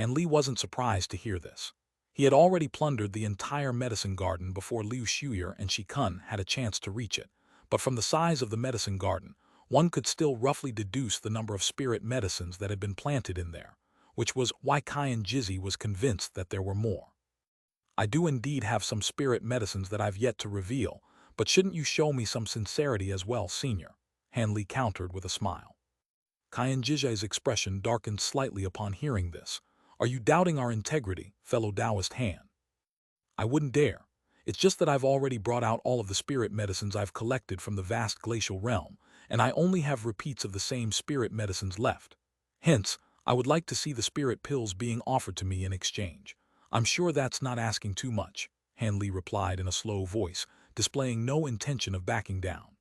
Han Li wasn't surprised to hear this. He had already plundered the entire medicine garden before Liu Shuyer and Shi Kun had a chance to reach it, but from the size of the medicine garden, one could still roughly deduce the number of spirit medicines that had been planted in there, which was why Qian Jizhi was convinced that there were more. I do indeed have some spirit medicines that I've yet to reveal, but shouldn't you show me some sincerity as well, senior? Han Li countered with a smile. Qian Jizhi's expression darkened slightly upon hearing this. Are you doubting our integrity, fellow Taoist Han? I wouldn't dare. It's just that I've already brought out all of the spirit medicines I've collected from the vast glacial realm, and I only have repeats of the same spirit medicines left. Hence, I would like to see the spirit pills being offered to me in exchange. I'm sure that's not asking too much, Han Li replied in a slow voice, displaying no intention of backing down.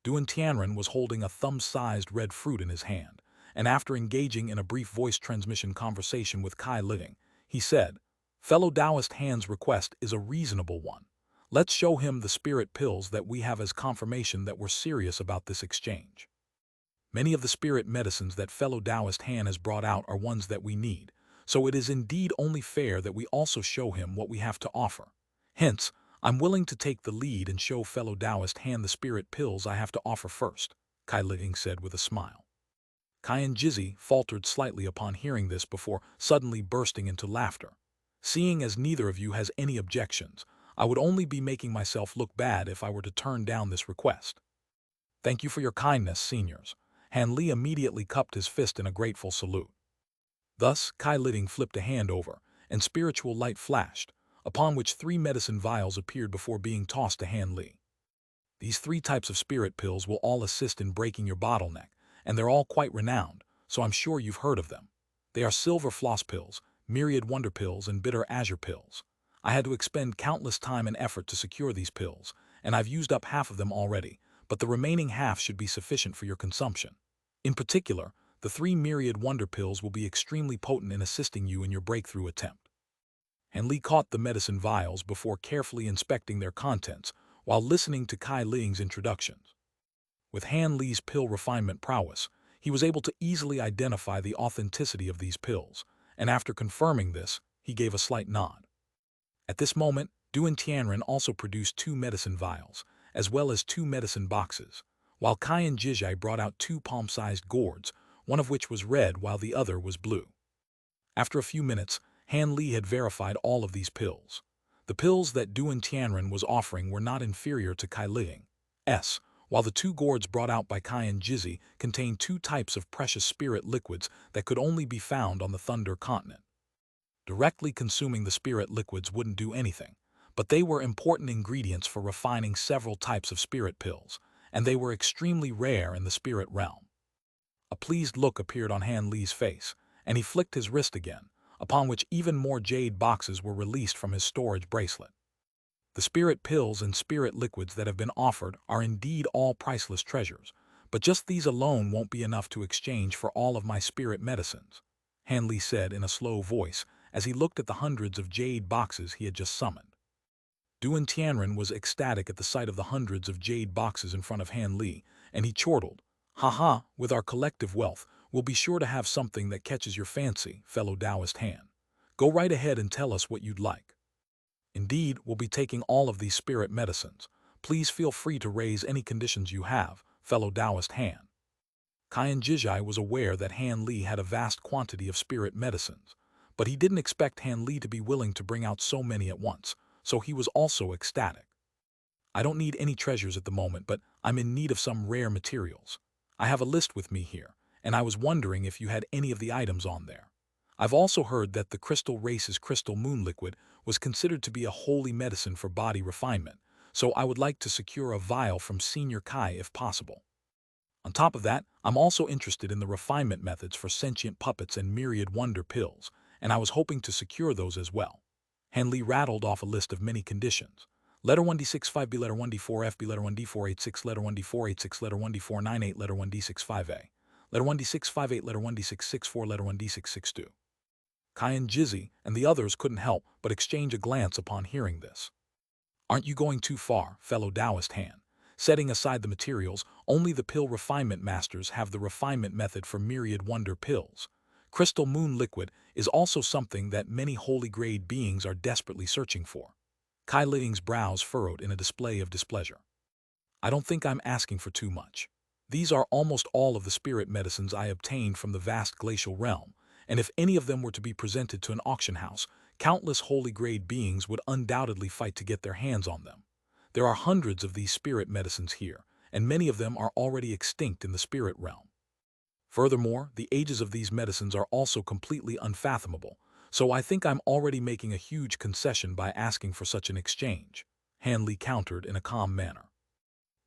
Duan Tianren was holding a thumb-sized red fruit in his hand, and after engaging in a brief voice transmission conversation with Kai Living, he said, Fellow Taoist Han's request is a reasonable one. Let's show him the spirit pills that we have as confirmation that we're serious about this exchange. Many of the spirit medicines that fellow Taoist Han has brought out are ones that we need, so it is indeed only fair that we also show him what we have to offer. Hence, I'm willing to take the lead and show fellow Taoist Han the spirit pills I have to offer first, Kai Living said with a smile. Qian Jizhi faltered slightly upon hearing this before suddenly bursting into laughter. Seeing as neither of you has any objections, I would only be making myself look bad if I were to turn down this request. Thank you for your kindness, seniors. Han Li immediately cupped his fist in a grateful salute. Thus, Kai Living flipped a hand over, and spiritual light flashed, upon which 3 medicine vials appeared before being tossed to Han Li. These 3 types of spirit pills will all assist in breaking your bottleneck, and they're all quite renowned, so I'm sure you've heard of them. They are silver floss pills, myriad wonder pills, and bitter azure pills. I had to expend countless time and effort to secure these pills, and I've used up half of them already, but the remaining half should be sufficient for your consumption. In particular, the 3 myriad wonder pills will be extremely potent in assisting you in your breakthrough attempt. Han Li caught the medicine vials before carefully inspecting their contents while listening to Kai Ling's introductions. With Han Li's pill refinement prowess, he was able to easily identify the authenticity of these pills, and after confirming this, he gave a slight nod. At this moment, Duan Tianren also produced 2 medicine vials, as well as 2 medicine boxes, while Qian Jizhi brought out 2 palm-sized gourds, one of which was red while the other was blue. After a few minutes, Han Li had verified all of these pills. The pills that Duan Tianren was offering were not inferior to Kai Ling's, while the 2 gourds brought out by Qian Jizhi contained 2 types of precious spirit liquids that could only be found on the Thunder Continent. Directly consuming the spirit liquids wouldn't do anything, but they were important ingredients for refining several types of spirit pills, and they were extremely rare in the spirit realm. A pleased look appeared on Han Li's face, and he flicked his wrist again, upon which even more jade boxes were released from his storage bracelet. The spirit pills and spirit liquids that have been offered are indeed all priceless treasures, but just these alone won't be enough to exchange for all of my spirit medicines, Han Li said in a slow voice as he looked at the hundreds of jade boxes he had just summoned. Duan Tianren was ecstatic at the sight of the hundreds of jade boxes in front of Han Li, and he chortled, "Haha, with our collective wealth, we'll be sure to have something that catches your fancy, fellow Taoist Han. Go right ahead and tell us what you'd like. Indeed, we'll be taking all of these spirit medicines. Please feel free to raise any conditions you have, fellow Taoist Han." Qian Jizhi was aware that Han Li had a vast quantity of spirit medicines, but he didn't expect Han Li to be willing to bring out so many at once, so he was also ecstatic. "I don't need any treasures at the moment, but I'm in need of some rare materials. I have a list with me here, and I was wondering if you had any of the items on there. I've also heard that the crystal race's crystal moon liquid was considered to be a holy medicine for body refinement, so I would like to secure a vial from Senior Kai if possible. On top of that, I'm also interested in the refinement methods for sentient puppets and myriad wonder pills, and I was hoping to secure those as well." Han Li rattled off a list of many conditions. Letter 1D65B, letter 1D4FB, letter 1D486, letter 1D486, letter 1D498, letter 1D65A, letter 1D658, letter 1D664, letter 1D662. Qian Jizhi and the others couldn't help but exchange a glance upon hearing this. "Aren't you going too far, fellow Taoist Han? Setting aside the materials, only the pill refinement masters have the refinement method for myriad wonder pills. Crystal moon liquid is also something that many holy grade beings are desperately searching for. Kai Ling's brows furrowed in a display of displeasure. I don't think I'm asking for too much. These are almost all of the spirit medicines I obtained from the vast glacial realm, and if any of them were to be presented to an auction house, countless holy grade beings would undoubtedly fight to get their hands on them. There are hundreds of these spirit medicines here, and many of them are already extinct in the spirit realm. Furthermore, the ages of these medicines are also completely unfathomable, so I think I'm already making a huge concession by asking for such an exchange, Hanli countered in a calm manner.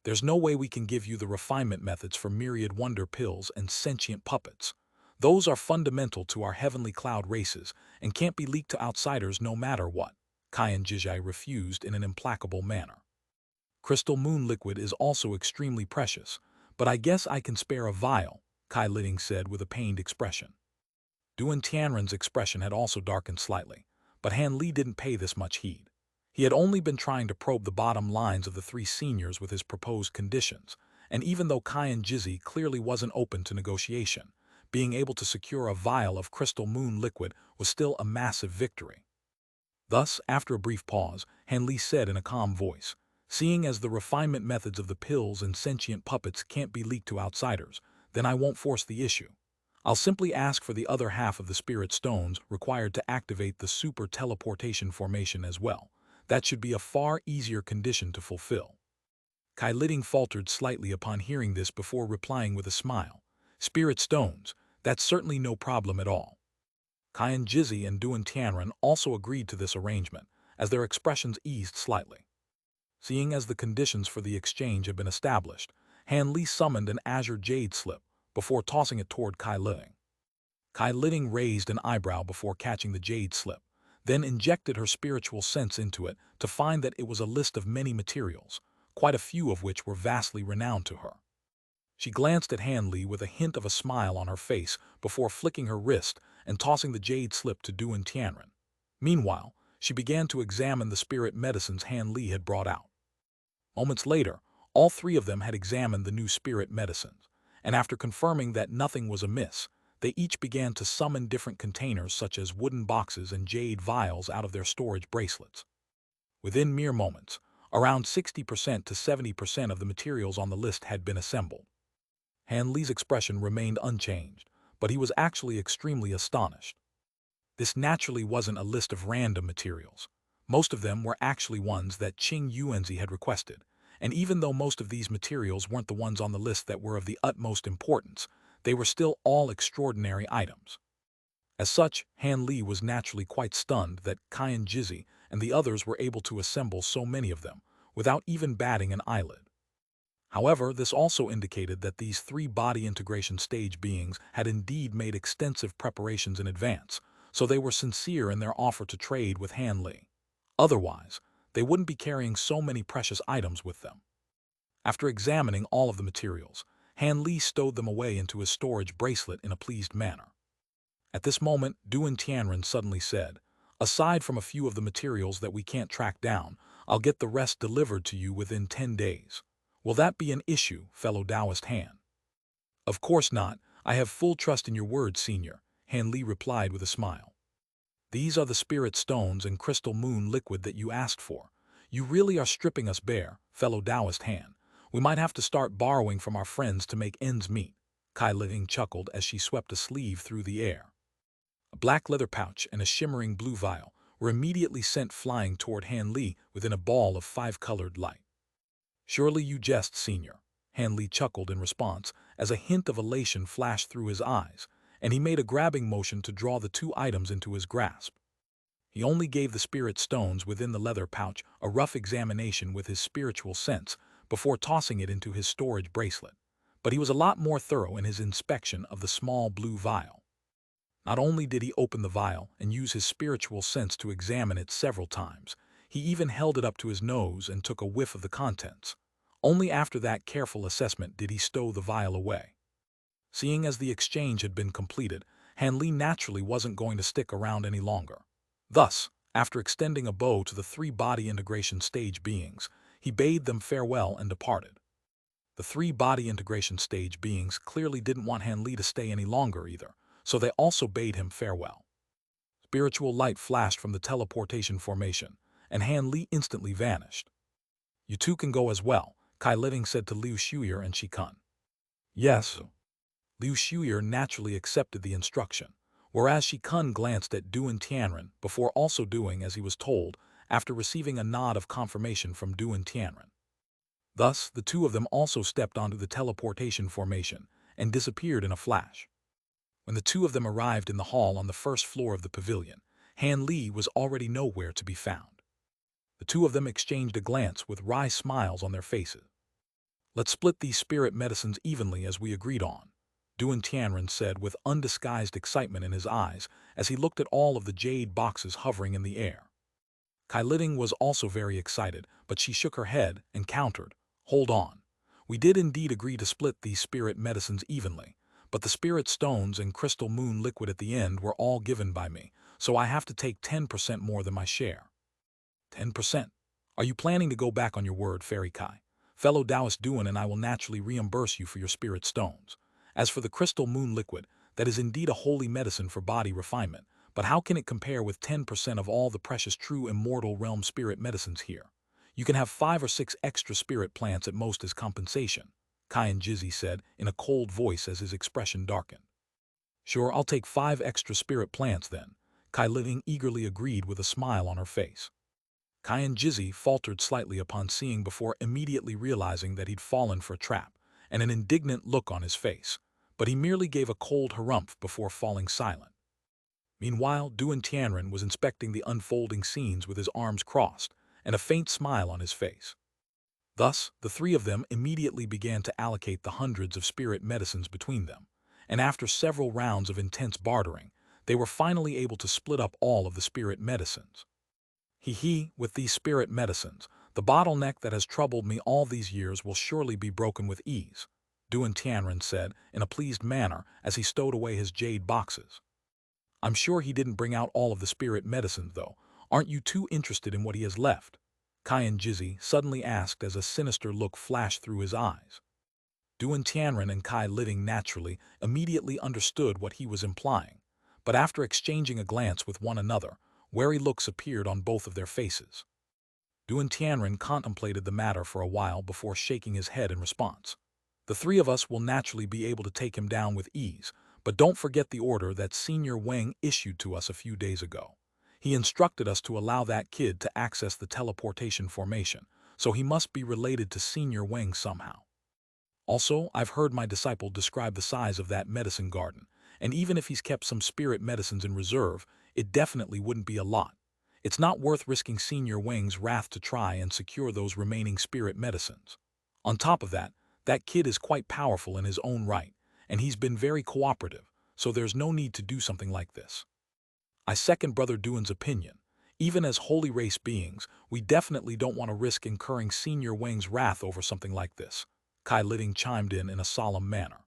There's no way we can give you the refinement methods for myriad wonder pills and sentient puppets. Those are fundamental to our heavenly cloud races and can't be leaked to outsiders no matter what, Xianxia refused in an implacable manner. Crystal moon liquid is also extremely precious, but I guess I can spare a vial, Kai Ling said with a pained expression. Duan Tianren's expression had also darkened slightly, but Han Li didn't pay this much heed. He had only been trying to probe the bottom lines of the three seniors with his proposed conditions, and even though Kai and Jizzy clearly wasn't open to negotiation, being able to secure a vial of crystal moon liquid was still a massive victory. Thus, after a brief pause, Han Li said in a calm voice, "Seeing as the refinement methods of the pills and sentient puppets can't be leaked to outsiders, then I won't force the issue. I'll simply ask for the other half of the spirit stones required to activate the super teleportation formation as well. That should be a far easier condition to fulfill." Kai Ling faltered slightly upon hearing this before replying with a smile. "Spirit stones, that's certainly no problem at all." Kai and Jizzy and Duan Tianren also agreed to this arrangement, as their expressions eased slightly. Seeing as the conditions for the exchange had been established, Han Li summoned an azure jade slip before tossing it toward Kai Ling. Kai Ling raised an eyebrow before catching the jade slip, then injected her spiritual sense into it to find that it was a list of many materials, quite a few of which were vastly renowned to her. She glanced at Han Li with a hint of a smile on her face before flicking her wrist and tossing the jade slip to Duan Tianren. Meanwhile, she began to examine the spirit medicines Han Li had brought out. Moments later, all three of them had examined the new spirit medicines, and after confirming that nothing was amiss, they each began to summon different containers such as wooden boxes and jade vials out of their storage bracelets. Within mere moments, around 60% to 70% of the materials on the list had been assembled. Han Li's expression remained unchanged, but he was actually extremely astonished. This naturally wasn't a list of random materials. Most of them were actually ones that Qing Yuanzi had requested, and even though most of these materials weren't the ones on the list that were of the utmost importance, they were still all extraordinary items. As such, Han Li was naturally quite stunned that Kai and Jizzy and the others were able to assemble so many of them, without even batting an eyelid. However, this also indicated that these three body integration stage beings had indeed made extensive preparations in advance, so they were sincere in their offer to trade with Han Li. Otherwise, they wouldn't be carrying so many precious items with them. After examining all of the materials, Han Li stowed them away into his storage bracelet in a pleased manner. At this moment, Duan Tianren suddenly said, "Aside from a few of the materials that we can't track down, I'll get the rest delivered to you within 10 days. Will that be an issue, fellow Taoist Han?" "Of course not. I have full trust in your words, senior," Han Li replied with a smile. "These are the spirit stones and crystal moon liquid that you asked for. You really are stripping us bare, fellow Taoist Han. We might have to start borrowing from our friends to make ends meet," Kai Ling chuckled as she swept a sleeve through the air. A black leather pouch and a shimmering blue vial were immediately sent flying toward Han Li within a ball of five-colored light. "Surely you jest, senior," Han Li chuckled in response as a hint of elation flashed through his eyes, and he made a grabbing motion to draw the two items into his grasp. He only gave the spirit stones within the leather pouch a rough examination with his spiritual sense before tossing it into his storage bracelet, but he was a lot more thorough in his inspection of the small blue vial. Not only did he open the vial and use his spiritual sense to examine it several times, he even held it up to his nose and took a whiff of the contents. Only after that careful assessment did he stow the vial away. Seeing as the exchange had been completed, Han Li naturally wasn't going to stick around any longer. Thus, after extending a bow to the three body integration stage beings, he bade them farewell and departed. The three body integration stage beings clearly didn't want Han Li to stay any longer either, so they also bade him farewell. Spiritual light flashed from the teleportation formation, and Han Li instantly vanished. "You two can go as well," Kai Living said to Liu Shuyer and Shi Kun. "Yes." Liu Shuyer naturally accepted the instruction, whereas Shi Kun glanced at Duan Tianren before also doing as he was told after receiving a nod of confirmation from Duan Tianren. Thus, the two of them also stepped onto the teleportation formation and disappeared in a flash. When the two of them arrived in the hall on the first floor of the pavilion, Han Li was already nowhere to be found. The two of them exchanged a glance with wry smiles on their faces. "Let's split these spirit medicines evenly as we agreed on," Duan Tianren said with undisguised excitement in his eyes as he looked at all of the jade boxes hovering in the air. Kai Living was also very excited, but she shook her head and countered, "Hold on. We did indeed agree to split these spirit medicines evenly, but the spirit stones and crystal moon liquid at the end were all given by me, so I have to take 10% more than my share." 10%? Are you planning to go back on your word, Fairy Kai? Fellow Taoist Duan and I will naturally reimburse you for your spirit stones. As for the crystal moon liquid, that is indeed a holy medicine for body refinement, but how can it compare with 10% of all the precious true immortal realm spirit medicines here? You can have 5 or 6 extra spirit plants at most as compensation, Kai and Jizzy said in a cold voice as his expression darkened. "Sure, I'll take 5 extra spirit plants then," Kai Living eagerly agreed with a smile on her face. Kai and Jizzy faltered slightly upon seeing before immediately realizing that he'd fallen for a trap, and an indignant look on his face, but he merely gave a cold harumph before falling silent. Meanwhile, Duan Tianren was inspecting the unfolding scenes with his arms crossed and a faint smile on his face. Thus, the three of them immediately began to allocate the hundreds of spirit medicines between them, and after several rounds of intense bartering, they were finally able to split up all of the spirit medicines. With these spirit medicines, the bottleneck that has troubled me all these years will surely be broken with ease," Duan Tianren said in a pleased manner as he stowed away his jade boxes. "I'm sure he didn't bring out all of the spirit medicines, though. Aren't you too interested in what he has left?" Kai and Jizzy suddenly asked as a sinister look flashed through his eyes. Duan Tianren and Kai Living naturally immediately understood what he was implying, but after exchanging a glance with one another, wary looks appeared on both of their faces. Duan Tianren contemplated the matter for a while before shaking his head in response. "The three of us will naturally be able to take him down with ease, but don't forget the order that Senior Wang issued to us a few days ago. He instructed us to allow that kid to access the teleportation formation, so he must be related to Senior Wang somehow. Also, I've heard my disciple describe the size of that medicine garden, and even if he's kept some spirit medicines in reserve, it definitely wouldn't be a lot. It's not worth risking Senior Wang's wrath to try and secure those remaining spirit medicines. On top of that, that kid is quite powerful in his own right, and he's been very cooperative, so there's no need to do something like this." I second Brother Duan's opinion. Even as holy race beings, we definitely don't want to risk incurring Senior Wang's wrath over something like this, Kai Living chimed in a solemn manner.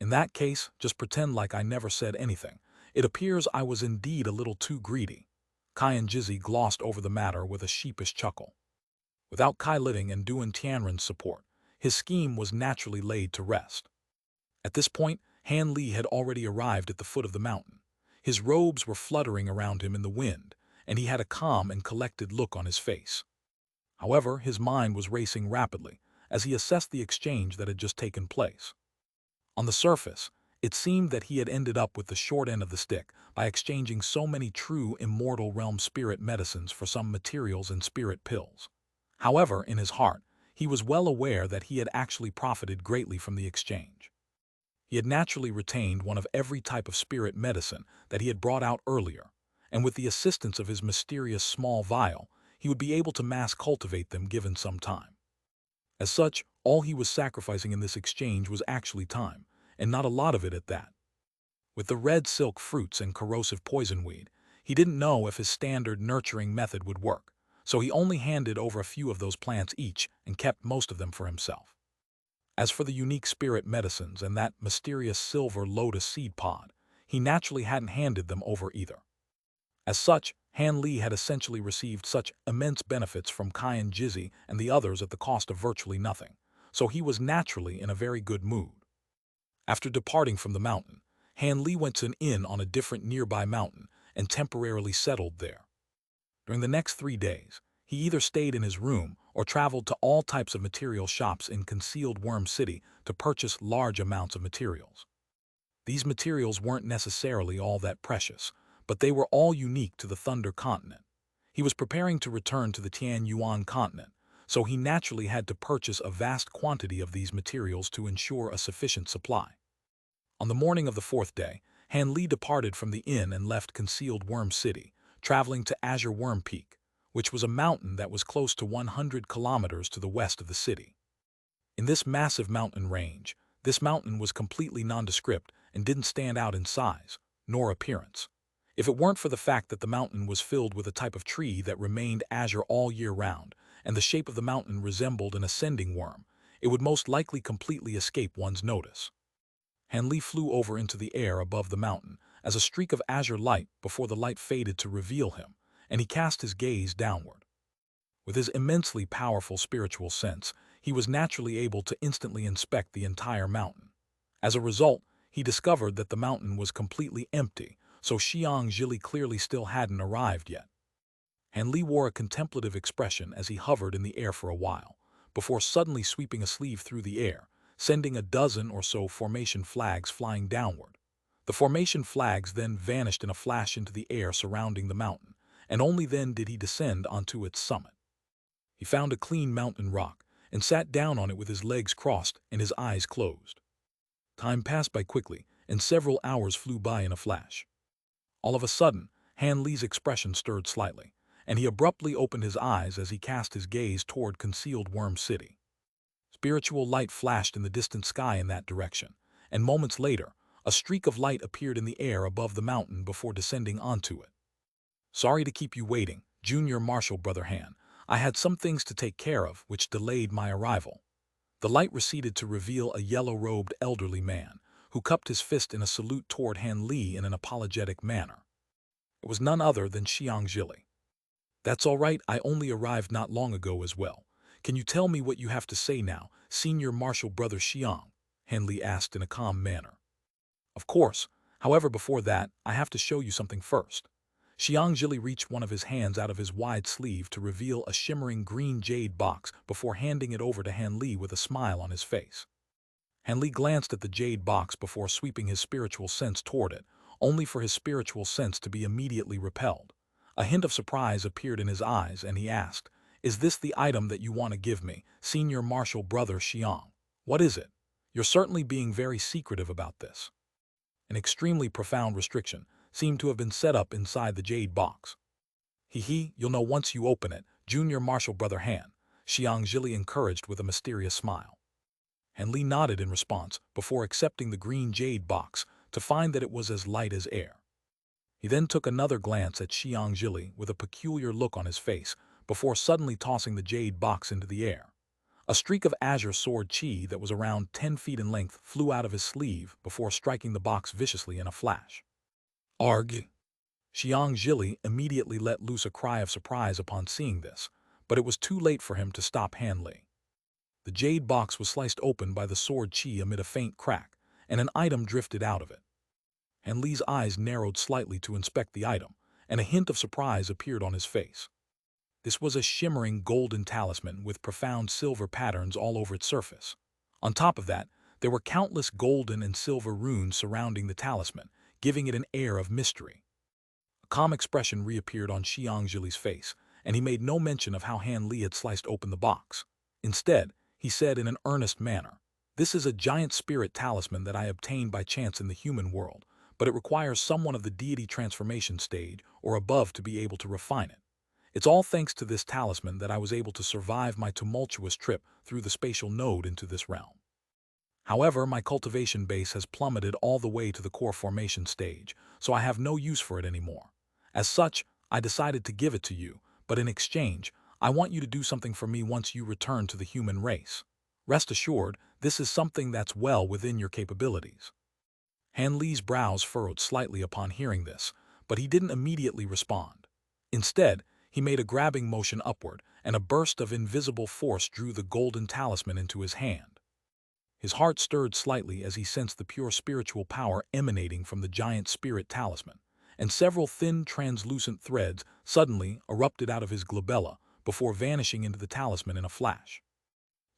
"In that case, just pretend like I never said anything. It appears I was indeed a little too greedy." Kai and Jizzy glossed over the matter with a sheepish chuckle. Without Kai Living and Duan Tianren's support, his scheme was naturally laid to rest. At this point, Han Li had already arrived at the foot of the mountain. His robes were fluttering around him in the wind, and he had a calm and collected look on his face. However, his mind was racing rapidly as he assessed the exchange that had just taken place. On the surface, it seemed that he had ended up with the short end of the stick by exchanging so many true immortal realm spirit medicines for some materials and spirit pills. However, in his heart, he was well aware that he had actually profited greatly from the exchange. He had naturally retained one of every type of spirit medicine that he had brought out earlier, and with the assistance of his mysterious small vial, he would be able to mass cultivate them given some time. As such, all he was sacrificing in this exchange was actually time, and not a lot of it at that. With the red silk fruits and corrosive poison weed, he didn't know if his standard nurturing method would work, so he only handed over a few of those plants each and kept most of them for himself. As for the unique spirit medicines and that mysterious silver lotus seed pod, he naturally hadn't handed them over either. As such, Han Li had essentially received such immense benefits from Kai and Jizzy and the others at the cost of virtually nothing, so he was naturally in a very good mood. After departing from the mountain, Han Li went to an inn on a different nearby mountain and temporarily settled there. During the next 3 days, he either stayed in his room or traveled to all types of material shops in concealed Worm City to purchase large amounts of materials. These materials weren't necessarily all that precious, but they were all unique to the Thunder Continent. He was preparing to return to the Tian Yuan continent, so he naturally had to purchase a vast quantity of these materials to ensure a sufficient supply. On the morning of the 4th day, Han Li departed from the inn and left concealed Worm City, traveling to Azure Worm Peak, which was a mountain that was close to 100 kilometers to the west of the city. In this massive mountain range, this mountain was completely nondescript and didn't stand out in size, nor appearance. If it weren't for the fact that the mountain was filled with a type of tree that remained azure all year round, and the shape of the mountain resembled an ascending worm, it would most likely completely escape one's notice. Han Li flew over into the air above the mountain as a streak of azure light before the light faded to reveal him, and he cast his gaze downward. With his immensely powerful spiritual sense, he was naturally able to instantly inspect the entire mountain. As a result, he discovered that the mountain was completely empty, so Xianxia clearly still hadn't arrived yet. Han Li wore a contemplative expression as he hovered in the air for a while, before suddenly sweeping a sleeve through the air, sending a dozen or so formation flags flying downward. The formation flags then vanished in a flash into the air surrounding the mountain, and only then did he descend onto its summit. He found a clean mountain rock and sat down on it with his legs crossed and his eyes closed. Time passed by quickly, and several hours flew by in a flash. All of a sudden, Han Li's expression stirred slightly, and he abruptly opened his eyes as he cast his gaze toward concealed Worm City. Spiritual light flashed in the distant sky in that direction, and moments later, a streak of light appeared in the air above the mountain before descending onto it. "Sorry to keep you waiting, Junior Marshal Brother Han. I had some things to take care of which delayed my arrival." The light receded to reveal a yellow-robed elderly man, who cupped his fist in a salute toward Han Li in an apologetic manner. It was none other than Xianxia. "That's all right, I only arrived not long ago as well. Can you tell me what you have to say now, Senior Marshal Brother Xiang?" Han Li asked in a calm manner. "Of course. However, before that, I have to show you something first." Xianxia reached one of his hands out of his wide sleeve to reveal a shimmering green jade box before handing it over to Han Li with a smile on his face. Han Li glanced at the jade box before sweeping his spiritual sense toward it, only for his spiritual sense to be immediately repelled. A hint of surprise appeared in his eyes, and he asked, "Is this the item that you want to give me, Senior Marshal Brother Xiang? What is it? You're certainly being very secretive about this." An extremely profound restriction seemed to have been set up inside the jade box. You'll know once you open it, Junior Marshal Brother Han," Xianxia encouraged with a mysterious smile. Han Li nodded in response before accepting the green jade box to find that it was as light as air. He then took another glance at Xianxia with a peculiar look on his face before suddenly tossing the jade box into the air. A streak of azure sword chi that was around 10 feet in length flew out of his sleeve before striking the box viciously in a flash. "Arg!" Xianxia immediately let loose a cry of surprise upon seeing this, but it was too late for him to stop Han Li. The jade box was sliced open by the sword chi amid a faint crack, and an item drifted out of it. Han Li's eyes narrowed slightly to inspect the item, and a hint of surprise appeared on his face. This was a shimmering golden talisman with profound silver patterns all over its surface. On top of that, there were countless golden and silver runes surrounding the talisman, giving it an air of mystery. A calm expression reappeared on Xianxia's face, and he made no mention of how Han Li had sliced open the box. Instead, he said in an earnest manner, "This is a giant spirit talisman that I obtained by chance in the human world, but it requires someone of the deity transformation stage or above to be able to refine it. It's all thanks to this talisman that I was able to survive my tumultuous trip through the spatial node into this realm. However, my cultivation base has plummeted all the way to the core formation stage, so I have no use for it anymore. As such, I decided to give it to you, but in exchange, I want you to do something for me once you return to the human race. Rest assured, this is something that's well within your capabilities." Han Li's brows furrowed slightly upon hearing this, but he didn't immediately respond. Instead, he made a grabbing motion upward, and a burst of invisible force drew the golden talisman into his hand. His heart stirred slightly as he sensed the pure spiritual power emanating from the giant spirit talisman, and several thin, translucent threads suddenly erupted out of his glabella before vanishing into the talisman in a flash.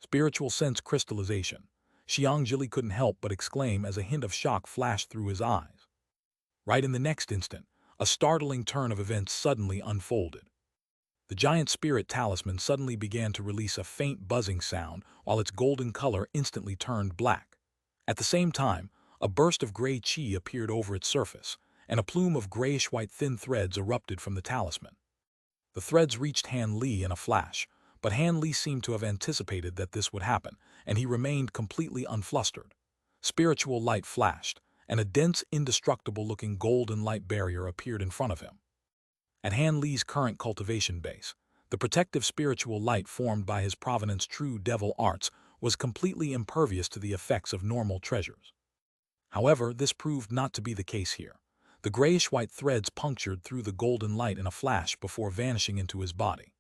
Spiritual sense crystallization. Xianxia couldn't help but exclaim as a hint of shock flashed through his eyes. Right in the next instant, a startling turn of events suddenly unfolded. The giant spirit talisman suddenly began to release a faint buzzing sound while its golden color instantly turned black. At the same time, a burst of gray chi appeared over its surface, and a plume of grayish-white thin threads erupted from the talisman. The threads reached Han Li in a flash, but Han Li seemed to have anticipated that this would happen, and he remained completely unflustered. Spiritual light flashed, and a dense, indestructible-looking golden light barrier appeared in front of him. At Han Li's current cultivation base, the protective spiritual light formed by his provenance true devil arts was completely impervious to the effects of normal treasures. However, this proved not to be the case here. The grayish-white threads punctured through the golden light in a flash before vanishing into his body.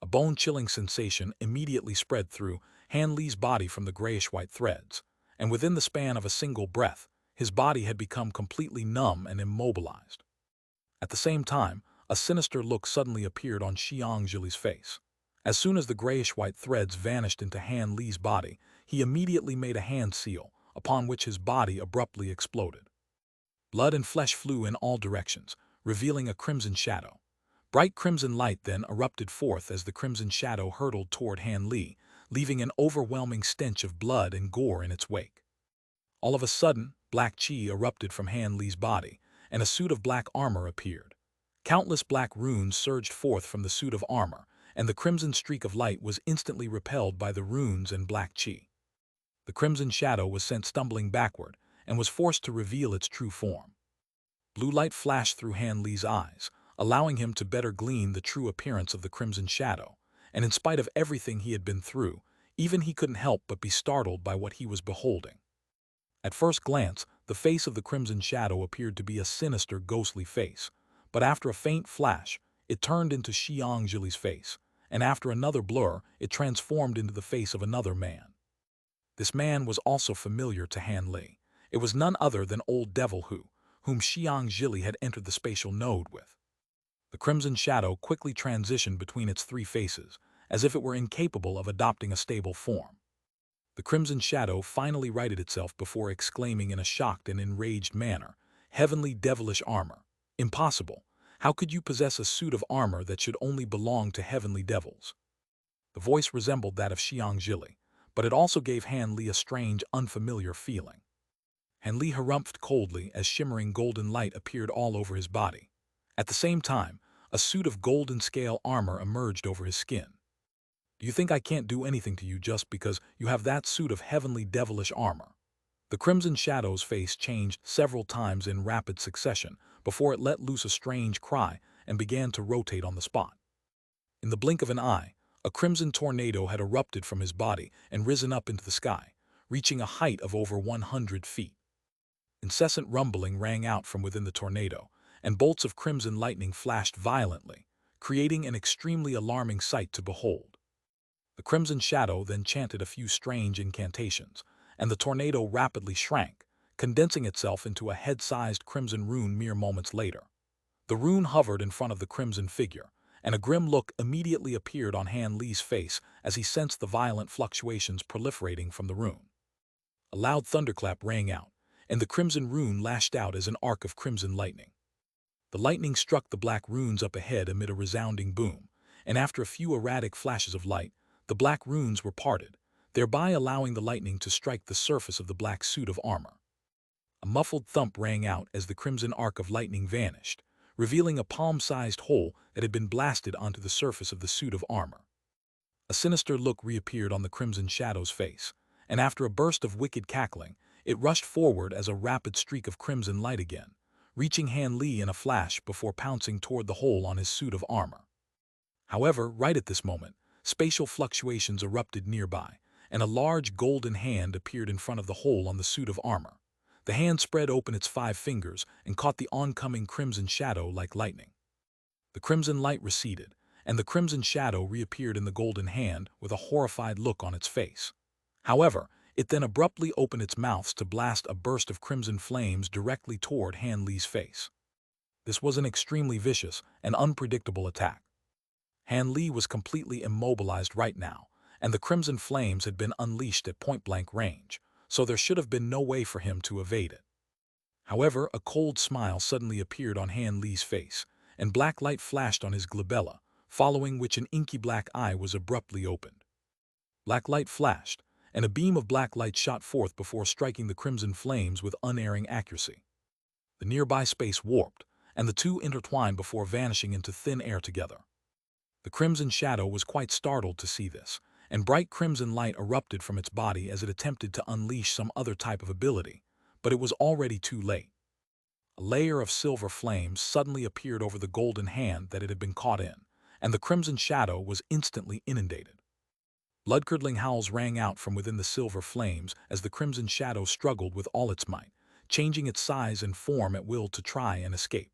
A bone-chilling sensation immediately spread through Han Li's body from the grayish-white threads, and within the span of a single breath, his body had become completely numb and immobilized. At the same time, a sinister look suddenly appeared on Xianxia's face. As soon as the grayish-white threads vanished into Han Li's body, he immediately made a hand seal, upon which his body abruptly exploded. Blood and flesh flew in all directions, revealing a crimson shadow. Bright crimson light then erupted forth as the crimson shadow hurtled toward Han Li, leaving an overwhelming stench of blood and gore in its wake. All of a sudden, black chi erupted from Han Li's body, and a suit of black armor appeared. Countless black runes surged forth from the suit of armor, and the crimson streak of light was instantly repelled by the runes and black chi. The crimson shadow was sent stumbling backward, and was forced to reveal its true form. Blue light flashed through Han Li's eyes, allowing him to better glean the true appearance of the crimson shadow, and in spite of everything he had been through, even he couldn't help but be startled by what he was beholding. At first glance, the face of the crimson shadow appeared to be a sinister, ghostly face, but after a faint flash, it turned into Xianxia's face, and after another blur, it transformed into the face of another man. This man was also familiar to Han Li. It was none other than Old Devil whom Xianxia had entered the spatial node with. The crimson shadow quickly transitioned between its three faces, as if it were incapable of adopting a stable form. The crimson shadow finally righted itself before exclaiming in a shocked and enraged manner, "Heavenly devilish armor! Impossible! How could you possess a suit of armor that should only belong to heavenly devils?" The voice resembled that of Xianxia, but it also gave Han Li a strange, unfamiliar feeling. Han Li harumphed coldly as shimmering golden light appeared all over his body. At the same time, a suit of golden scale armor emerged over his skin. "Do you think I can't do anything to you just because you have that suit of heavenly devilish armor?" The crimson shadow's face changed several times in rapid succession before it let loose a strange cry and began to rotate on the spot. In the blink of an eye, a crimson tornado had erupted from his body and risen up into the sky, reaching a height of over 100 feet. Incessant rumbling rang out from within the tornado, and bolts of crimson lightning flashed violently, creating an extremely alarming sight to behold. The crimson shadow then chanted a few strange incantations, and the tornado rapidly shrank, condensing itself into a head-sized crimson rune mere moments later. The rune hovered in front of the crimson figure, and a grim look immediately appeared on Han Li's face as he sensed the violent fluctuations proliferating from the rune. A loud thunderclap rang out, and the crimson rune lashed out as an arc of crimson lightning. The lightning struck the black runes up ahead amid a resounding boom, and after a few erratic flashes of light, the black runes were parted, thereby allowing the lightning to strike the surface of the black suit of armor. A muffled thump rang out as the crimson arc of lightning vanished, revealing a palm-sized hole that had been blasted onto the surface of the suit of armor. A sinister look reappeared on the crimson shadow's face, and after a burst of wicked cackling, it rushed forward as a rapid streak of crimson light again, reaching Han Li in a flash before pouncing toward the hole on his suit of armor. However, right at this moment, spatial fluctuations erupted nearby, and a large golden hand appeared in front of the hole on the suit of armor. The hand spread open its 5 fingers and caught the oncoming crimson shadow like lightning. The crimson light receded, and the crimson shadow reappeared in the golden hand with a horrified look on its face. However, It then abruptly opened its mouth to blast a burst of crimson flames directly toward Han Li's face. This was an extremely vicious and unpredictable attack. Han Li was completely immobilized right now, and the crimson flames had been unleashed at point-blank range, so there should have been no way for him to evade it. However, a cold smile suddenly appeared on Han Li's face, and black light flashed on his glabella, following which an inky black eye was abruptly opened. Black light flashed, and a beam of black light shot forth before striking the crimson flames with unerring accuracy. The nearby space warped, and the two intertwined before vanishing into thin air together. The crimson shadow was quite startled to see this, and bright crimson light erupted from its body as it attempted to unleash some other type of ability, but it was already too late. A layer of silver flames suddenly appeared over the golden hand that it had been caught in, and the crimson shadow was instantly inundated. Blood-curdling howls rang out from within the silver flames as the crimson shadow struggled with all its might, changing its size and form at will to try and escape.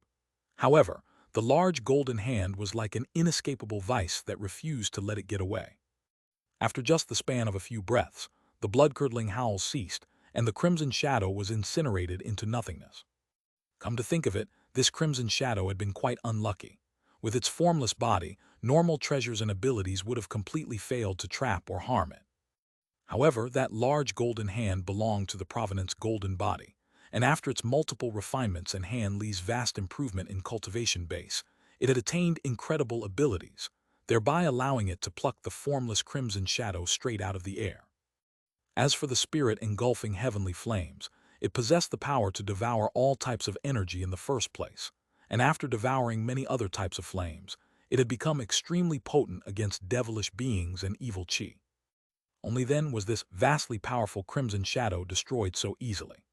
However, the large golden hand was like an inescapable vice that refused to let it get away. After just the span of a few breaths, the blood-curdling howls ceased, and the crimson shadow was incinerated into nothingness. Come to think of it, this crimson shadow had been quite unlucky. With its formless body, normal treasures and abilities would have completely failed to trap or harm it. However, that large golden hand belonged to the Provenance golden body, and after its multiple refinements and Han Li's vast improvement in cultivation base, it had attained incredible abilities, thereby allowing it to pluck the formless crimson shadow straight out of the air. As for the spirit engulfing heavenly flames, it possessed the power to devour all types of energy in the first place, and after devouring many other types of flames, it had become extremely potent against devilish beings and evil chi. Only then was this vastly powerful crimson shadow destroyed so easily.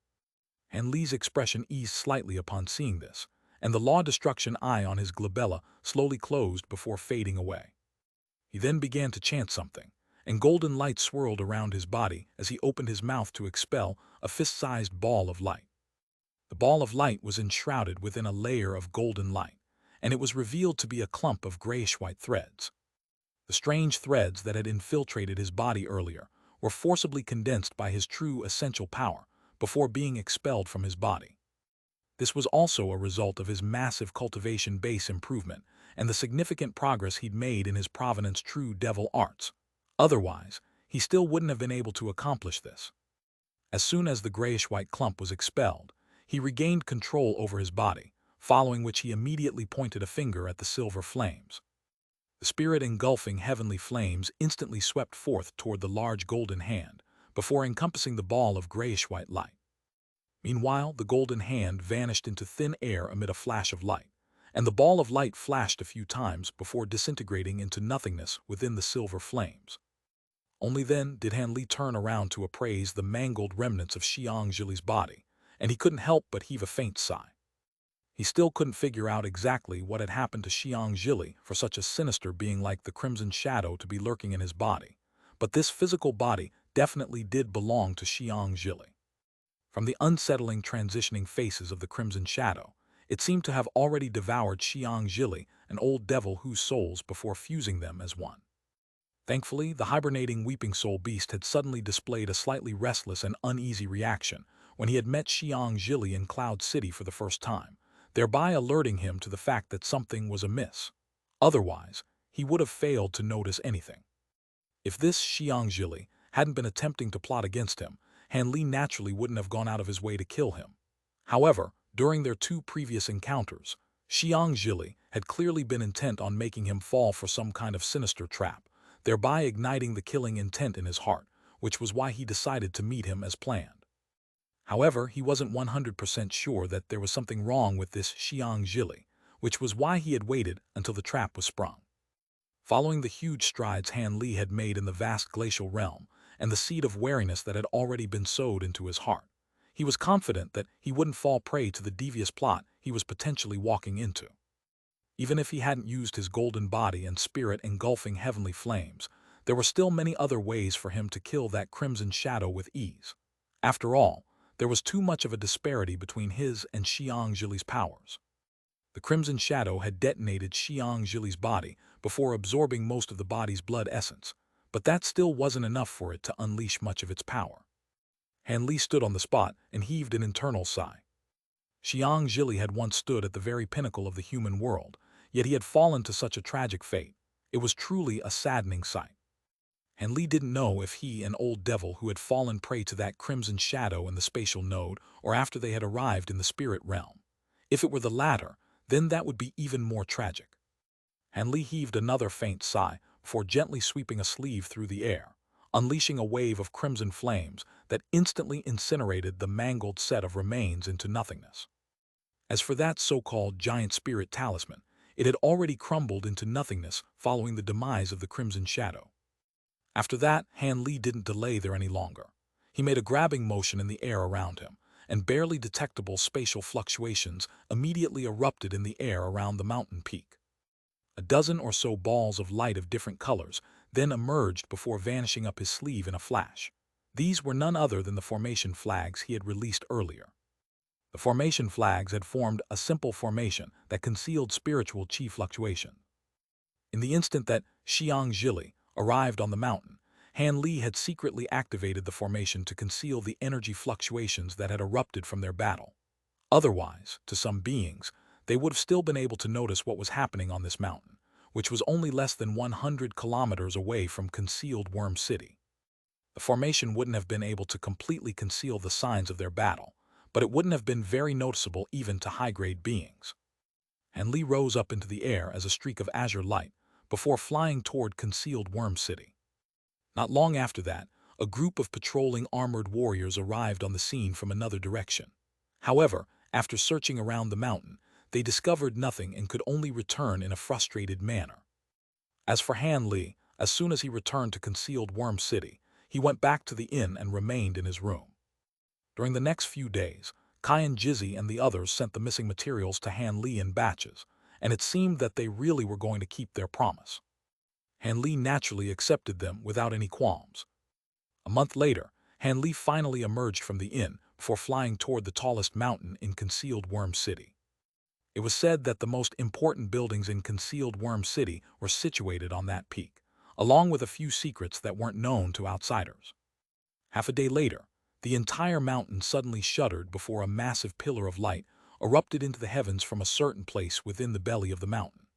Han Li's expression eased slightly upon seeing this, and the law-destruction eye on his glabella slowly closed before fading away. He then began to chant something, and golden light swirled around his body as he opened his mouth to expel a fist-sized ball of light. The ball of light was enshrouded within a layer of golden light, and it was revealed to be a clump of grayish-white threads. The strange threads that had infiltrated his body earlier were forcibly condensed by his true essential power before being expelled from his body. This was also a result of his massive cultivation base improvement and the significant progress he'd made in his Provenance true devil arts. Otherwise, he still wouldn't have been able to accomplish this. As soon as the grayish-white clump was expelled, he regained control over his body, following which he immediately pointed a finger at the silver flames. The spirit engulfing heavenly flames instantly swept forth toward the large golden hand, before encompassing the ball of grayish-white light. Meanwhile, the golden hand vanished into thin air amid a flash of light, and the ball of light flashed a few times before disintegrating into nothingness within the silver flames. Only then did Han Li turn around to appraise the mangled remnants of Xianxia's body, and he couldn't help but heave a faint sigh. He still couldn't figure out exactly what had happened to Xianxia for such a sinister being like the Crimson Shadow to be lurking in his body, but this physical body definitely did belong to Xianxia. From the unsettling transitioning faces of the Crimson Shadow, it seemed to have already devoured Xianxia, an old devil whose souls before fusing them as one. Thankfully, the hibernating weeping soul beast had suddenly displayed a slightly restless and uneasy reaction when he had met Xianxia in Cloud City for the first time, thereby alerting him to the fact that something was amiss. Otherwise, he would have failed to notice anything. If this Xianxia hadn't been attempting to plot against him, Han Li naturally wouldn't have gone out of his way to kill him. However, during their two previous encounters, Xianxia had clearly been intent on making him fall for some kind of sinister trap, thereby igniting the killing intent in his heart, which was why he decided to meet him as planned. However, he wasn't 100% sure that there was something wrong with this Xianxia, which was why he had waited until the trap was sprung. Following the huge strides Han Li had made in the vast glacial realm and the seed of wariness that had already been sowed into his heart, he was confident that he wouldn't fall prey to the devious plot he was potentially walking into. Even if he hadn't used his golden body and spirit engulfing heavenly flames, there were still many other ways for him to kill that Crimson Shadow with ease. After all, there was too much of a disparity between his and Xianxia's powers. The Crimson Shadow had detonated Xianxia's body before absorbing most of the body's blood essence, but that still wasn't enough for it to unleash much of its power. Han Li stood on the spot and heaved an internal sigh. Xianxia had once stood at the very pinnacle of the human world, yet he had fallen to such a tragic fate. It was truly a saddening sight. Han Li didn't know if he, an old devil who had fallen prey to that crimson shadow in the spatial node, or after they had arrived in the spirit realm. If it were the latter, then that would be even more tragic. Han Li heaved another faint sigh before gently sweeping a sleeve through the air, unleashing a wave of crimson flames that instantly incinerated the mangled set of remains into nothingness. As for that so-called giant spirit talisman, it had already crumbled into nothingness following the demise of the crimson shadow. After that, Han Li didn't delay there any longer. He made a grabbing motion in the air around him, and barely detectable spatial fluctuations immediately erupted in the air around the mountain peak. A dozen or so balls of light of different colors then emerged before vanishing up his sleeve in a flash. These were none other than the formation flags he had released earlier. The formation flags had formed a simple formation that concealed spiritual chi fluctuation. In the instant that Xianxia arrived on the mountain, Han Li had secretly activated the formation to conceal the energy fluctuations that had erupted from their battle. Otherwise, to some beings, they would have still been able to notice what was happening on this mountain, which was only less than 100 kilometers away from concealed Worm City. The formation wouldn't have been able to completely conceal the signs of their battle, but it wouldn't have been very noticeable even to high-grade beings. Han Li rose up into the air as a streak of azure light before flying toward concealed Worm City. Not long after that, a group of patrolling armored warriors arrived on the scene from another direction. However, after searching around the mountain, they discovered nothing and could only return in a frustrated manner. As for Han Li, as soon as he returned to concealed Worm City, he went back to the inn and remained in his room. During the next few days, Kai and Jizzy and the others sent the missing materials to Han Li in batches, and it seemed that they really were going to keep their promise. Han Li naturally accepted them without any qualms. A month later, Han Li finally emerged from the inn before flying toward the tallest mountain in concealed Worm City. It was said that the most important buildings in concealed Worm City were situated on that peak, along with a few secrets that weren't known to outsiders. Half a day later, the entire mountain suddenly shuddered before a massive pillar of light erupted into the heavens from a certain place within the belly of the mountain.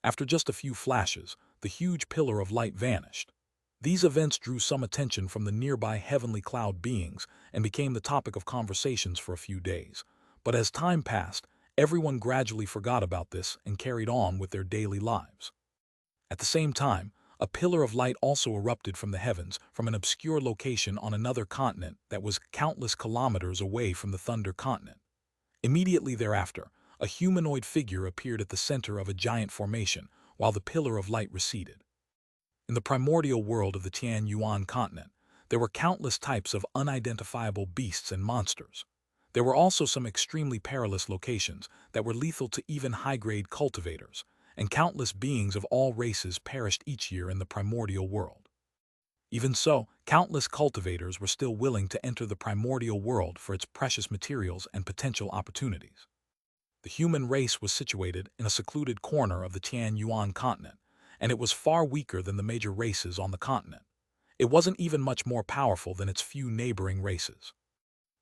After just a few flashes, the huge pillar of light vanished. These events drew some attention from the nearby heavenly cloud beings and became the topic of conversations for a few days. But as time passed, everyone gradually forgot about this and carried on with their daily lives. At the same time, a pillar of light also erupted from the heavens from an obscure location on another continent that was countless kilometers away from the Thunder Continent. Immediately thereafter, a humanoid figure appeared at the center of a giant formation while the pillar of light receded. In the primordial world of the Tian Yuan continent, there were countless types of unidentifiable beasts and monsters. There were also some extremely perilous locations that were lethal to even high-grade cultivators, and countless beings of all races perished each year in the primordial world. Even so, countless cultivators were still willing to enter the primordial world for its precious materials and potential opportunities. The human race was situated in a secluded corner of the Tian Yuan continent, and it was far weaker than the major races on the continent. It wasn't even much more powerful than its few neighboring races.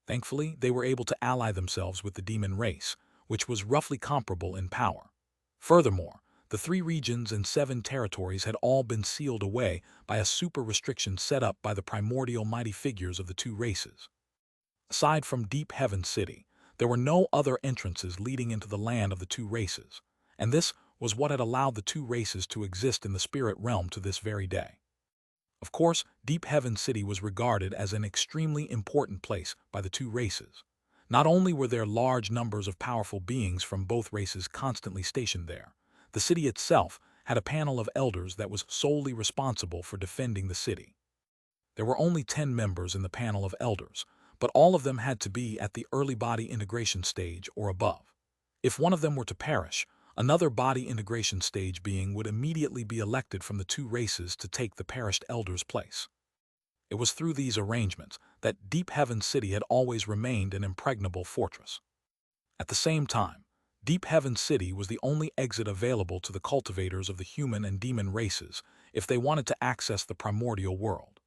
Thankfully, they were able to ally themselves with the demon race, which was roughly comparable in power. Furthermore, the 3 regions and 7 territories had all been sealed away by a super restriction set up by the primordial mighty figures of the 2 races. Aside from Deep Heaven City, there were no other entrances leading into the land of the 2 races, and this was what had allowed the 2 races to exist in the spirit realm to this very day. Of course, Deep Heaven City was regarded as an extremely important place by the 2 races. Not only were there large numbers of powerful beings from both races constantly stationed there, the city itself had a panel of elders that was solely responsible for defending the city. There were only 10 members in the panel of elders, but all of them had to be at the early body integration stage or above. If one of them were to perish, another body integration stage being would immediately be elected from the 2 races to take the perished elder's place. It was through these arrangements that Deep Heaven City had always remained an impregnable fortress. At the same time, Deep Heaven City was the only exit available to the cultivators of the human and demon races if they wanted to access the primordial world.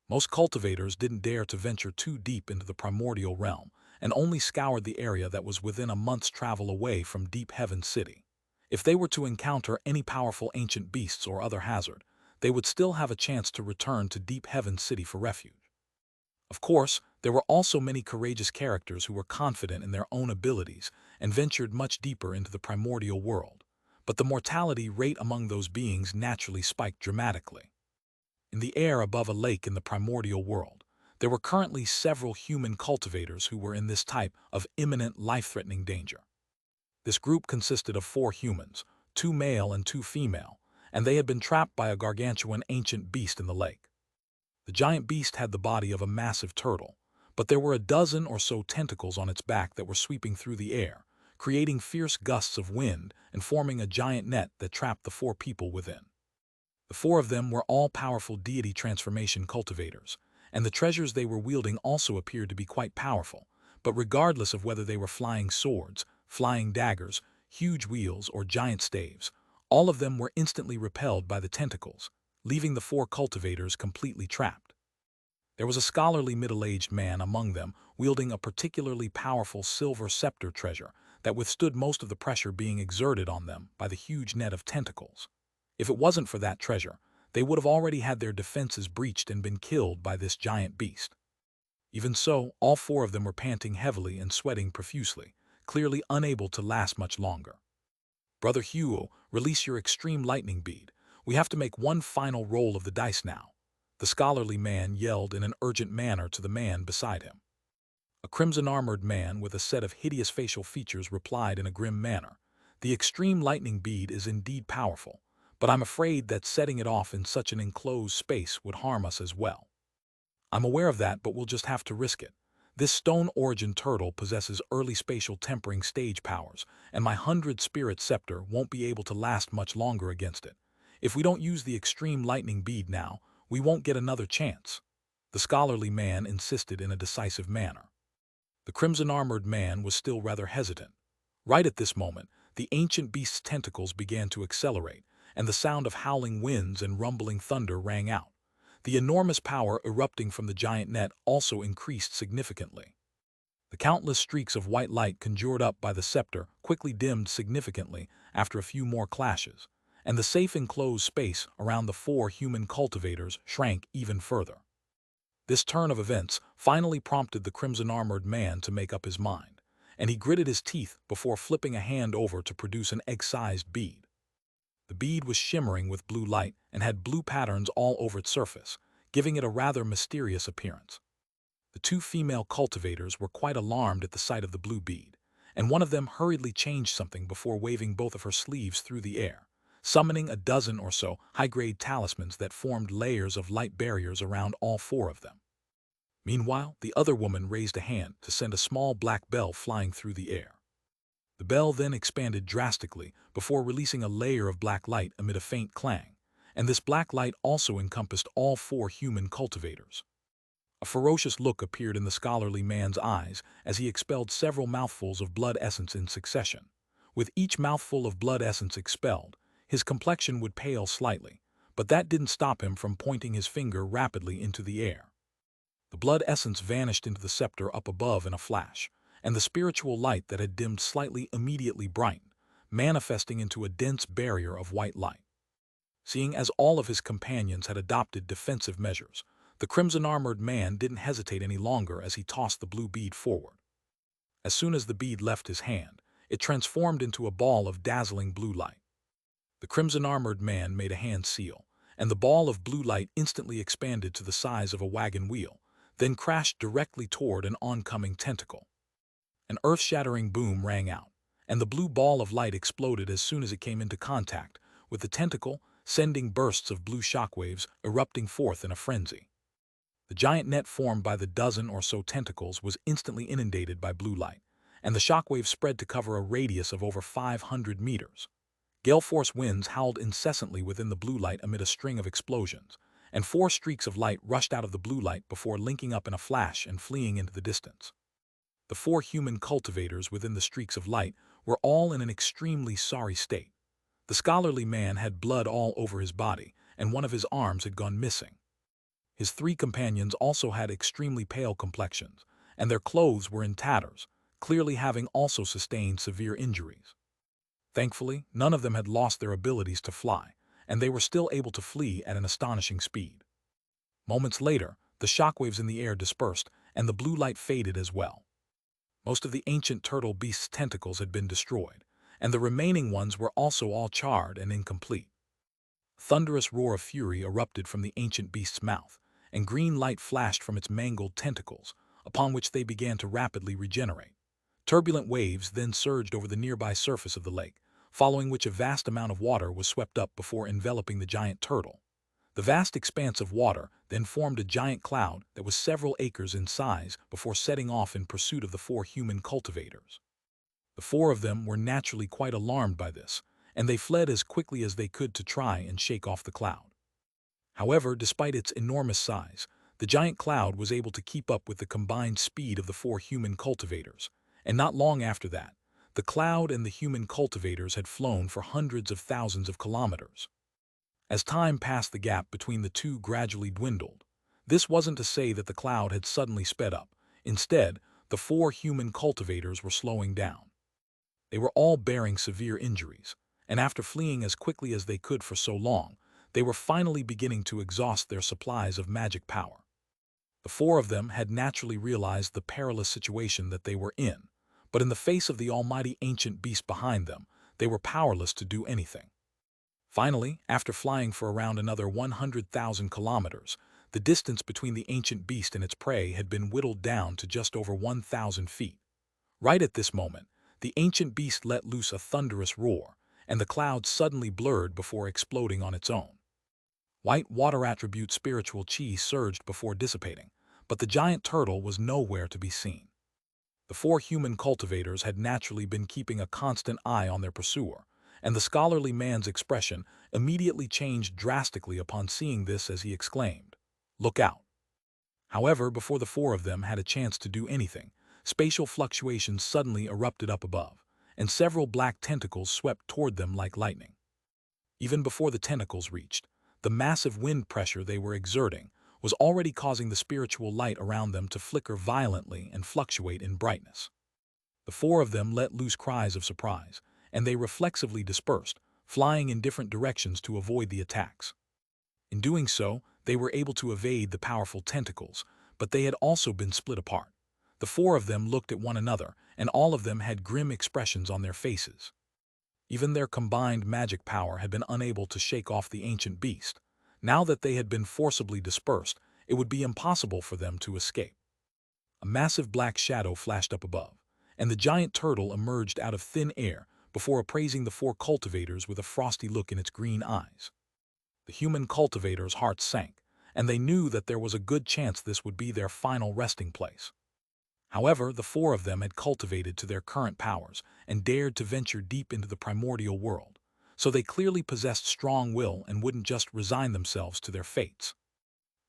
Most cultivators didn't dare to venture too deep into the primordial realm and only scoured the area that was within a month's travel away from Deep Heaven City. If they were to encounter any powerful ancient beasts or other hazard, they would still have a chance to return to Deep Heaven City for refuge. Of course, there were also many courageous characters who were confident in their own abilities and ventured much deeper into the primordial world, but the mortality rate among those beings naturally spiked dramatically. In the air above a lake in the primordial world, there were currently several human cultivators who were in this type of imminent life-threatening danger. This group consisted of 4 humans, 2 male and 2 female, and they had been trapped by a gargantuan ancient beast in the lake. The giant beast had the body of a massive turtle, but there were a dozen or so tentacles on its back that were sweeping through the air, creating fierce gusts of wind and forming a giant net that trapped the 4 people within. The 4 of them were all-powerful deity transformation cultivators, and the treasures they were wielding also appeared to be quite powerful, but regardless of whether they were flying swords, flying daggers, huge wheels, or giant staves, all of them were instantly repelled by the tentacles, leaving the 4 cultivators completely trapped. There was a scholarly middle-aged man among them wielding a particularly powerful silver scepter treasure that withstood most of the pressure being exerted on them by the huge net of tentacles. If it wasn't for that treasure, they would have already had their defenses breached and been killed by this giant beast. Even so, all 4 of them were panting heavily and sweating profusely, clearly unable to last much longer. "Brother Huo, release your extreme lightning bead. We have to make one final roll of the dice now," the scholarly man yelled in an urgent manner to the man beside him. A crimson-armored man with a set of hideous facial features replied in a grim manner, "The extreme lightning bead is indeed powerful, but I'm afraid that setting it off in such an enclosed space would harm us as well." "I'm aware of that, but we'll just have to risk it. This stone-origin turtle possesses early spatial tempering stage powers, and my 100-spirit scepter won't be able to last much longer against it. If we don't use the extreme lightning bead now, we won't get another chance," the scholarly man insisted in a decisive manner. The crimson-armored man was still rather hesitant. Right at this moment, the ancient beast's tentacles began to accelerate, and the sound of howling winds and rumbling thunder rang out. The enormous power erupting from the giant net also increased significantly. The countless streaks of white light conjured up by the scepter quickly dimmed significantly after a few more clashes, and the safe enclosed space around the 4 human cultivators shrank even further. This turn of events finally prompted the crimson-armored man to make up his mind, and he gritted his teeth before flipping a hand over to produce an egg-sized bead. The bead was shimmering with blue light and had blue patterns all over its surface, giving it a rather mysterious appearance. The 2 female cultivators were quite alarmed at the sight of the blue bead, and one of them hurriedly changed something before waving both of her sleeves through the air, summoning a dozen or so high-grade talismans that formed layers of light barriers around all 4 of them. Meanwhile, the other woman raised a hand to send a small black bell flying through the air. The bell then expanded drastically before releasing a layer of black light amid a faint clang, and this black light also encompassed all 4 human cultivators. A ferocious look appeared in the scholarly man's eyes as he expelled several mouthfuls of blood essence in succession. With each mouthful of blood essence expelled, his complexion would pale slightly, but that didn't stop him from pointing his finger rapidly into the air. The blood essence vanished into the scepter up above in a flash, and the spiritual light that had dimmed slightly immediately brightened, manifesting into a dense barrier of white light. Seeing as all of his companions had adopted defensive measures, the crimson-armored man didn't hesitate any longer as he tossed the blue bead forward. As soon as the bead left his hand, it transformed into a ball of dazzling blue light. The crimson-armored man made a hand seal, and the ball of blue light instantly expanded to the size of a wagon wheel, then crashed directly toward an oncoming tentacle. An earth-shattering boom rang out, and the blue ball of light exploded as soon as it came into contact with the tentacle, sending bursts of blue shockwaves erupting forth in a frenzy. The giant net formed by the dozen or so tentacles was instantly inundated by blue light, and the shockwaves spread to cover a radius of over 500 meters. Gale-force winds howled incessantly within the blue light amid a string of explosions, and 4 streaks of light rushed out of the blue light before linking up in a flash and fleeing into the distance. The 4 human cultivators within the streaks of light were all in an extremely sorry state. The scholarly man had blood all over his body, and one of his arms had gone missing. His three companions also had extremely pale complexions, and their clothes were in tatters, clearly having also sustained severe injuries. Thankfully, none of them had lost their abilities to fly, and they were still able to flee at an astonishing speed. Moments later, the shockwaves in the air dispersed, and the blue light faded as well. Most of the ancient turtle beast's tentacles had been destroyed, and the remaining ones were also all charred and incomplete. A thunderous roar of fury erupted from the ancient beast's mouth, and green light flashed from its mangled tentacles, upon which they began to rapidly regenerate. Turbulent waves then surged over the nearby surface of the lake, following which a vast amount of water was swept up before enveloping the giant turtle. The vast expanse of water then formed a giant cloud that was several acres in size before setting off in pursuit of the four human cultivators. The four of them were naturally quite alarmed by this, and they fled as quickly as they could to try and shake off the cloud. However, despite its enormous size, the giant cloud was able to keep up with the combined speed of the four human cultivators, and not long after that, the cloud and the human cultivators had flown for hundreds of thousands of kilometers. As time passed, the gap between the two gradually dwindled. This wasn't to say that the cloud had suddenly sped up. Instead, the four human cultivators were slowing down. They were all bearing severe injuries, and after fleeing as quickly as they could for so long, they were finally beginning to exhaust their supplies of magic power. The four of them had naturally realized the perilous situation that they were in, but in the face of the almighty ancient beast behind them, they were powerless to do anything. Finally, after flying for around another 100,000 kilometers, the distance between the ancient beast and its prey had been whittled down to just over 1,000 feet. Right at this moment, the ancient beast let loose a thunderous roar, and the cloud suddenly blurred before exploding on its own. White water attribute spiritual chi surged before dissipating, but the giant turtle was nowhere to be seen. The four human cultivators had naturally been keeping a constant eye on their pursuer, and the scholarly man's expression immediately changed drastically upon seeing this as he exclaimed, "Look out!" However, before the four of them had a chance to do anything, spatial fluctuations suddenly erupted up above, and several black tentacles swept toward them like lightning. Even before the tentacles reached, the massive wind pressure they were exerting was already causing the spiritual light around them to flicker violently and fluctuate in brightness. The four of them let loose cries of surprise, and they reflexively dispersed, flying in different directions to avoid the attacks. In doing so, they were able to evade the powerful tentacles, but they had also been split apart. The four of them looked at one another, and all of them had grim expressions on their faces. Even their combined magic power had been unable to shake off the ancient beast. Now that they had been forcibly dispersed, it would be impossible for them to escape. A massive black shadow flashed up above, and the giant turtle emerged out of thin air before appraising the four cultivators with a frosty look in its green eyes. The human cultivators' hearts sank, and they knew that there was a good chance this would be their final resting place. However, the four of them had cultivated to their current powers and dared to venture deep into the primordial world, so they clearly possessed strong will and wouldn't just resign themselves to their fates.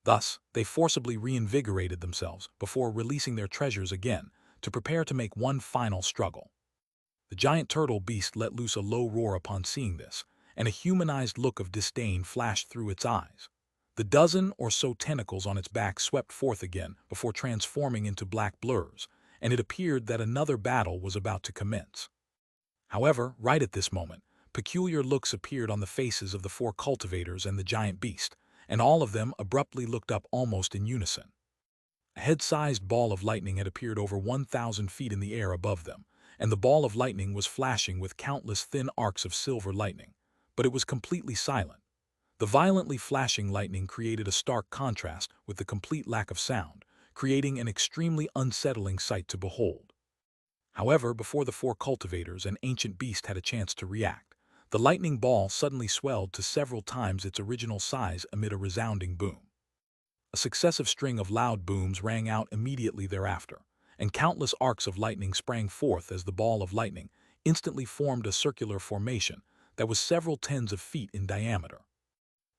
Thus, they forcibly reinvigorated themselves before releasing their treasures again to prepare to make one final struggle. The giant turtle beast let loose a low roar upon seeing this, and a humanized look of disdain flashed through its eyes. The dozen or so tentacles on its back swept forth again before transforming into black blurs, and it appeared that another battle was about to commence. However, right at this moment, peculiar looks appeared on the faces of the four cultivators and the giant beast, and all of them abruptly looked up almost in unison. A head-sized ball of lightning had appeared over 1,000 feet in the air above them, and the ball of lightning was flashing with countless thin arcs of silver lightning, but it was completely silent. The violently flashing lightning created a stark contrast with the complete lack of sound, creating an extremely unsettling sight to behold. However, before the four cultivators and ancient beast had a chance to react, the lightning ball suddenly swelled to several times its original size amid a resounding boom. A successive string of loud booms rang out immediately thereafter, and countless arcs of lightning sprang forth as the ball of lightning instantly formed a circular formation that was several tens of feet in diameter.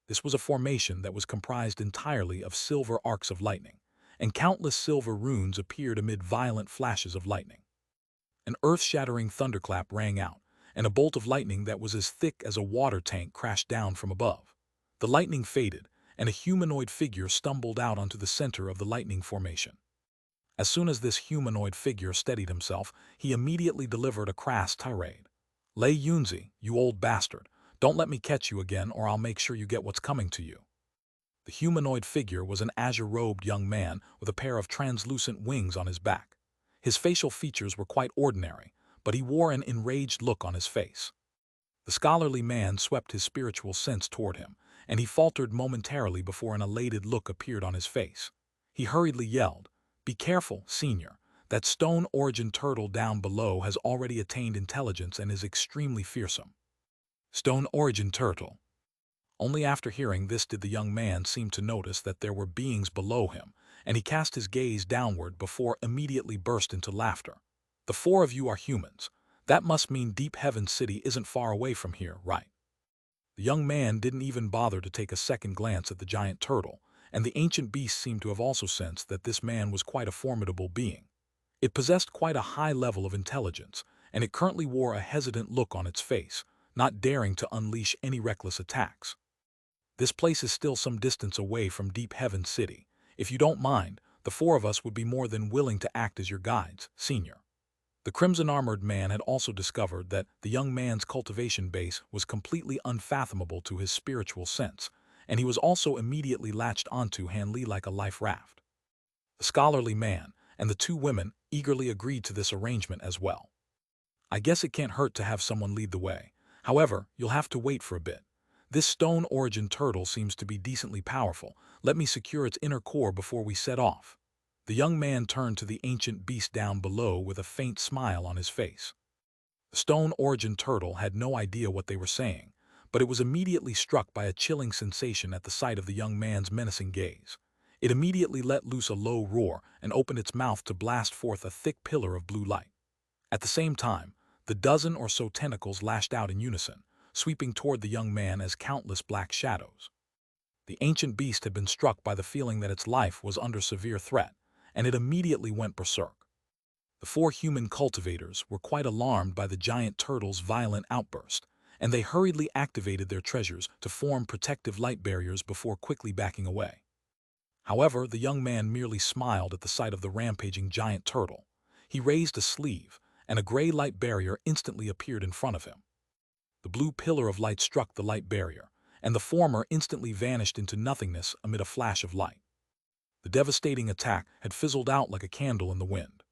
This was a formation that was comprised entirely of silver arcs of lightning, and countless silver runes appeared amid violent flashes of lightning. An earth-shattering thunderclap rang out, and a bolt of lightning that was as thick as a water tank crashed down from above. The lightning faded, and a humanoid figure stumbled out onto the center of the lightning formation. As soon as this humanoid figure steadied himself, he immediately delivered a crass tirade. "Lei Yunzi, you old bastard, don't let me catch you again or I'll make sure you get what's coming to you." The humanoid figure was an azure-robed young man with a pair of translucent wings on his back. His facial features were quite ordinary, but he wore an enraged look on his face. The scholarly man swept his spiritual sense toward him, and he faltered momentarily before an elated look appeared on his face. He hurriedly yelled, "Be careful, senior. That stone origin turtle down below has already attained intelligence and is extremely fearsome." Stone origin turtle. Only after hearing this did the young man seem to notice that there were beings below him, and he cast his gaze downward before immediately burst into laughter. "The four of you are humans. That must mean Deep Heaven City isn't far away from here, right?" The young man didn't even bother to take a second glance at the giant turtle, and the ancient beast seemed to have also sensed that this man was quite a formidable being. It possessed quite a high level of intelligence, and it currently wore a hesitant look on its face, not daring to unleash any reckless attacks. "This place is still some distance away from Deep Heaven City. If you don't mind, the four of us would be more than willing to act as your guides, senior." The crimson-armored man had also discovered that the young man's cultivation base was completely unfathomable to his spiritual sense, and he was also immediately latched onto Hanli like a life raft. The scholarly man and the two women eagerly agreed to this arrangement as well. "I guess it can't hurt to have someone lead the way. However, you'll have to wait for a bit. This stone origin turtle seems to be decently powerful. Let me secure its inner core before we set off." The young man turned to the ancient beast down below with a faint smile on his face. The stone origin turtle had no idea what they were saying, but it was immediately struck by a chilling sensation at the sight of the young man's menacing gaze. It immediately let loose a low roar and opened its mouth to blast forth a thick pillar of blue light. At the same time, the dozen or so tentacles lashed out in unison, sweeping toward the young man as countless black shadows. The ancient beast had been struck by the feeling that its life was under severe threat, and it immediately went berserk. The four human cultivators were quite alarmed by the giant turtle's violent outburst, and they hurriedly activated their treasures to form protective light barriers before quickly backing away. However, the young man merely smiled at the sight of the rampaging giant turtle. He raised a sleeve, and a gray light barrier instantly appeared in front of him. The blue pillar of light struck the light barrier, and the former instantly vanished into nothingness amid a flash of light. The devastating attack had fizzled out like a candle in the wind.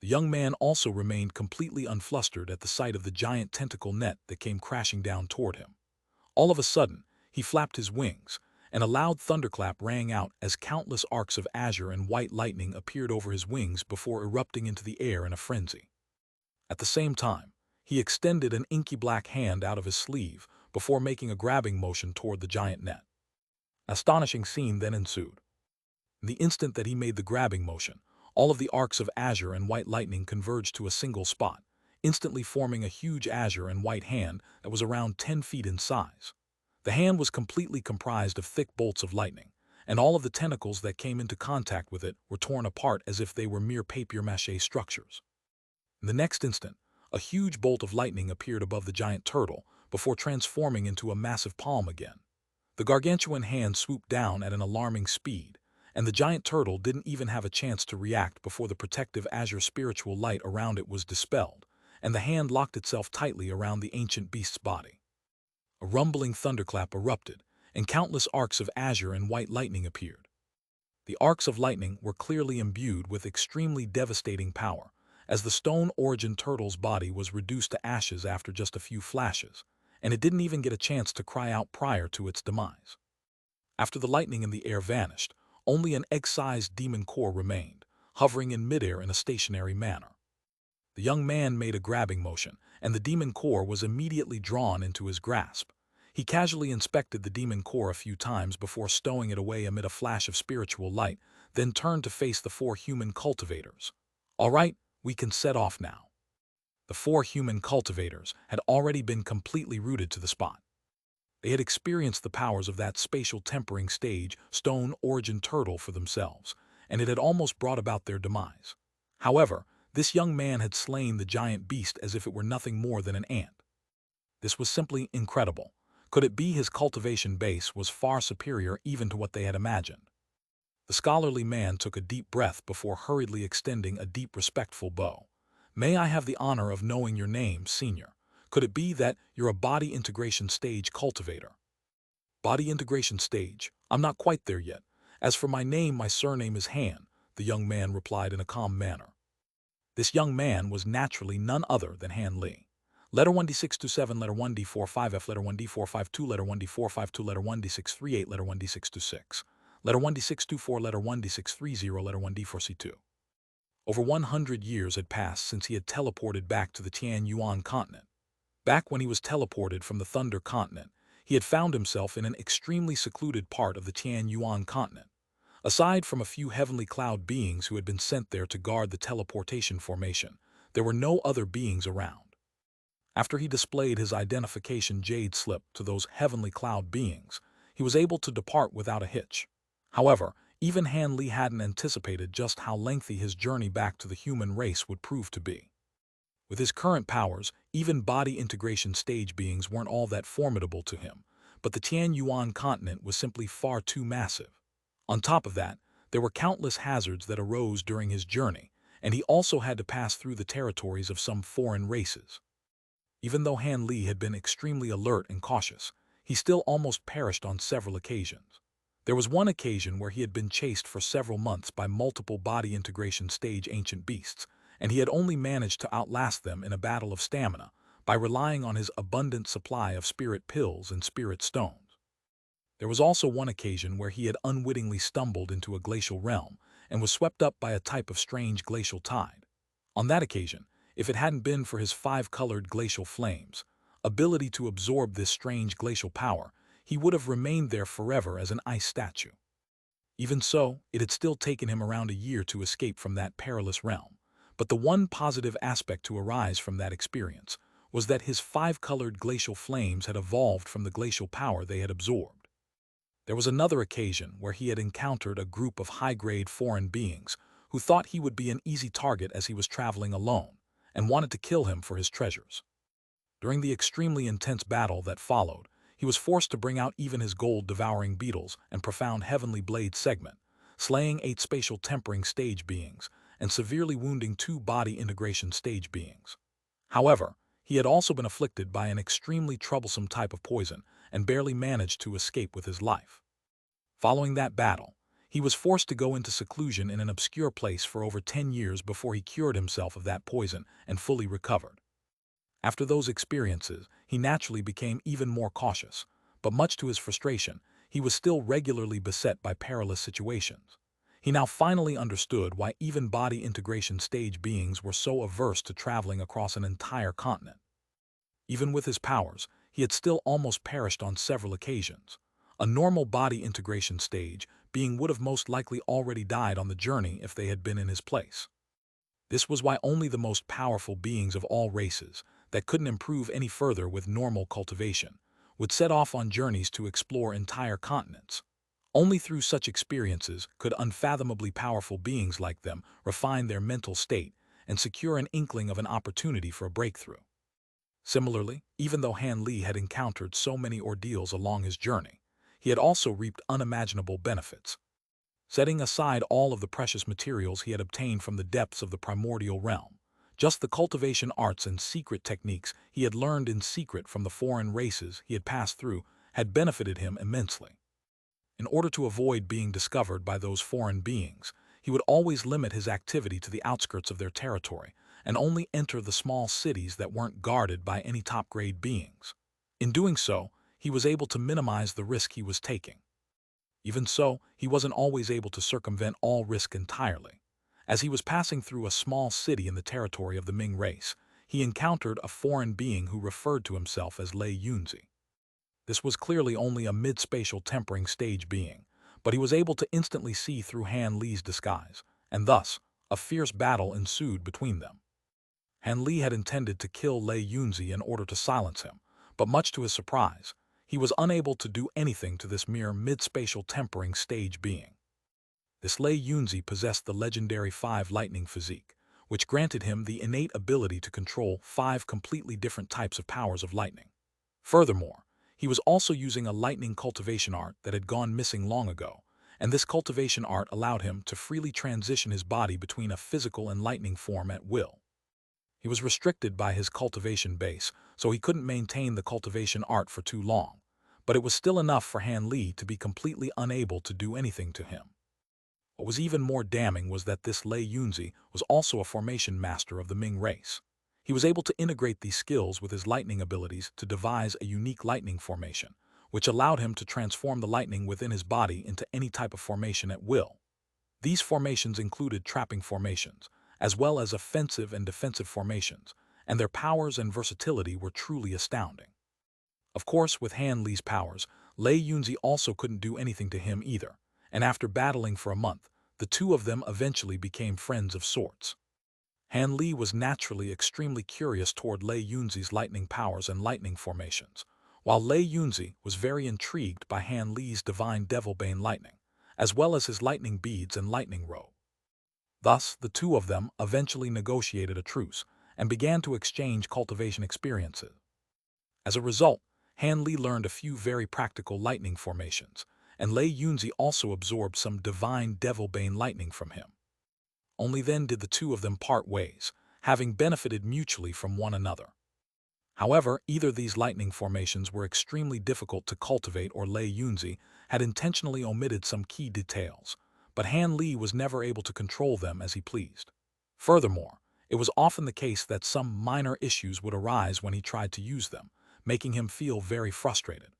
The young man also remained completely unflustered at the sight of the giant tentacle net that came crashing down toward him. All of a sudden, he flapped his wings, and a loud thunderclap rang out as countless arcs of azure and white lightning appeared over his wings before erupting into the air in a frenzy. At the same time, he extended an inky black hand out of his sleeve before making a grabbing motion toward the giant net. An astonishing scene then ensued. In the instant that he made the grabbing motion, all of the arcs of azure and white lightning converged to a single spot, instantly forming a huge azure and white hand that was around 10 feet in size. The hand was completely comprised of thick bolts of lightning, and all of the tentacles that came into contact with it were torn apart as if they were mere papier-mâché structures. In the next instant, a huge bolt of lightning appeared above the giant turtle before transforming into a massive palm again. The gargantuan hand swooped down at an alarming speed, and the giant turtle didn't even have a chance to react before the protective azure spiritual light around it was dispelled, and the hand locked itself tightly around the ancient beast's body. A rumbling thunderclap erupted, and countless arcs of azure and white lightning appeared. The arcs of lightning were clearly imbued with extremely devastating power, as the stone origin turtle's body was reduced to ashes after just a few flashes, and it didn't even get a chance to cry out prior to its demise. After the lightning in the air vanished, only an egg-sized demon core remained, hovering in midair in a stationary manner. The young man made a grabbing motion, and the demon core was immediately drawn into his grasp. He casually inspected the demon core a few times before stowing it away amid a flash of spiritual light, then turned to face the four human cultivators. "All right, we can set off now." The four human cultivators had already been completely rooted to the spot. They had experienced the powers of that spatial tempering stage stone origin turtle for themselves, and it had almost brought about their demise. However, this young man had slain the giant beast as if it were nothing more than an ant. This was simply incredible. Could it be his cultivation base was far superior even to what they had imagined? The scholarly man took a deep breath before hurriedly extending a deep respectful bow. May I have the honor of knowing your name, senior? Could it be that you're a body integration stage cultivator? Body integration stage? I'm not quite there yet. As for my name, my surname is Han, the young man replied in a calm manner. This young man was naturally none other than Han Li. Letter 1D627, letter 1D455F, letter 1D452, letter 1D452, letter 1D638, letter 1D626, letter 1D624, letter 1D630, letter 1D4C2. Over 100 years had passed since he had teleported back to the Tian Yuan continent. Back when he was teleported from the Thunder continent, he had found himself in an extremely secluded part of the Tian Yuan continent. Aside from a few heavenly cloud beings who had been sent there to guard the teleportation formation, there were no other beings around. After he displayed his identification Jade slip to those heavenly cloud beings, he was able to depart without a hitch. However, even Han Li hadn't anticipated just how lengthy his journey back to the human race would prove to be. With his current powers, even body integration stage beings weren't all that formidable to him, but the Tian Yuan continent was simply far too massive. On top of that, there were countless hazards that arose during his journey, and he also had to pass through the territories of some foreign races. Even though Han Li had been extremely alert and cautious, he still almost perished on several occasions. There was one occasion where he had been chased for several months by multiple body integration stage ancient beasts, and he had only managed to outlast them in a battle of stamina by relying on his abundant supply of spirit pills and spirit stones. There was also one occasion where he had unwittingly stumbled into a glacial realm and was swept up by a type of strange glacial tide. On that occasion, if it hadn't been for his 5-colored glacial flames, ability to absorb this strange glacial power, he would have remained there forever as an ice statue. Even so, it had still taken him around a year to escape from that perilous realm, but the one positive aspect to arise from that experience was that his 5-colored glacial flames had evolved from the glacial power they had absorbed. There was another occasion where he had encountered a group of high-grade foreign beings who thought he would be an easy target as he was traveling alone and wanted to kill him for his treasures. During the extremely intense battle that followed, he was forced to bring out even his gold-devouring beetles and profound heavenly blade segment, slaying 8 spatial tempering stage beings and severely wounding 2 body integration stage beings. However, he had also been afflicted by an extremely troublesome type of poison and barely managed to escape with his life. Following that battle, he was forced to go into seclusion in an obscure place for over 10 years before he cured himself of that poison and fully recovered. After those experiences, he naturally became even more cautious, but much to his frustration, he was still regularly beset by perilous situations. He now finally understood why even body integration stage beings were so averse to traveling across an entire continent. Even with his powers, he had still almost perished on several occasions. A normal body integration stage being would have most likely already died on the journey if they had been in his place. This was why only the most powerful beings of all races, that couldn't improve any further with normal cultivation, would set off on journeys to explore entire continents. Only through such experiences could unfathomably powerful beings like them refine their mental state and secure an inkling of an opportunity for a breakthrough. Similarly, even though Han Li had encountered so many ordeals along his journey, he had also reaped unimaginable benefits. Setting aside all of the precious materials he had obtained from the depths of the primordial realm, just the cultivation arts and secret techniques he had learned in secret from the foreign races he had passed through had benefited him immensely. In order to avoid being discovered by those foreign beings, he would always limit his activity to the outskirts of their territory and only enter the small cities that weren't guarded by any top-grade beings. In doing so, he was able to minimize the risk he was taking. Even so, he wasn't always able to circumvent all risk entirely. As he was passing through a small city in the territory of the Ming race, he encountered a foreign being who referred to himself as Lei Yunzi. This was clearly only a mid-spatial tempering stage being, but he was able to instantly see through Han Li's disguise, and thus, a fierce battle ensued between them. Han Li had intended to kill Lei Yunzi in order to silence him, but much to his surprise, he was unable to do anything to this mere mid-spatial tempering stage being. This Lei Yunzi possessed the legendary 5 lightning physique, which granted him the innate ability to control 5 completely different types of powers of lightning. Furthermore, He was also using a lightning cultivation art that had gone missing long ago, and this cultivation art allowed him to freely transition his body between a physical and lightning form at will. He was restricted by his cultivation base, so he couldn't maintain the cultivation art for too long, but it was still enough for Han Li to be completely unable to do anything to him. What was even more damning was that this Lei Yunzi was also a formation master of the Ming race. He was able to integrate these skills with his lightning abilities to devise a unique lightning formation, which allowed him to transform the lightning within his body into any type of formation at will. These formations included trapping formations, as well as offensive and defensive formations, and their powers and versatility were truly astounding. Of course, with Han Li's powers, Lei Yunzi also couldn't do anything to him either, and after battling for a month, the two of them eventually became friends of sorts. Han Li was naturally extremely curious toward Lei Yunzi's lightning powers and lightning formations, while Lei Yunzi was very intrigued by Han Li's divine Devilbane lightning, as well as his lightning beads and lightning robe. Thus, the two of them eventually negotiated a truce and began to exchange cultivation experiences. As a result, Han Li learned a few very practical lightning formations, and Lei Yunzi also absorbed some divine Devilbane lightning from him. Only then did the two of them part ways, having benefited mutually from one another. However, either these lightning formations were extremely difficult to cultivate or Lei Yunzi had intentionally omitted some key details, but Han Li was never able to control them as he pleased. Furthermore, it was often the case that some minor issues would arise when he tried to use them, making him feel very frustrated.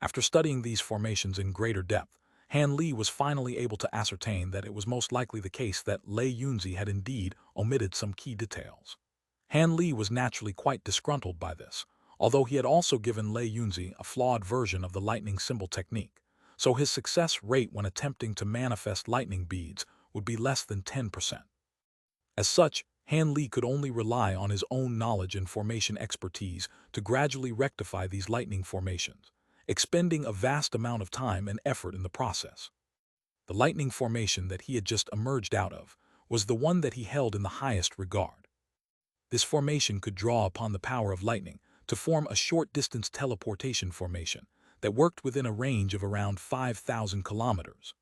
After studying these formations in greater depth, Han Li was finally able to ascertain that it was most likely the case that Lei Yunzi had indeed omitted some key details. Han Li was naturally quite disgruntled by this, although he had also given Lei Yunzi a flawed version of the lightning symbol technique, so his success rate when attempting to manifest lightning beads would be less than 10%. As such, Han Li could only rely on his own knowledge and formation expertise to gradually rectify these lightning formations, expending a vast amount of time and effort in the process. The lightning formation that he had just emerged out of was the one that he held in the highest regard. This formation could draw upon the power of lightning to form a short-distance teleportation formation that worked within a range of around 5,000 kilometers.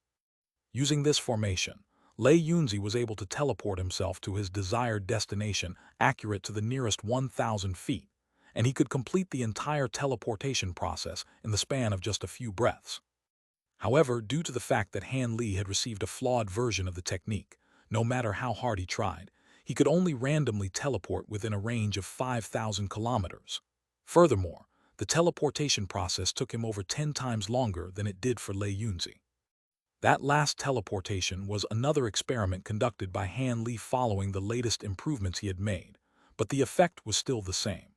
Using this formation, Lei Yunzi was able to teleport himself to his desired destination accurate to the nearest 1,000 feet, and he could complete the entire teleportation process in the span of just a few breaths. However, due to the fact that Han Li had received a flawed version of the technique, no matter how hard he tried, he could only randomly teleport within a range of 5,000 kilometers. Furthermore, the teleportation process took him over 10 times longer than it did for Lei Yunzi. That last teleportation was another experiment conducted by Han Li following the latest improvements he had made, but the effect was still the same.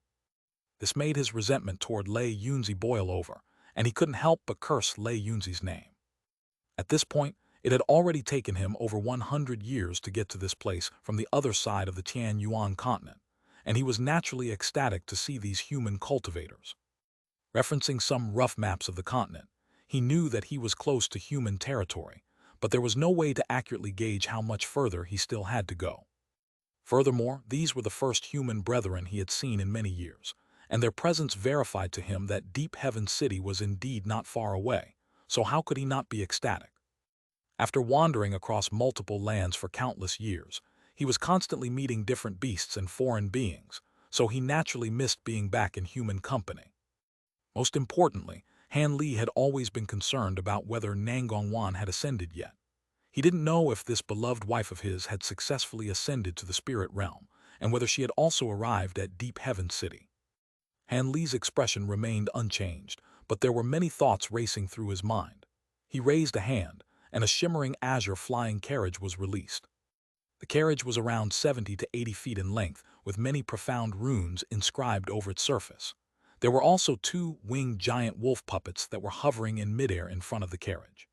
This made his resentment toward Lei Yunzi boil over, and he couldn't help but curse Lei Yunzi's name. At this point, it had already taken him over 100 years to get to this place from the other side of the Tian Yuan continent, and he was naturally ecstatic to see these human cultivators. Referencing some rough maps of the continent, he knew that he was close to human territory, but there was no way to accurately gauge how much further he still had to go. Furthermore, these were the first human brethren he had seen in many years, and their presence verified to him that Deep Heaven City was indeed not far away, so how could he not be ecstatic? After wandering across multiple lands for countless years, he was constantly meeting different beasts and foreign beings, so he naturally missed being back in human company. Most importantly, Han Li had always been concerned about whether Nangongwan had ascended yet. He didn't know if this beloved wife of his had successfully ascended to the spirit realm, and whether she had also arrived at Deep Heaven City. Han Li's expression remained unchanged, but there were many thoughts racing through his mind. He raised a hand, and a shimmering azure flying carriage was released. The carriage was around 70 to 80 feet in length, with many profound runes inscribed over its surface. There were also two winged giant wolf puppets that were hovering in midair in front of the carriage.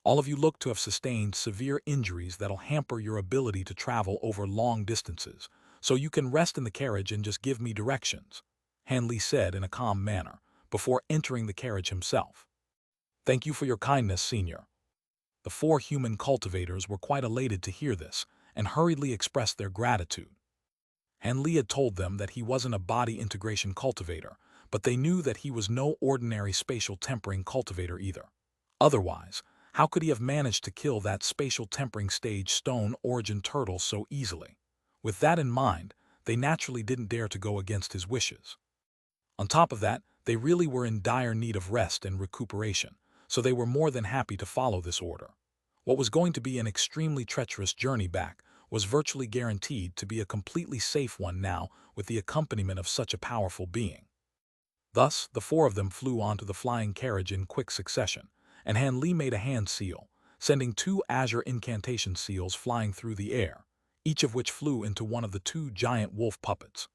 All of you look to have sustained severe injuries that'll hamper your ability to travel over long distances, so you can rest in the carriage and just give me directions, Han Li said in a calm manner, before entering the carriage himself. Thank you for your kindness, Senior. The four human cultivators were quite elated to hear this, and hurriedly expressed their gratitude. Han Li had told them that he wasn't a body integration cultivator, but they knew that he was no ordinary spatial tempering cultivator either. Otherwise, how could he have managed to kill that spatial tempering stage stone origin turtle so easily? With that in mind, they naturally didn't dare to go against his wishes. On top of that, they really were in dire need of rest and recuperation, so they were more than happy to follow this order. What was going to be an extremely treacherous journey back was virtually guaranteed to be a completely safe one now with the accompaniment of such a powerful being. Thus, the four of them flew onto the flying carriage in quick succession, and Han Li made a hand seal, sending 2 azure incantation seals flying through the air, each of which flew into one of the 2 giant wolf puppets.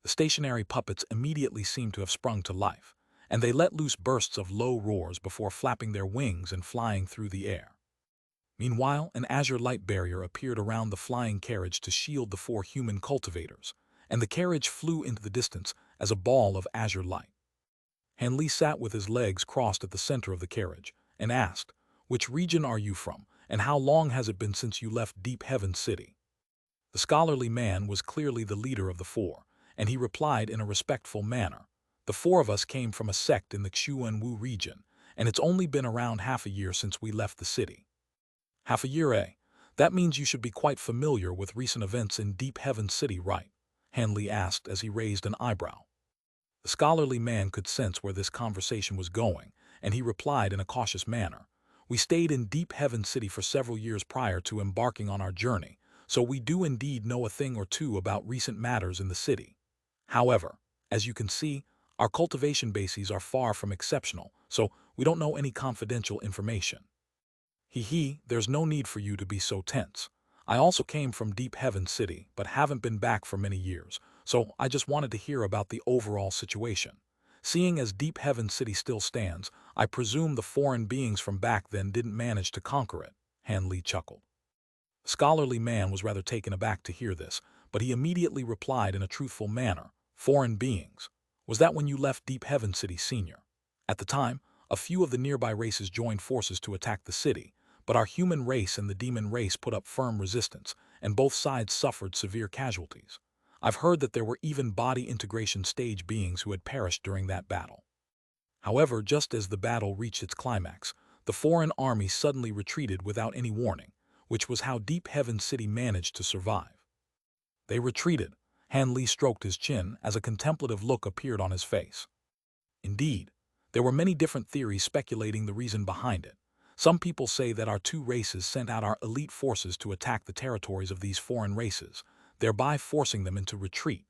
The stationary puppets immediately seemed to have sprung to life, and they let loose bursts of low roars before flapping their wings and flying through the air. Meanwhile, an azure light barrier appeared around the flying carriage to shield the 4 human cultivators, and the carriage flew into the distance as a ball of azure light. Han Li sat with his legs crossed at the center of the carriage and asked, "Which region are you from, and how long has it been since you left Deep Heaven City?" The scholarly man was clearly the leader of the 4, and he replied in a respectful manner, "The 4 of us came from a sect in the Xuanwu region, and it's only been around half a year since we left the city." "Half a year, eh? That means you should be quite familiar with recent events in Deep Heaven City, right?" Han Li asked as he raised an eyebrow. The scholarly man could sense where this conversation was going, and he replied in a cautious manner, "We stayed in Deep Heaven City for several years prior to embarking on our journey, so we do indeed know a thing or two about recent matters in the city. However, as you can see, our cultivation bases are far from exceptional, so we don't know any confidential information." There's no need for you to be so tense. I also came from Deep Heaven City, but haven't been back for many years, so I just wanted to hear about the overall situation. Seeing as Deep Heaven City still stands, I presume the foreign beings from back then didn't manage to conquer it," Han Li chuckled. The scholarly man was rather taken aback to hear this, but he immediately replied in a truthful manner, "Foreign beings? Was that when you left Deep Heaven City, Senior? At the time, a few of the nearby races joined forces to attack the city, but our human race and the demon race put up firm resistance, and both sides suffered severe casualties. I've heard that there were even body integration stage beings who had perished during that battle. However, just as the battle reached its climax, the foreign army suddenly retreated without any warning, which was how Deep Heaven City managed to survive." "They retreated." Han Li stroked his chin as a contemplative look appeared on his face. "Indeed, there were many different theories speculating the reason behind it. Some people say that our 2 races sent out our elite forces to attack the territories of these foreign races, thereby forcing them into retreat.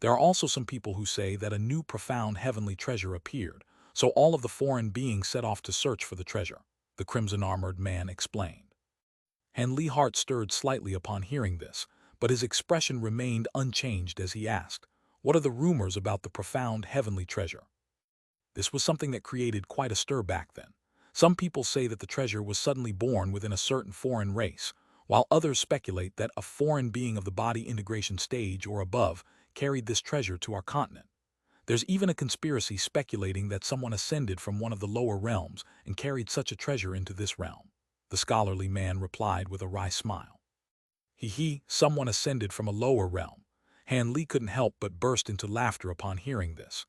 There are also some people who say that a new profound heavenly treasure appeared, so all of the foreign beings set off to search for the treasure," the crimson-armored man explained. Han Li's heart stirred slightly upon hearing this, but his expression remained unchanged as he asked, "What are the rumors about the profound heavenly treasure?" This was something that created quite a stir back then. Some people say that the treasure was suddenly born within a certain foreign race, while others speculate that a foreign being of the body integration stage or above carried this treasure to our continent. There's even a conspiracy speculating that someone ascended from one of the lower realms and carried such a treasure into this realm," the scholarly man replied with a wry smile. Someone ascended from a lower realm." Han Li couldn't help but burst into laughter upon hearing this.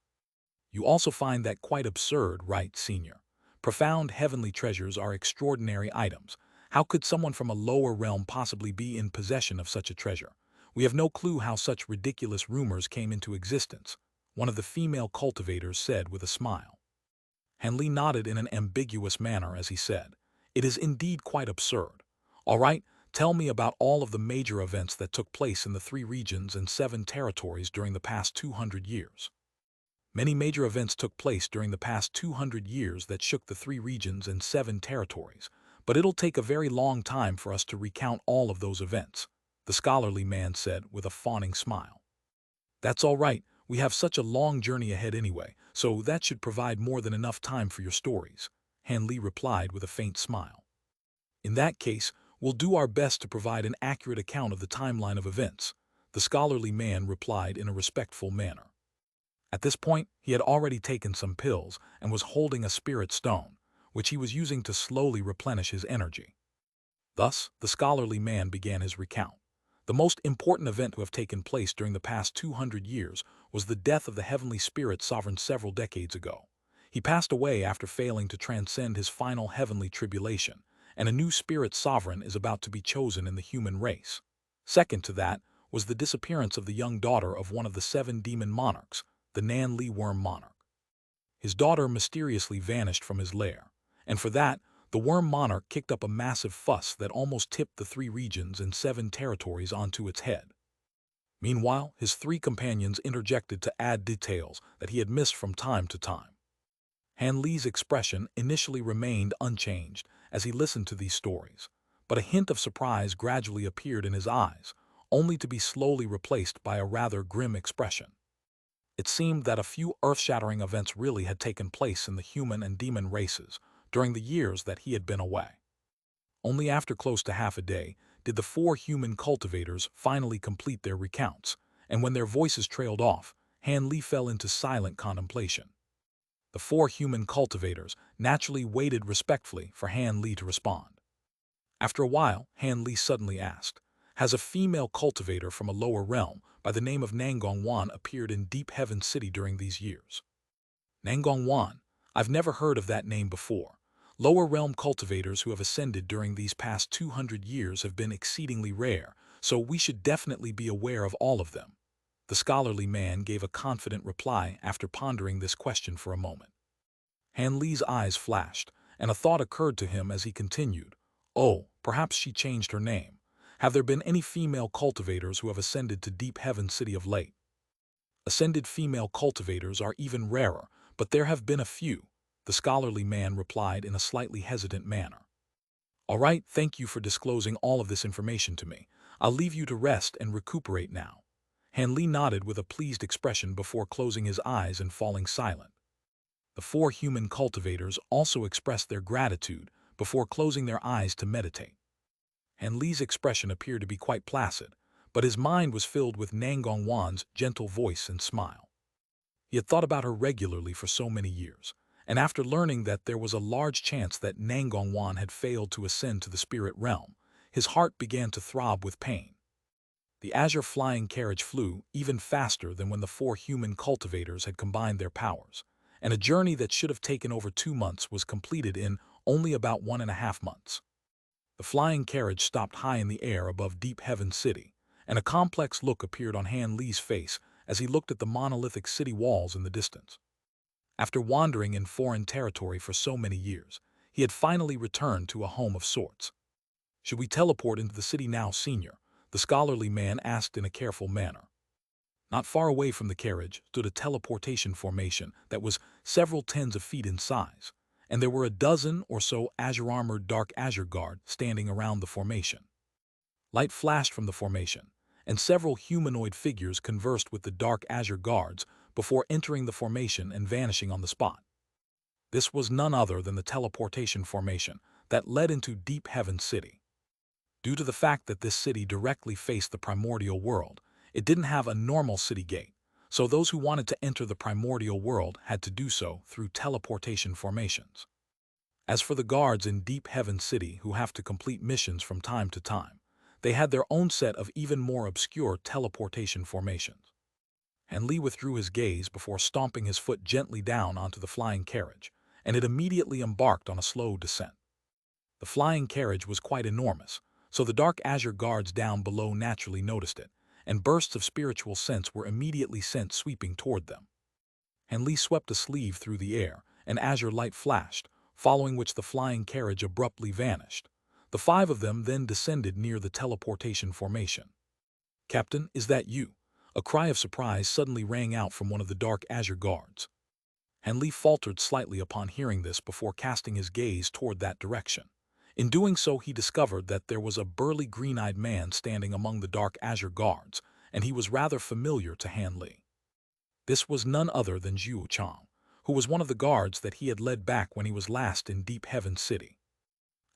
"You also find that quite absurd, right, Senior? Profound heavenly treasures are extraordinary items. How could someone from a lower realm possibly be in possession of such a treasure? We have no clue how such ridiculous rumors came into existence," one of the female cultivators said with a smile. Han Li nodded in an ambiguous manner as he said, "It is indeed quite absurd. All right, tell me about all of the major events that took place in the 3 regions and 7 territories during the past 200 years. Many major events took place during the past 200 years that shook the 3 regions and 7 territories, but it'll take a very long time for us to recount all of those events," the scholarly man said with a fawning smile. "That's all right, we have such a long journey ahead anyway, so that should provide more than enough time for your stories," Han Li replied with a faint smile. "In that case, we'll do our best to provide an accurate account of the timeline of events," the scholarly man replied in a respectful manner. At this point, he had already taken some pills and was holding a spirit stone, which he was using to slowly replenish his energy. Thus, the scholarly man began his recount. The most important event to have taken place during the past 200 years was the death of the heavenly spirit sovereign several decades ago. He passed away after failing to transcend his final heavenly tribulation, and a new spirit sovereign is about to be chosen in the human race. Second to that was the disappearance of the young daughter of one of the 7 demon monarchs, the Nan Li Worm Monarch. His daughter mysteriously vanished from his lair, and for that, the Worm Monarch kicked up a massive fuss that almost tipped the 3 regions and 7 territories onto its head. Meanwhile, his 3 companions interjected to add details that he had missed from time to time. Han Li's expression initially remained unchanged as he listened to these stories, but a hint of surprise gradually appeared in his eyes, only to be slowly replaced by a rather grim expression. It seemed that a few earth-shattering events really had taken place in the human and demon races during the years that he had been away. Only after close to half a day did the 4 human cultivators finally complete their recounts, and when their voices trailed off, Han Li fell into silent contemplation. The 4 human cultivators naturally waited respectfully for Han Li to respond. After a while, Han Li suddenly asked, "Has a female cultivator from a lower realm by the name of Nangong Wan appeared in Deep Heaven City during these years?" Nangong Wan? I've never heard of that name before. Lower realm cultivators who have ascended during these past 200 years have been exceedingly rare, so we should definitely be aware of all of them. The scholarly man gave a confident reply after pondering this question for a moment. Han Li's eyes flashed, and a thought occurred to him as he continued. "Oh, perhaps she changed her name. Have there been any female cultivators who have ascended to Deep Heaven City of late?" "Ascended female cultivators are even rarer, but there have been a few," the scholarly man replied in a slightly hesitant manner. "All right, thank you for disclosing all of this information to me. I'll leave you to rest and recuperate now." Han Li nodded with a pleased expression before closing his eyes and falling silent. The 4 human cultivators also expressed their gratitude before closing their eyes to meditate. Han Li's expression appeared to be quite placid, but his mind was filled with Nangong Wan's gentle voice and smile. He had thought about her regularly for so many years, and after learning that there was a large chance that Nangong Wan had failed to ascend to the spirit realm, his heart began to throb with pain. The azure flying carriage flew even faster than when the 4 human cultivators had combined their powers, and a journey that should have taken over 2 months was completed in only about 1.5 months. The flying carriage stopped high in the air above Deep Heaven City, and a complex look appeared on Han Li's face as he looked at the monolithic city walls in the distance. After wandering in foreign territory for so many years, he had finally returned to a home of sorts. "Should we teleport into the city now, Senior?" the scholarly man asked in a careful manner. Not far away from the carriage stood a teleportation formation that was several tens of feet in size, and there were a dozen or so azure-armored dark azure guards standing around the formation. Light flashed from the formation, and several humanoid figures conversed with the dark azure guards before entering the formation and vanishing on the spot. This was none other than the teleportation formation that led into Deep Heaven City. Due to the fact that this city directly faced the primordial world, it didn't have a normal city gate, so those who wanted to enter the primordial world had to do so through teleportation formations. As for the guards in Deep Heaven City who have to complete missions from time to time, they had their own set of even more obscure teleportation formations. Han Li withdrew his gaze before stomping his foot gently down onto the flying carriage, and it immediately embarked on a slow descent. The flying carriage was quite enormous, so the dark azure guards down below naturally noticed it, and bursts of spiritual sense were immediately sent sweeping toward them. Han Li swept a sleeve through the air, and azure light flashed, following which the flying carriage abruptly vanished. The 5 of them then descended near the teleportation formation. "Captain, is that you?" A cry of surprise suddenly rang out from one of the dark azure guards. Han Li faltered slightly upon hearing this before casting his gaze toward that direction. In doing so, he discovered that there was a burly green-eyed man standing among the dark azure guards, and he was rather familiar to Han Li. This was none other than Zhuo Chang, who was one of the guards that he had led back when he was last in Deep Heaven City.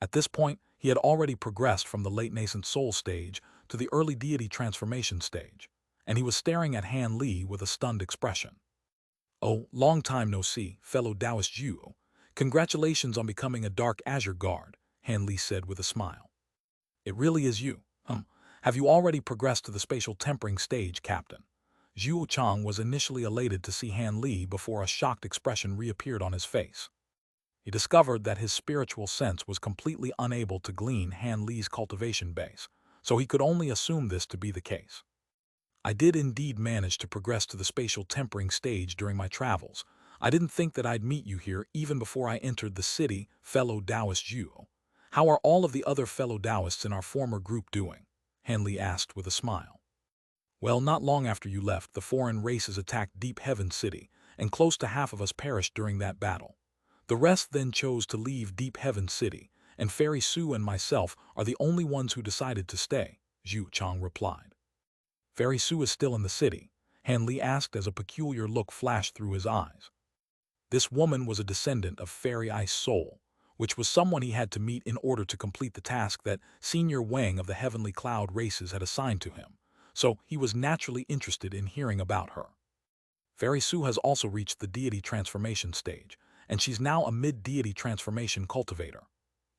At this point, he had already progressed from the late nascent soul stage to the early deity transformation stage, and he was staring at Han Li with a stunned expression. "Oh, long time no see, fellow Taoist Zhuo. Congratulations on becoming a dark azure guard," Han Li said with a smile. "It really is you. Have you already progressed to the spatial tempering stage, Captain? Zhuo Chang was initially elated to see Han Li before a shocked expression reappeared on his face. He discovered that his spiritual sense was completely unable to glean Han Li's cultivation base, so he could only assume this to be the case. I did indeed manage to progress to the spatial tempering stage during my travels. I didn't think that I'd meet you here even before I entered the city, fellow Taoist Zhuo. How are all of the other fellow Taoists in our former group doing? Han Li asked with a smile. Well, not long after you left, the foreign races attacked Deep Heaven City, and close to half of us perished during that battle. The rest then chose to leave Deep Heaven City, and Fairy Su and myself are the only ones who decided to stay, Zhu Chang replied. Fairy Su is still in the city, Han Li asked as a peculiar look flashed through his eyes. This woman was a descendant of Fairy Ice Soul, which was someone he had to meet in order to complete the task that Senior Wang of the Heavenly Cloud races had assigned to him, so he was naturally interested in hearing about her. Fairy Su has also reached the deity transformation stage, and she's now a mid-deity transformation cultivator.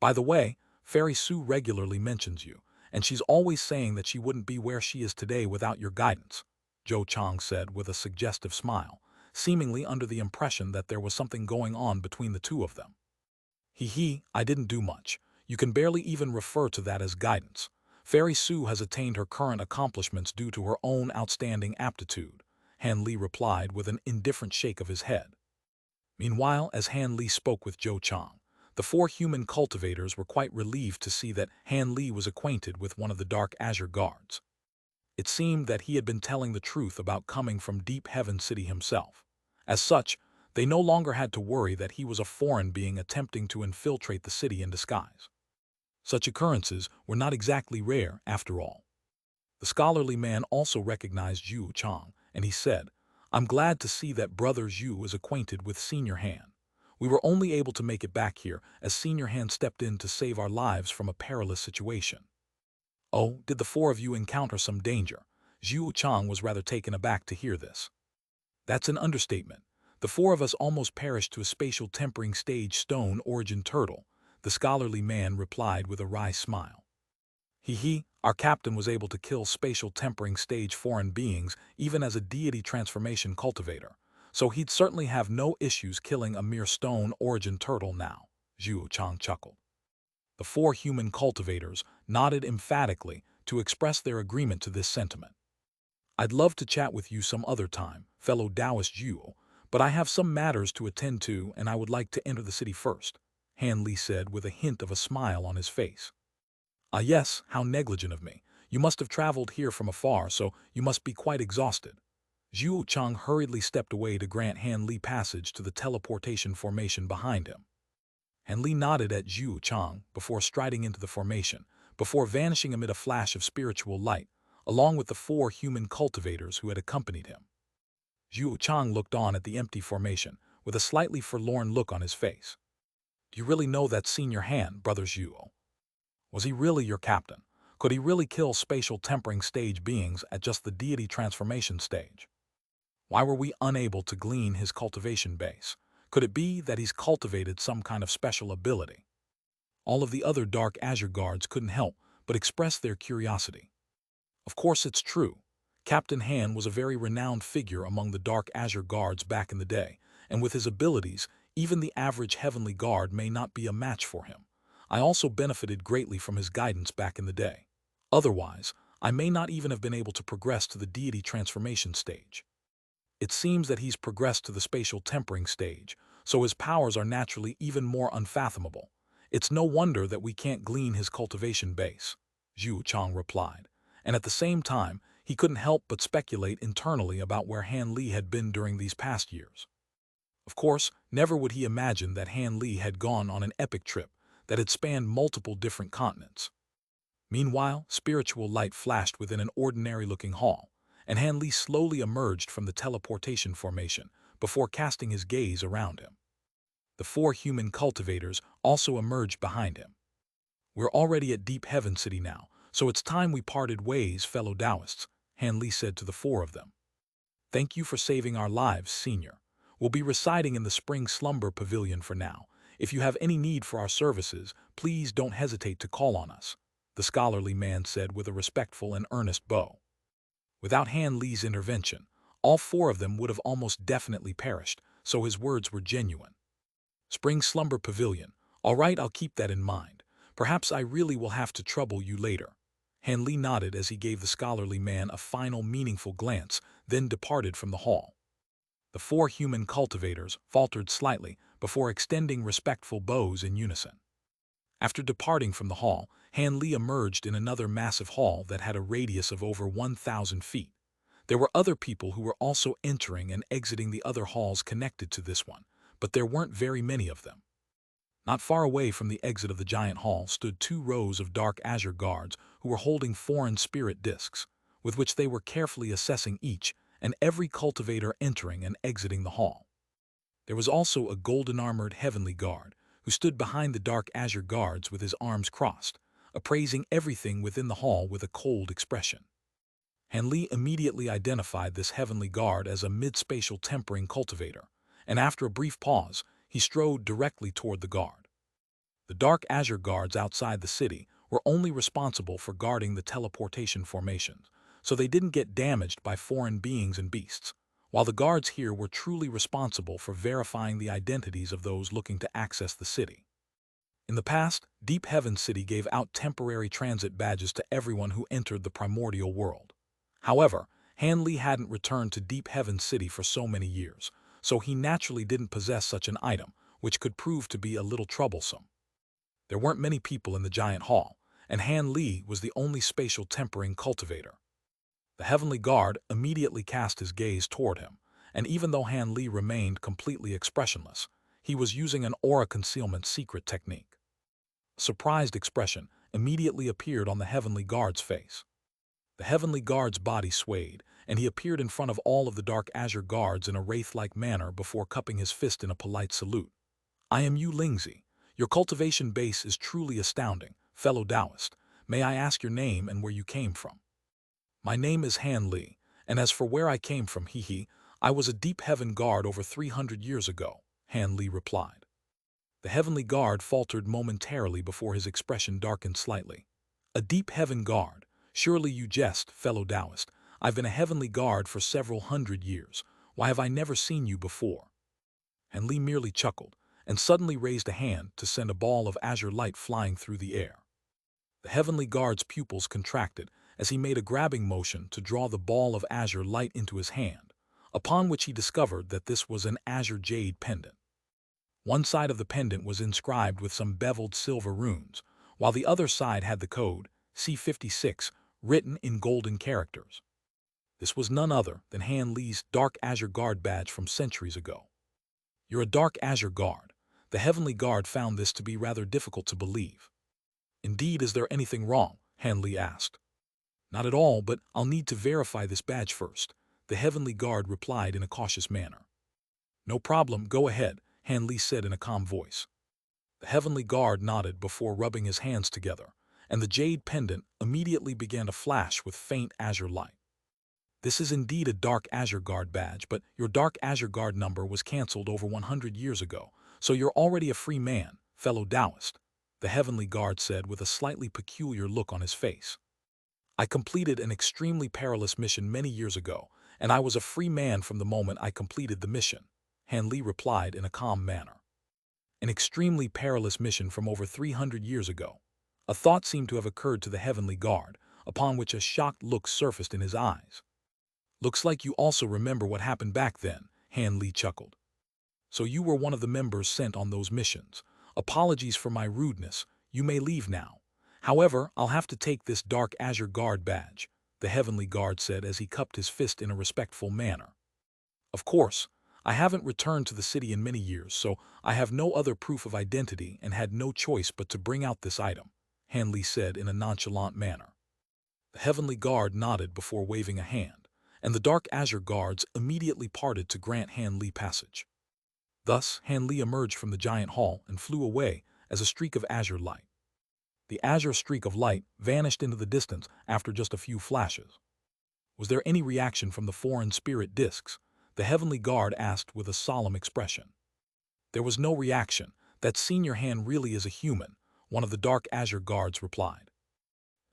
By the way, Fairy Su regularly mentions you, and she's always saying that she wouldn't be where she is today without your guidance, Zhou Chang said with a suggestive smile, seemingly under the impression that there was something going on between the two of them. I didn't do much. You can barely even refer to that as guidance. Fairy Su has attained her current accomplishments due to her own outstanding aptitude, Han Li replied with an indifferent shake of his head. Meanwhile, as Han Li spoke with Zhou Chang, the four human cultivators were quite relieved to see that Han Li was acquainted with one of the Dark Azure Guards. It seemed that he had been telling the truth about coming from Deep Heaven City himself. As such, they no longer had to worry that he was a foreign being attempting to infiltrate the city in disguise. Such occurrences were not exactly rare, after all. The scholarly man also recognized Zhu Chang, and he said, I'm glad to see that Brother Zhu is acquainted with Senior Han. We were only able to make it back here as Senior Han stepped in to save our lives from a perilous situation. Oh, did the four of you encounter some danger? Zhu Chang was rather taken aback to hear this. That's an understatement. The four of us almost perished to a spatial tempering stage stone origin turtle, the scholarly man replied with a wry smile. Our captain was able to kill spatial tempering stage foreign beings even as a deity transformation cultivator, so he'd certainly have no issues killing a mere stone origin turtle now, Zhu Chang chuckled. The four human cultivators nodded emphatically to express their agreement to this sentiment. I'd love to chat with you some other time, fellow Taoist Zhu, but I have some matters to attend to and I would like to enter the city first, Han Li said with a hint of a smile on his face. Ah yes, how negligent of me. You must have traveled here from afar, so you must be quite exhausted. Zhu Chang hurriedly stepped away to grant Han Li passage to the teleportation formation behind him. Han Li nodded at Zhu Chang before striding into the formation, before vanishing amid a flash of spiritual light, along with the four human cultivators who had accompanied him. Zhu Chang looked on at the empty formation, with a slightly forlorn look on his face. Do you really know that Senior Han, Brother Zhu? Was he really your captain? Could he really kill spatial tempering stage beings at just the deity transformation stage? Why were we unable to glean his cultivation base? Could it be that he's cultivated some kind of special ability? All of the other Dark Azure Guards couldn't help but express their curiosity. Of course it's true. Captain Han was a very renowned figure among the Dark Azure Guards back in the day, and with his abilities, even the average Heavenly Guard may not be a match for him. I also benefited greatly from his guidance back in the day. Otherwise, I may not even have been able to progress to the deity transformation stage. It seems that he's progressed to the spatial tempering stage, so his powers are naturally even more unfathomable. It's no wonder that we can't glean his cultivation base, Zhu Chang replied, and at the same time, he couldn't help but speculate internally about where Han Li had been during these past years. Of course, never would he imagine that Han Li had gone on an epic trip that had spanned multiple different continents. Meanwhile, spiritual light flashed within an ordinary-looking hall, and Han Li slowly emerged from the teleportation formation before casting his gaze around him. The four human cultivators also emerged behind him. We're already at Deep Heaven City now, so it's time we parted ways, fellow Taoists, Han Li said to the four of them. Thank you for saving our lives, Senior. We'll be residing in the Spring Slumber Pavilion for now. If you have any need for our services, please don't hesitate to call on us, the scholarly man said with a respectful and earnest bow. Without Han Li's intervention, all four of them would have almost definitely perished, so his words were genuine. Spring Slumber Pavilion. All right, I'll keep that in mind. Perhaps I really will have to trouble you later. Han Li nodded as he gave the scholarly man a final meaningful glance, then departed from the hall. The four human cultivators faltered slightly before extending respectful bows in unison. After departing from the hall, Han Li emerged in another massive hall that had a radius of over 1,000 feet. There were other people who were also entering and exiting the other halls connected to this one, but there weren't very many of them. Not far away from the exit of the giant hall stood 2 rows of dark azure guards who were holding foreign spirit discs, with which they were carefully assessing each and every cultivator entering and exiting the hall. There was also a golden-armored heavenly guard who stood behind the dark azure guards with his arms crossed, appraising everything within the hall with a cold expression. Han Li immediately identified this heavenly guard as a mid-spatial tempering cultivator, and after a brief pause, he strode directly toward the guard. The dark azure guards outside the city were only responsible for guarding the teleportation formations, so they didn't get damaged by foreign beings and beasts, while the guards here were truly responsible for verifying the identities of those looking to access the city. In the past, Deep Heaven City gave out temporary transit badges to everyone who entered the primordial world. However, Han Li hadn't returned to Deep Heaven City for so many years, so he naturally didn't possess such an item, which could prove to be a little troublesome. There weren't many people in the giant hall, and Han Li was the only spatial tempering cultivator. The heavenly guard immediately cast his gaze toward him, and even though Han Li remained completely expressionless, he was using an aura concealment secret technique. A surprised expression immediately appeared on the heavenly guard's face. The heavenly guard's body swayed, and he appeared in front of all of the dark azure guards in a wraith-like manner before cupping his fist in a polite salute. I am Yu Lingzi. Your cultivation base is truly astounding, fellow Taoist. May I ask your name and where you came from? My name is Han Li, and as for where I came from, I was a deep heaven guard over 300 years ago, Han Li replied. The heavenly guard faltered momentarily before his expression darkened slightly. A deep heaven guard? Surely you jest, fellow Taoist. I've been a heavenly guard for several hundred years. Why have I never seen you before? Han Li merely chuckled, and suddenly raised a hand to send a ball of azure light flying through the air. The heavenly guard's pupils contracted as he made a grabbing motion to draw the ball of azure light into his hand, upon which he discovered that this was an azure jade pendant. One side of the pendant was inscribed with some beveled silver runes, while the other side had the code, C56, written in golden characters. This was none other than Han Li's Dark Azure Guard badge from centuries ago. You're a Dark Azure Guard. The heavenly guard found this to be rather difficult to believe. Indeed, is there anything wrong? Han Li asked. Not at all, but I'll need to verify this badge first, the heavenly guard replied in a cautious manner. No problem, go ahead, Han Li said in a calm voice. The heavenly guard nodded before rubbing his hands together, and the jade pendant immediately began to flash with faint azure light. This is indeed a Dark Azure Guard badge, but your Dark Azure Guard number was cancelled over 100 years ago, so you're already a free man, fellow Taoist, the heavenly guard said with a slightly peculiar look on his face. I completed an extremely perilous mission many years ago, and I was a free man from the moment I completed the mission, Han Li replied in a calm manner. An extremely perilous mission from over 300 years ago. A thought seemed to have occurred to the heavenly guard, upon which a shocked look surfaced in his eyes. Looks like you also remember what happened back then, Han Li chuckled. So you were one of the members sent on those missions. Apologies for my rudeness, you may leave now. However, I'll have to take this Dark Azure Guard badge, the heavenly guard said as he cupped his fist in a respectful manner. Of course, I haven't returned to the city in many years, so I have no other proof of identity and had no choice but to bring out this item, Han Li said in a nonchalant manner. The heavenly guard nodded before waving a hand, and the Dark Azure Guards immediately parted to grant Han Li passage. Thus, Han Li emerged from the giant hall and flew away as a streak of azure light. The azure streak of light vanished into the distance after just a few flashes. Was there any reaction from the foreign spirit discs? The heavenly guard asked with a solemn expression. There was no reaction. That senior Han really is a human, one of the Dark Azure Guards replied.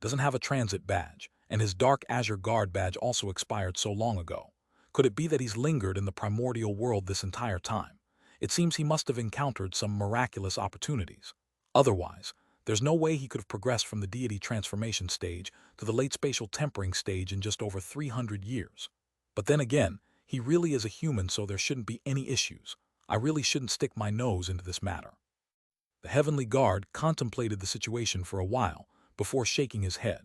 Doesn't have a transit badge, and his Dark Azure Guard badge also expired so long ago. Could it be that he's lingered in the primordial world this entire time? It seems he must have encountered some miraculous opportunities. Otherwise, there's no way he could have progressed from the deity transformation stage to the late spatial tempering stage in just over 300 years. But then again, he really is a human, so there shouldn't be any issues. I really shouldn't stick my nose into this matter. The heavenly guard contemplated the situation for a while before shaking his head.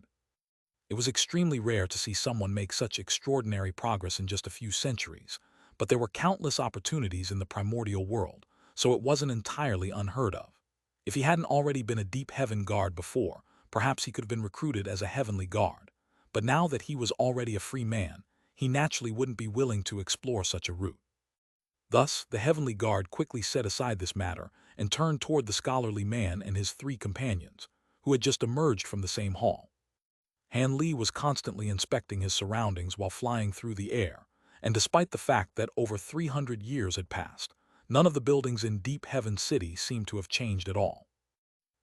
It was extremely rare to see someone make such extraordinary progress in just a few centuries, but there were countless opportunities in the primordial world, so it wasn't entirely unheard of. If he hadn't already been a deep heaven guard before, perhaps he could have been recruited as a heavenly guard. But now that he was already a free man, he naturally wouldn't be willing to explore such a route. Thus, the heavenly guard quickly set aside this matter and turned toward the scholarly man and his three companions, who had just emerged from the same hall. Han Li was constantly inspecting his surroundings while flying through the air, and despite the fact that over 300 years had passed, none of the buildings in Deep Heaven City seemed to have changed at all.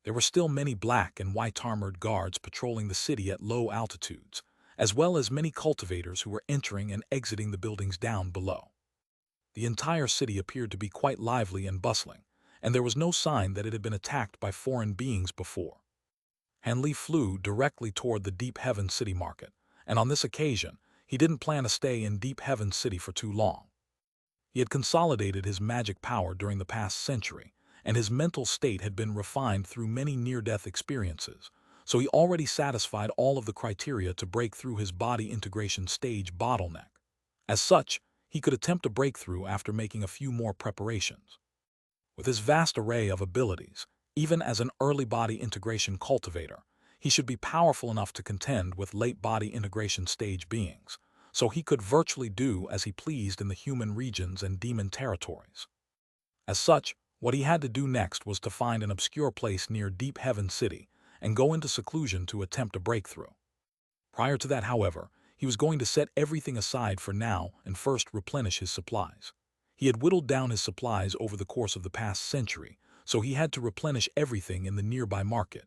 There were still many black and white-armored guards patrolling the city at low altitudes, as well as many cultivators who were entering and exiting the buildings down below. The entire city appeared to be quite lively and bustling, and there was no sign that it had been attacked by foreign beings before. Han Li flew directly toward the Deep Heaven City market, and on this occasion, he didn't plan to stay in Deep Heaven City for too long. He had consolidated his magic power during the past century, and his mental state had been refined through many near-death experiences, so he already satisfied all of the criteria to break through his body integration stage bottleneck. As such, he could attempt a breakthrough after making a few more preparations. With his vast array of abilities, even as an early body integration cultivator, he should be powerful enough to contend with late body integration stage beings, so he could virtually do as he pleased in the human regions and demon territories. As such, what he had to do next was to find an obscure place near Deep Heaven City and go into seclusion to attempt a breakthrough. Prior to that, however, he was going to set everything aside for now and first replenish his supplies. He had whittled down his supplies over the course of the past century, so he had to replenish everything in the nearby market.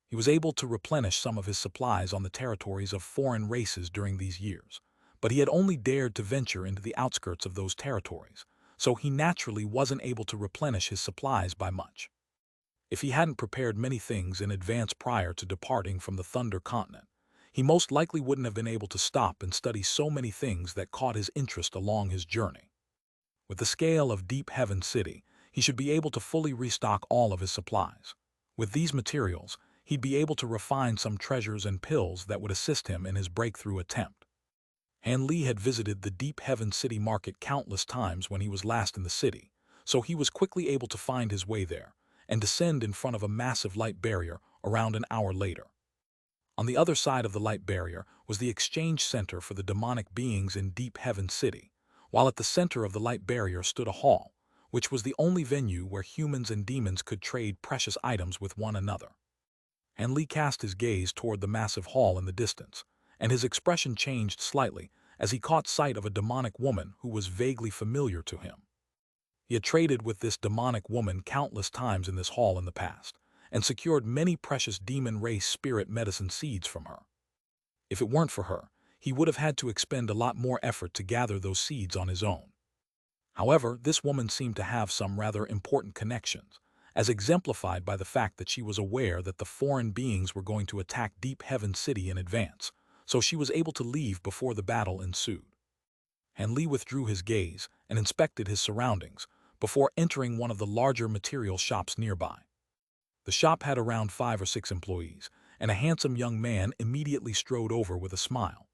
He was able to replenish some of his supplies on the territories of foreign races during these years, but he had only dared to venture into the outskirts of those territories, so he naturally wasn't able to replenish his supplies by much. If he hadn't prepared many things in advance prior to departing from the Thunder Continent, he most likely wouldn't have been able to stop and study so many things that caught his interest along his journey. With the scale of Deep Heaven City, he should be able to fully restock all of his supplies. With these materials, he'd be able to refine some treasures and pills that would assist him in his breakthrough attempt. Han Li had visited the Deep Heaven City market countless times when he was last in the city, so he was quickly able to find his way there and descend in front of a massive light barrier around an hour later. On the other side of the light barrier was the exchange center for the demonic beings in Deep Heaven City, while at the center of the light barrier stood a hall, which was the only venue where humans and demons could trade precious items with one another. Han Li cast his gaze toward the massive hall in the distance, and his expression changed slightly as he caught sight of a demonic woman who was vaguely familiar to him. He had traded with this demonic woman countless times in this hall in the past, and secured many precious demon race spirit medicine seeds from her. If it weren't for her, he would have had to expend a lot more effort to gather those seeds on his own. However, this woman seemed to have some rather important connections, as exemplified by the fact that she was aware that the foreign beings were going to attack Deep Heaven City in advance, so she was able to leave before the battle ensued. Han Li withdrew his gaze and inspected his surroundings before entering one of the larger material shops nearby. The shop had around 5 or 6 employees, and a handsome young man immediately strode over with a smile.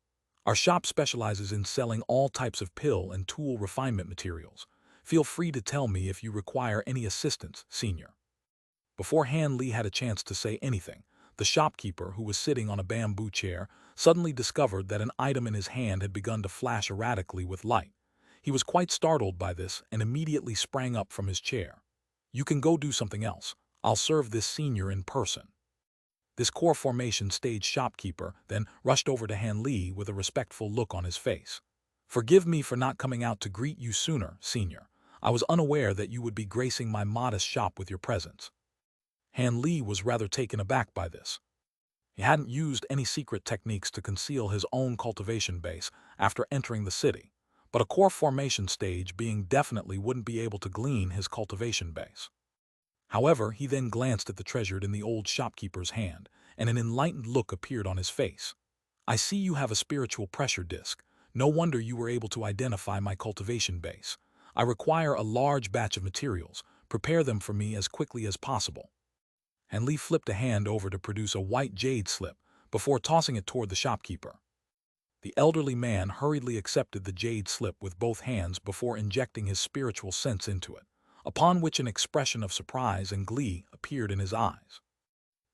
Our shop specializes in selling all types of pill and tool refinement materials. Feel free to tell me if you require any assistance, senior. Before Han Li had a chance to say anything, the shopkeeper, who was sitting on a bamboo chair, suddenly discovered that an item in his hand had begun to flash erratically with light. He was quite startled by this and immediately sprang up from his chair. "You can go do something else. I'll serve this senior in person." This core formation stage shopkeeper then rushed over to Han Li with a respectful look on his face. "Forgive me for not coming out to greet you sooner, senior. I was unaware that you would be gracing my modest shop with your presence." Han Li was rather taken aback by this. He hadn't used any secret techniques to conceal his own cultivation base after entering the city, but a core formation stage being definitely wouldn't be able to glean his cultivation base. However, he then glanced at the treasure in the old shopkeeper's hand, and an enlightened look appeared on his face. I see you have a spiritual pressure disc. No wonder you were able to identify my cultivation base. I require a large batch of materials. Prepare them for me as quickly as possible. And Lee flipped a hand over to produce a white jade slip before tossing it toward the shopkeeper. The elderly man hurriedly accepted the jade slip with both hands before injecting his spiritual sense into it, upon which an expression of surprise and glee appeared in his eyes.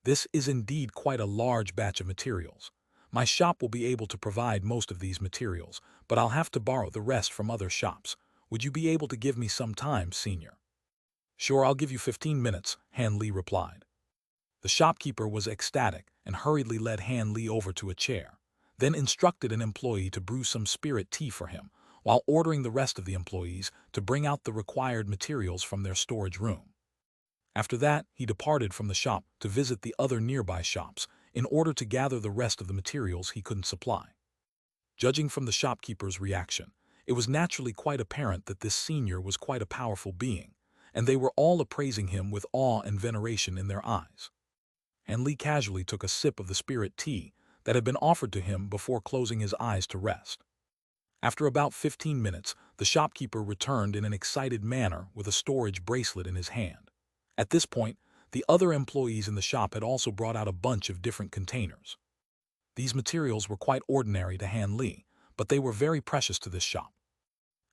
This is indeed quite a large batch of materials. My shop will be able to provide most of these materials, but I'll have to borrow the rest from other shops. Would you be able to give me some time, Senior? Sure, I'll give you 15 minutes, Han Li replied. The shopkeeper was ecstatic and hurriedly led Han Li over to a chair, then instructed an employee to brew some spirit tea for him, while ordering the rest of the employees to bring out the required materials from their storage room. After that, he departed from the shop to visit the other nearby shops in order to gather the rest of the materials he couldn't supply. Judging from the shopkeeper's reaction, it was naturally quite apparent that this senior was quite a powerful being, and they were all appraising him with awe and veneration in their eyes. And Lee casually took a sip of the spirit tea that had been offered to him before closing his eyes to rest. After about 15 minutes, the shopkeeper returned in an excited manner with a storage bracelet in his hand. At this point, the other employees in the shop had also brought out a bunch of different containers. These materials were quite ordinary to Han Li, but they were very precious to this shop.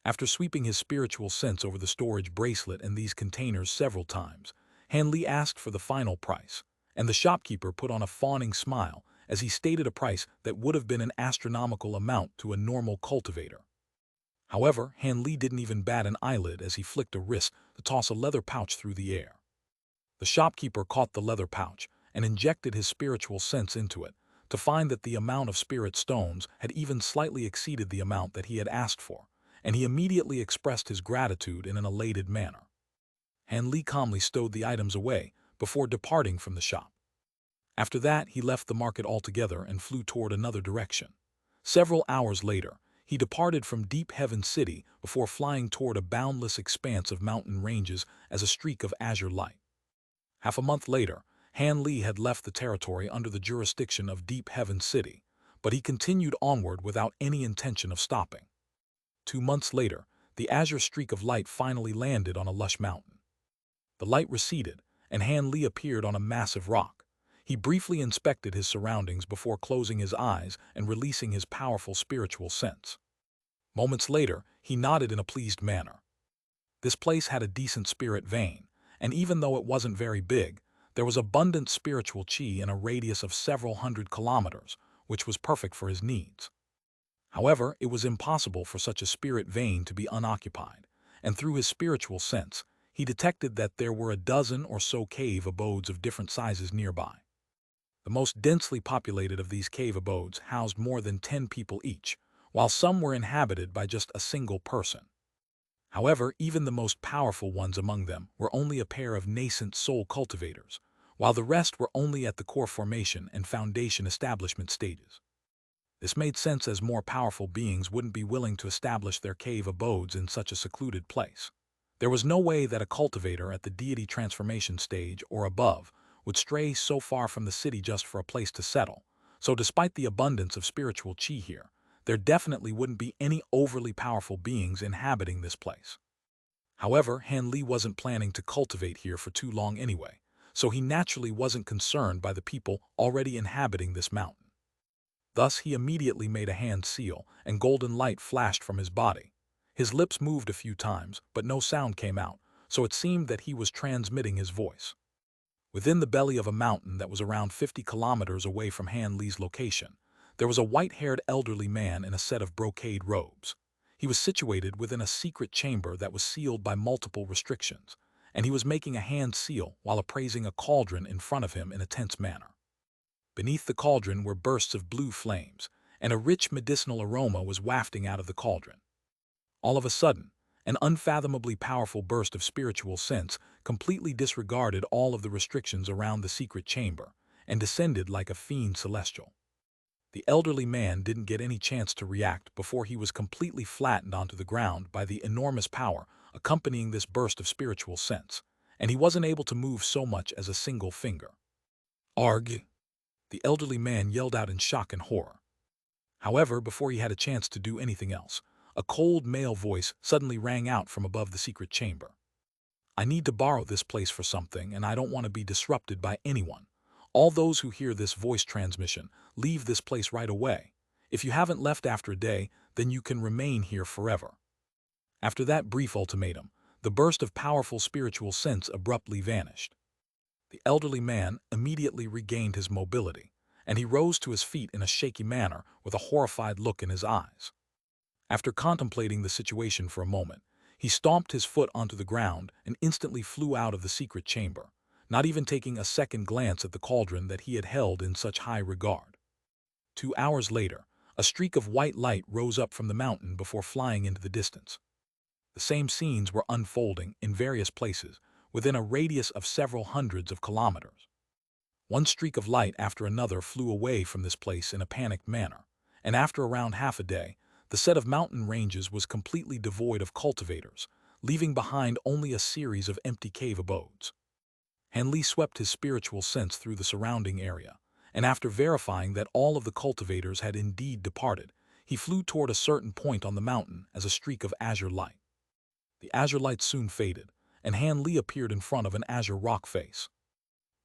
After sweeping his spiritual sense over the storage bracelet and these containers several times, Han Li asked for the final price, and the shopkeeper put on a fawning smile as he stated a price that would have been an astronomical amount to a normal cultivator. However, Han Li didn't even bat an eyelid as he flicked a wrist to toss a leather pouch through the air. The shopkeeper caught the leather pouch and injected his spiritual sense into it, to find that the amount of spirit stones had even slightly exceeded the amount that he had asked for, and he immediately expressed his gratitude in an elated manner. Han Li calmly stowed the items away before departing from the shop. After that, he left the market altogether and flew toward another direction. Several hours later, he departed from Deep Heaven City before flying toward a boundless expanse of mountain ranges as a streak of azure light. Half a month later, Han Li had left the territory under the jurisdiction of Deep Heaven City, but he continued onward without any intention of stopping. 2 months later, the azure streak of light finally landed on a lush mountain. The light receded, and Han Li appeared on a massive rock. He briefly inspected his surroundings before closing his eyes and releasing his powerful spiritual sense. Moments later, he nodded in a pleased manner. This place had a decent spirit vein, and even though it wasn't very big, there was abundant spiritual qi in a radius of several hundred kilometers, which was perfect for his needs. However, it was impossible for such a spirit vein to be unoccupied, and through his spiritual sense, he detected that there were a dozen or so cave abodes of different sizes nearby. The most densely populated of these cave abodes housed more than 10 people each, while some were inhabited by just a single person. However, even the most powerful ones among them were only a pair of nascent soul cultivators, while the rest were only at the core formation and foundation establishment stages. This made sense as more powerful beings wouldn't be willing to establish their cave abodes in such a secluded place. There was no way that a cultivator at the deity transformation stage or above would stray so far from the city just for a place to settle, so despite the abundance of spiritual qi here, there definitely wouldn't be any overly powerful beings inhabiting this place. However, Han Li wasn't planning to cultivate here for too long anyway, so he naturally wasn't concerned by the people already inhabiting this mountain. Thus, he immediately made a hand seal, and golden light flashed from his body. His lips moved a few times, but no sound came out, so it seemed that he was transmitting his voice. Within the belly of a mountain that was around 50 kilometers away from Han Li's location, there was a white-haired elderly man in a set of brocade robes. He was situated within a secret chamber that was sealed by multiple restrictions, and he was making a hand seal while appraising a cauldron in front of him in a tense manner. Beneath the cauldron were bursts of blue flames, and a rich medicinal aroma was wafting out of the cauldron. All of a sudden, an unfathomably powerful burst of spiritual sense completely disregarded all of the restrictions around the secret chamber, and descended like a fiend celestial. The elderly man didn't get any chance to react before he was completely flattened onto the ground by the enormous power accompanying this burst of spiritual sense, and he wasn't able to move so much as a single finger. "Arg!" the elderly man yelled out in shock and horror. However, before he had a chance to do anything else, a cold male voice suddenly rang out from above the secret chamber. "I need to borrow this place for something, and I don't want to be disrupted by anyone. All those who hear this voice transmission, leave this place right away. If you haven't left after a day, then you can remain here forever." After that brief ultimatum, the burst of powerful spiritual sense abruptly vanished. The elderly man immediately regained his mobility, and he rose to his feet in a shaky manner with a horrified look in his eyes. After contemplating the situation for a moment, he stomped his foot onto the ground and instantly flew out of the secret chamber, not even taking a second glance at the cauldron that he had held in such high regard. 2 hours later, a streak of white light rose up from the mountain before flying into the distance. The same scenes were unfolding in various places within a radius of several hundreds of kilometers. One streak of light after another flew away from this place in a panicked manner, and after around half a day, the set of mountain ranges was completely devoid of cultivators, leaving behind only a series of empty cave abodes. Hanli swept his spiritual sense through the surrounding area, and after verifying that all of the cultivators had indeed departed, he flew toward a certain point on the mountain as a streak of azure light. The azure light soon faded, and Hanli appeared in front of an azure rock face.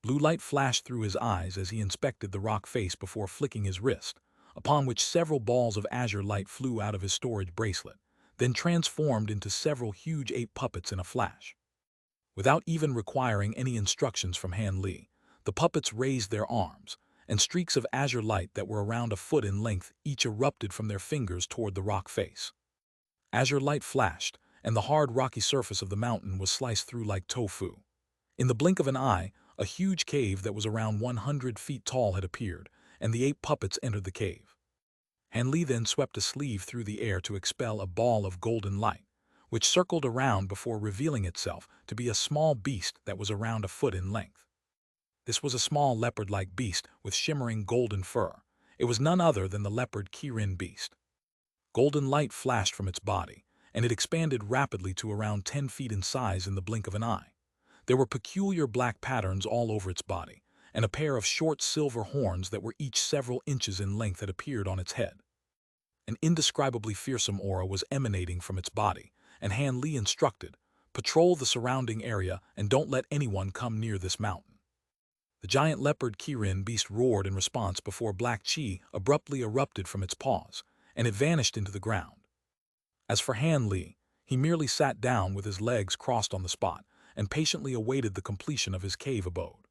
Blue light flashed through his eyes as he inspected the rock face before flicking his wrist, upon which several balls of azure light flew out of his storage bracelet, then transformed into several huge ape puppets in a flash. Without even requiring any instructions from Hanli, the puppets raised their arms, and streaks of azure light that were around a foot in length each erupted from their fingers toward the rock face. Azure light flashed, and the hard rocky surface of the mountain was sliced through like tofu. In the blink of an eye, a huge cave that was around 100 feet tall had appeared, and the ape puppets entered the cave. Hanli then swept a sleeve through the air to expel a ball of golden light, which circled around before revealing itself to be a small beast that was around a foot in length. This was a small leopard-like beast with shimmering golden fur. It was none other than the leopard Kirin beast. Golden light flashed from its body, and it expanded rapidly to around 10 feet in size in the blink of an eye. There were peculiar black patterns all over its body, and a pair of short silver horns that were each several inches in length had appeared on its head. An indescribably fearsome aura was emanating from its body, and Hanli instructed, "Patrol the surrounding area and don't let anyone come near this mountain." The giant leopard Kirin beast roared in response before black chi abruptly erupted from its paws, and it vanished into the ground. As for Hanli, he merely sat down with his legs crossed on the spot and patiently awaited the completion of his cave abode.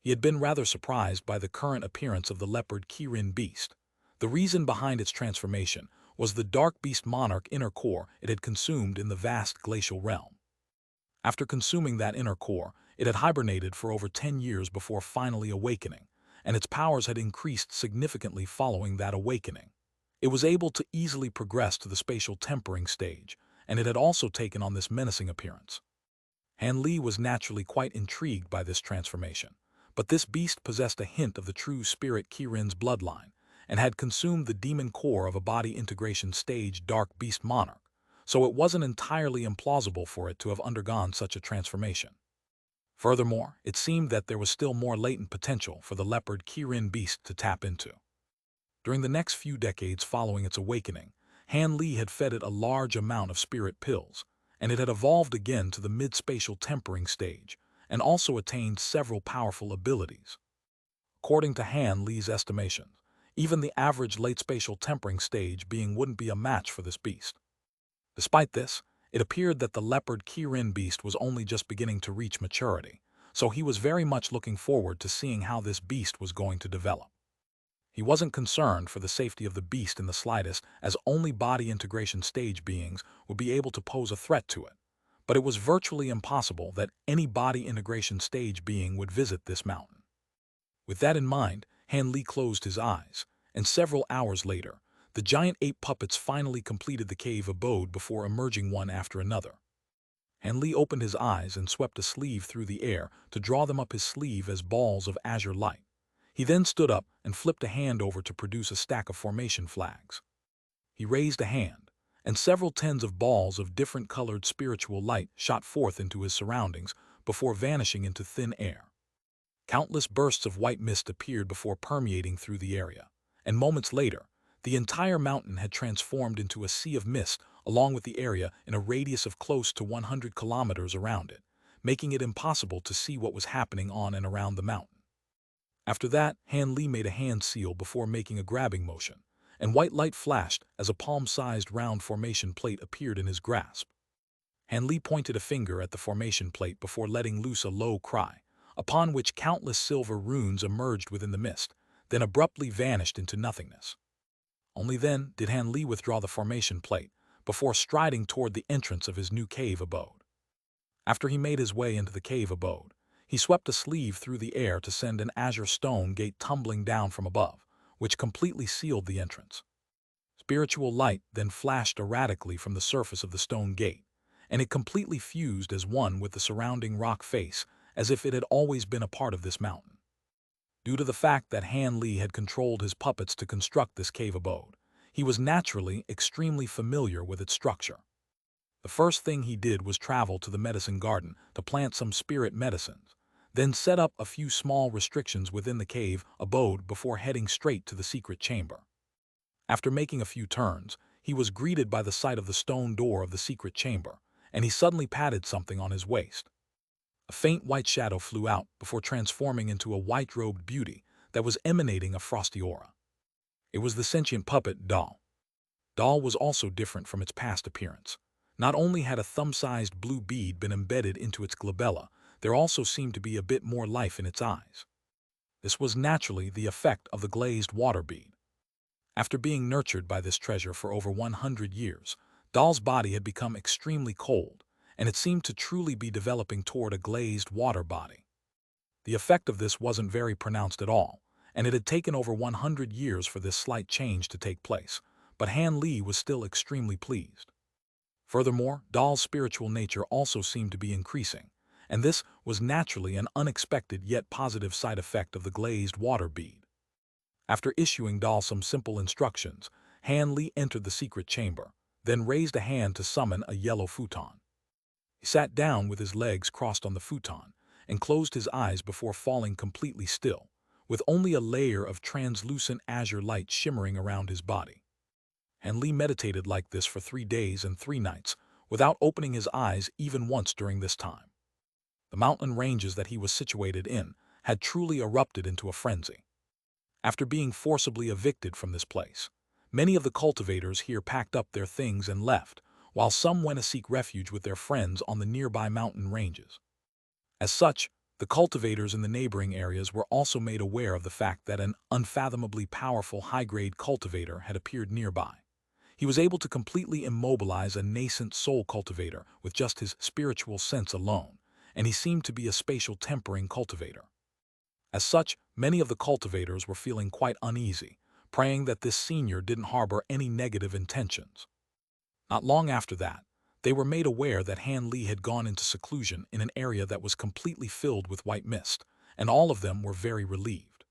He had been rather surprised by the current appearance of the leopard Kirin beast. The reason behind its transformation was the dark beast monarch inner core it had consumed in the vast glacial realm. After consuming that inner core, it had hibernated for over 10 years before finally awakening, and its powers had increased significantly following that awakening. It was able to easily progress to the spatial tempering stage, and it had also taken on this menacing appearance. Hanli was naturally quite intrigued by this transformation, but this beast possessed a hint of the true spirit Kirin's bloodline, and had consumed the demon core of a body integration stage dark beast monarch, so it wasn't entirely implausible for it to have undergone such a transformation. Furthermore, it seemed that there was still more latent potential for the leopard Kirin beast to tap into. During the next few decades following its awakening, Hanli had fed it a large amount of spirit pills, and it had evolved again to the mid-spatial tempering stage, and also attained several powerful abilities. According to Hanli's estimations, even the average late spatial tempering stage being wouldn't be a match for this beast. Despite this, it appeared that the leopard Kirin beast was only just beginning to reach maturity, so he was very much looking forward to seeing how this beast was going to develop. He wasn't concerned for the safety of the beast in the slightest, as only body integration stage beings would be able to pose a threat to it, but it was virtually impossible that any body integration stage being would visit this mountain. With that in mind, Hanli closed his eyes, and several hours later, the giant ape puppets finally completed the cave abode before emerging one after another. Hanli opened his eyes and swept a sleeve through the air to draw them up his sleeve as balls of azure light, He then stood up and flipped a hand over to produce a stack of formation flags. He raised a hand, and several tens of balls of different colored spiritual light shot forth into his surroundings before vanishing into thin air. Countless bursts of white mist appeared before permeating through the area, and moments later, the entire mountain had transformed into a sea of mist along with the area in a radius of close to 100 kilometers around it, making it impossible to see what was happening on and around the mountain. After that, Han Li made a hand seal before making a grabbing motion, and white light flashed as a palm-sized round formation plate appeared in his grasp. Han Li pointed a finger at the formation plate before letting loose a low cry, upon which countless silver runes emerged within the mist, then abruptly vanished into nothingness. Only then did Han Li withdraw the formation plate, before striding toward the entrance of his new cave abode. After he made his way into the cave abode, he swept a sleeve through the air to send an azure stone gate tumbling down from above, which completely sealed the entrance. Spiritual light then flashed erratically from the surface of the stone gate, and it completely fused as one with the surrounding rock face, as if it had always been a part of this mountain. Due to the fact that Han Li had controlled his puppets to construct this cave abode, he was naturally extremely familiar with its structure. The first thing he did was travel to the medicine garden to plant some spirit medicines, then set up a few small restrictions within the cave abode before heading straight to the secret chamber. After making a few turns, he was greeted by the sight of the stone door of the secret chamber, and he suddenly patted something on his waist. A faint white shadow flew out before transforming into a white-robed beauty that was emanating a frosty aura. It was the sentient puppet doll. Doll was also different from its past appearance. Not only had a thumb-sized blue bead been embedded into its glabella, there also seemed to be a bit more life in its eyes. This was naturally the effect of the glazed water bead. After being nurtured by this treasure for over 100 years, Doll's body had become extremely cold, and it seemed to truly be developing toward a glazed water body. The effect of this wasn't very pronounced at all, and it had taken over 100 years for this slight change to take place, but Han Li was still extremely pleased. Furthermore, Doll's spiritual nature also seemed to be increasing, and this was naturally an unexpected yet positive side effect of the glazed water bead. After issuing Doll some simple instructions, Han Li entered the secret chamber, then raised a hand to summon a yellow futon. He sat down with his legs crossed on the futon and closed his eyes before falling completely still, with only a layer of translucent azure light shimmering around his body. Han Li meditated like this for 3 days and 3 nights, without opening his eyes even once during this time. The mountain ranges that he was situated in had truly erupted into a frenzy. After being forcibly evicted from this place, many of the cultivators here packed up their things and left, while some went to seek refuge with their friends on the nearby mountain ranges. As such, the cultivators in the neighboring areas were also made aware of the fact that an unfathomably powerful high-grade cultivator had appeared nearby. He was able to completely immobilize a nascent soul cultivator with just his spiritual sense alone, and he seemed to be a spatial tempering cultivator. As such, many of the cultivators were feeling quite uneasy, praying that this senior didn't harbor any negative intentions. Not long after that, they were made aware that Han Li had gone into seclusion in an area that was completely filled with white mist, and all of them were very relieved.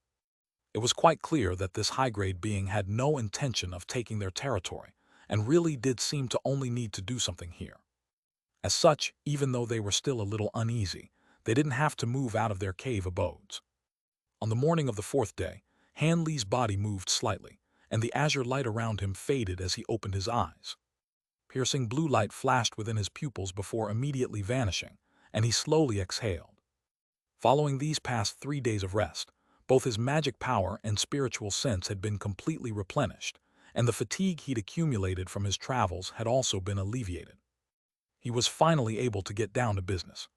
It was quite clear that this high-grade being had no intention of taking their territory, and really did seem to only need to do something here. As such, even though they were still a little uneasy, they didn't have to move out of their cave abodes. On the morning of the 4th day, Han Li's body moved slightly, and the azure light around him faded as he opened his eyes. Piercing blue light flashed within his pupils before immediately vanishing, and he slowly exhaled. Following these past 3 days of rest, both his magic power and spiritual sense had been completely replenished, and the fatigue he'd accumulated from his travels had also been alleviated. He was finally able to get down to business.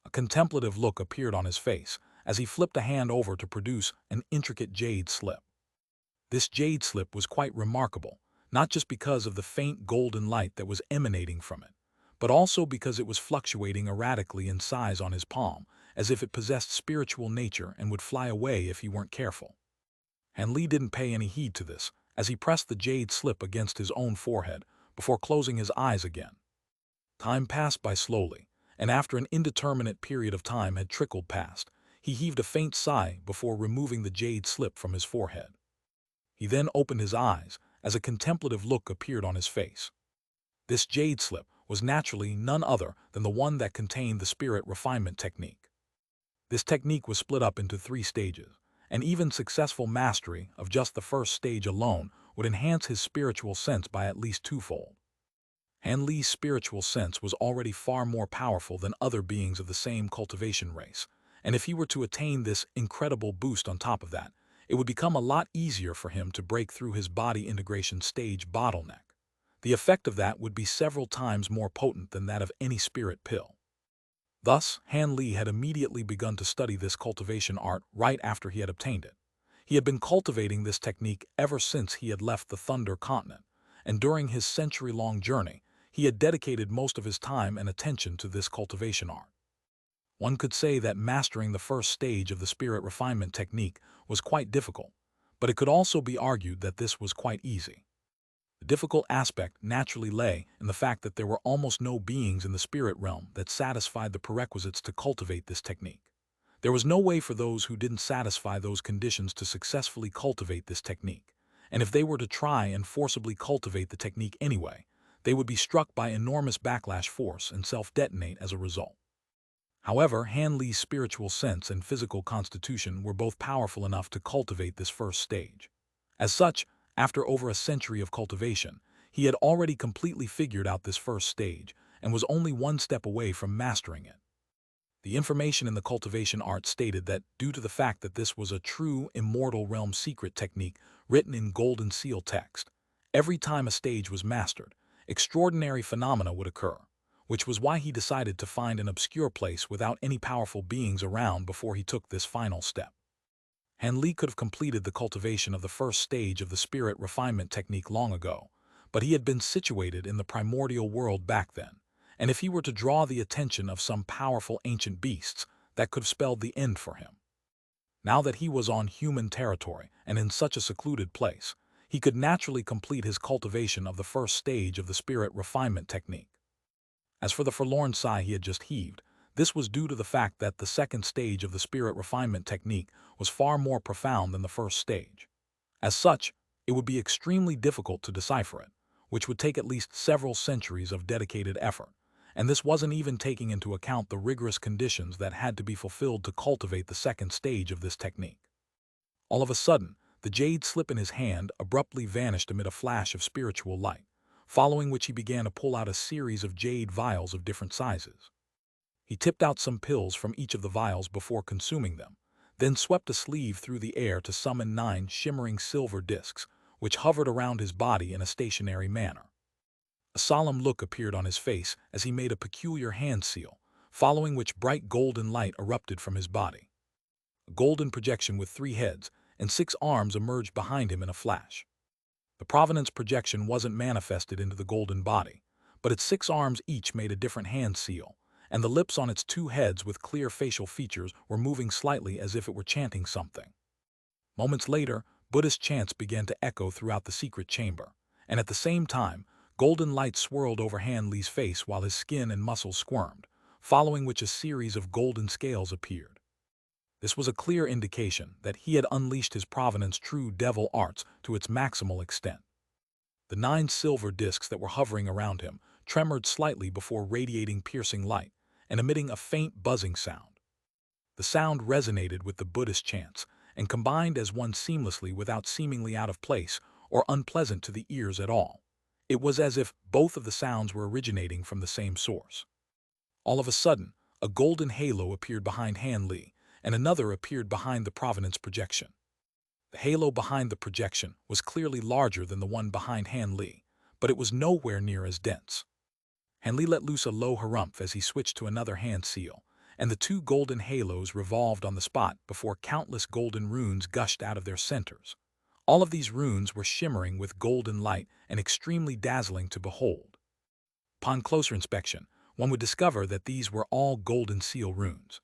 A contemplative look appeared on his face as he flipped a hand over to produce an intricate jade slip. This jade slip was quite remarkable, not just because of the faint golden light that was emanating from it, but also because it was fluctuating erratically in size on his palm, as if it possessed spiritual nature and would fly away if he weren't careful. Han Li didn't pay any heed to this, as he pressed the jade slip against his own forehead before closing his eyes again. Time passed by slowly, and after an indeterminate period of time had trickled past, He heaved a faint sigh before removing the jade slip from his forehead. He then opened his eyes as a contemplative look appeared on his face. This jade slip was naturally none other than the one that contained the spirit refinement technique. This technique was split up into 3 stages, and even successful mastery of just the first stage alone would enhance his spiritual sense by at least twofold. Han Li's spiritual sense was already far more powerful than other beings of the same cultivation race, and if he were to attain this incredible boost on top of that, it would become a lot easier for him to break through his body integration stage bottleneck. The effect of that would be several times more potent than that of any spirit pill. Thus, Han Li had immediately begun to study this cultivation art right after he had obtained it. He had been cultivating this technique ever since he had left the Thunder Continent, and during his century-long journey, he had dedicated most of his time and attention to this cultivation art. One could say that mastering the first stage of the spirit refinement technique was quite difficult, but it could also be argued that this was quite easy. The difficult aspect naturally lay in the fact that there were almost no beings in the spirit realm that satisfied the prerequisites to cultivate this technique. There was no way for those who didn't satisfy those conditions to successfully cultivate this technique, and if they were to try and forcibly cultivate the technique anyway, they would be struck by enormous backlash force and self-detonate as a result. However, Han Li's spiritual sense and physical constitution were both powerful enough to cultivate this first stage. As such, after over a century of cultivation, he had already completely figured out this first stage and was only one step away from mastering it. The information in the cultivation art stated that due to the fact that this was a true immortal realm secret technique written in golden seal text, every time a stage was mastered, extraordinary phenomena would occur, which was why he decided to find an obscure place without any powerful beings around before he took this final step. Han Li could have completed the cultivation of the first stage of the spirit refinement technique long ago, but he had been situated in the primordial world back then, and if he were to draw the attention of some powerful ancient beasts, that could have spelled the end for him. Now that he was on human territory and in such a secluded place, he could naturally complete his cultivation of the first stage of the spirit refinement technique. As for the forlorn sigh he had just heaved, this was due to the fact that the second stage of the spirit refinement technique was far more profound than the first stage. As such, it would be extremely difficult to decipher it, which would take at least several centuries of dedicated effort, and this wasn't even taking into account the rigorous conditions that had to be fulfilled to cultivate the second stage of this technique. All of a sudden, the jade slip in his hand abruptly vanished amid a flash of spiritual light, following which he began to pull out a series of jade vials of different sizes. He tipped out some pills from each of the vials before consuming them, then swept a sleeve through the air to summon 9 shimmering silver discs, which hovered around his body in a stationary manner. A solemn look appeared on his face as he made a peculiar hand seal, following which bright golden light erupted from his body. A golden projection with 3 heads and 6 arms emerged behind him in a flash. The provenance projection wasn't manifested into the golden body, but its 6 arms each made a different hand seal, and the lips on its 2 heads with clear facial features were moving slightly as if it were chanting something. Moments later, Buddhist chants began to echo throughout the secret chamber, and at the same time, golden light swirled over Han Li's face while his skin and muscles squirmed, following which a series of golden scales appeared. This was a clear indication that he had unleashed his provenance true devil arts to its maximal extent. The 9 silver discs that were hovering around him tremored slightly before radiating piercing light and emitting a faint buzzing sound. The sound resonated with the Buddhist chants and combined as one seamlessly without seemingly out of place or unpleasant to the ears at all. It was as if both of the sounds were originating from the same source. All of a sudden, a golden halo appeared behind Han Li, and another appeared behind the provenance projection. The halo behind the projection was clearly larger than the one behind Han Li, but it was nowhere near as dense. Han Li let loose a low harumph as he switched to another hand seal, and the 2 golden halos revolved on the spot before countless golden runes gushed out of their centers. All of these runes were shimmering with golden light and extremely dazzling to behold. Upon closer inspection, one would discover that these were all golden seal runes.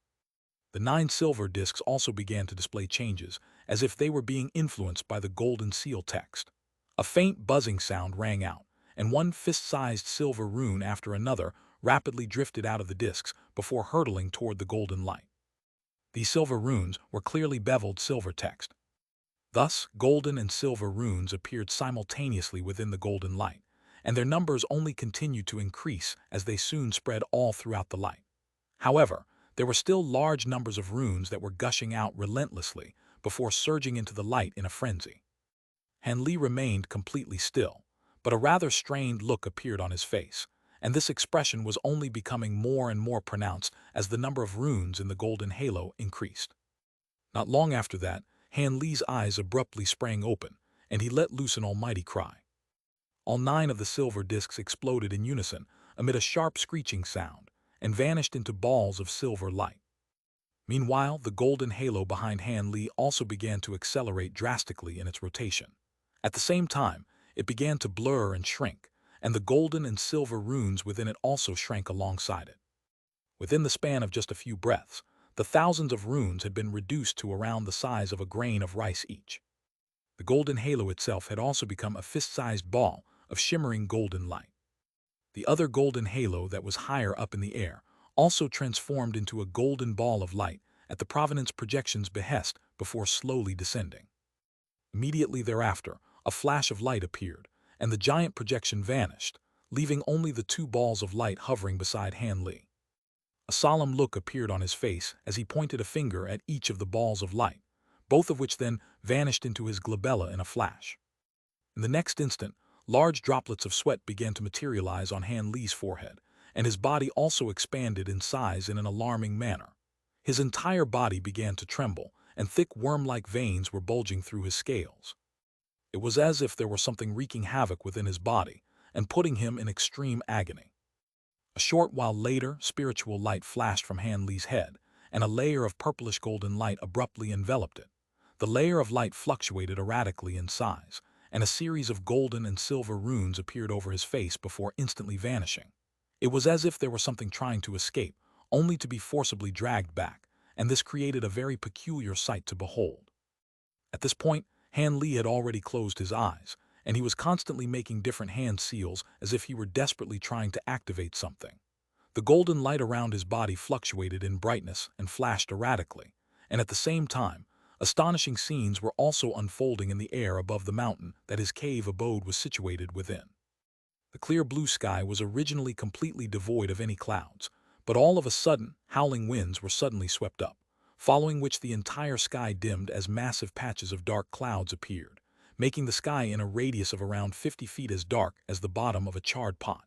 The 9 silver discs also began to display changes, as if they were being influenced by the golden seal text. A faint buzzing sound rang out, and one fist-sized silver rune after another rapidly drifted out of the discs before hurtling toward the golden light. These silver runes were clearly beveled silver text. Thus, golden and silver runes appeared simultaneously within the golden light, and their numbers only continued to increase as they soon spread all throughout the light. However, there were still large numbers of runes that were gushing out relentlessly before surging into the light in a frenzy. Han Li remained completely still, but a rather strained look appeared on his face, and this expression was only becoming more and more pronounced as the number of runes in the golden halo increased. Not long after that, Han Li's eyes abruptly sprang open, and he let loose an almighty cry. All 9 of the silver discs exploded in unison amid a sharp screeching sound, and vanished into balls of silver light. Meanwhile, the golden halo behind Han Li also began to accelerate drastically in its rotation. At the same time, it began to blur and shrink, and the golden and silver runes within it also shrank alongside it. Within the span of just a few breaths, the thousands of runes had been reduced to around the size of a grain of rice each. The golden halo itself had also become a fist-sized ball of shimmering golden light. The other golden halo that was higher up in the air also transformed into a golden ball of light at the Provenance projection's behest before slowly descending. Immediately thereafter, a flash of light appeared, and the giant projection vanished, leaving only the 2 balls of light hovering beside Han Li. A solemn look appeared on his face as he pointed a finger at each of the balls of light, both of which then vanished into his glabella in a flash. In the next instant, large droplets of sweat began to materialize on Han Li's forehead, and his body also expanded in size in an alarming manner. His entire body began to tremble, and thick worm-like veins were bulging through his scales. It was as if there were something wreaking havoc within his body and putting him in extreme agony. A short while later, spiritual light flashed from Han Li's head, and a layer of purplish golden light abruptly enveloped it. The layer of light fluctuated erratically in size, and a series of golden and silver runes appeared over his face before instantly vanishing. It was as if there was something trying to escape, only to be forcibly dragged back, and this created a very peculiar sight to behold. At this point, Han Li had already closed his eyes, and he was constantly making different hand seals as if he were desperately trying to activate something. The golden light around his body fluctuated in brightness and flashed erratically, and at the same time, astonishing scenes were also unfolding in the air above the mountain that his cave abode was situated within. The clear blue sky was originally completely devoid of any clouds, but all of a sudden, howling winds were suddenly swept up, following which the entire sky dimmed as massive patches of dark clouds appeared, making the sky in a radius of around 50 feet as dark as the bottom of a charred pot.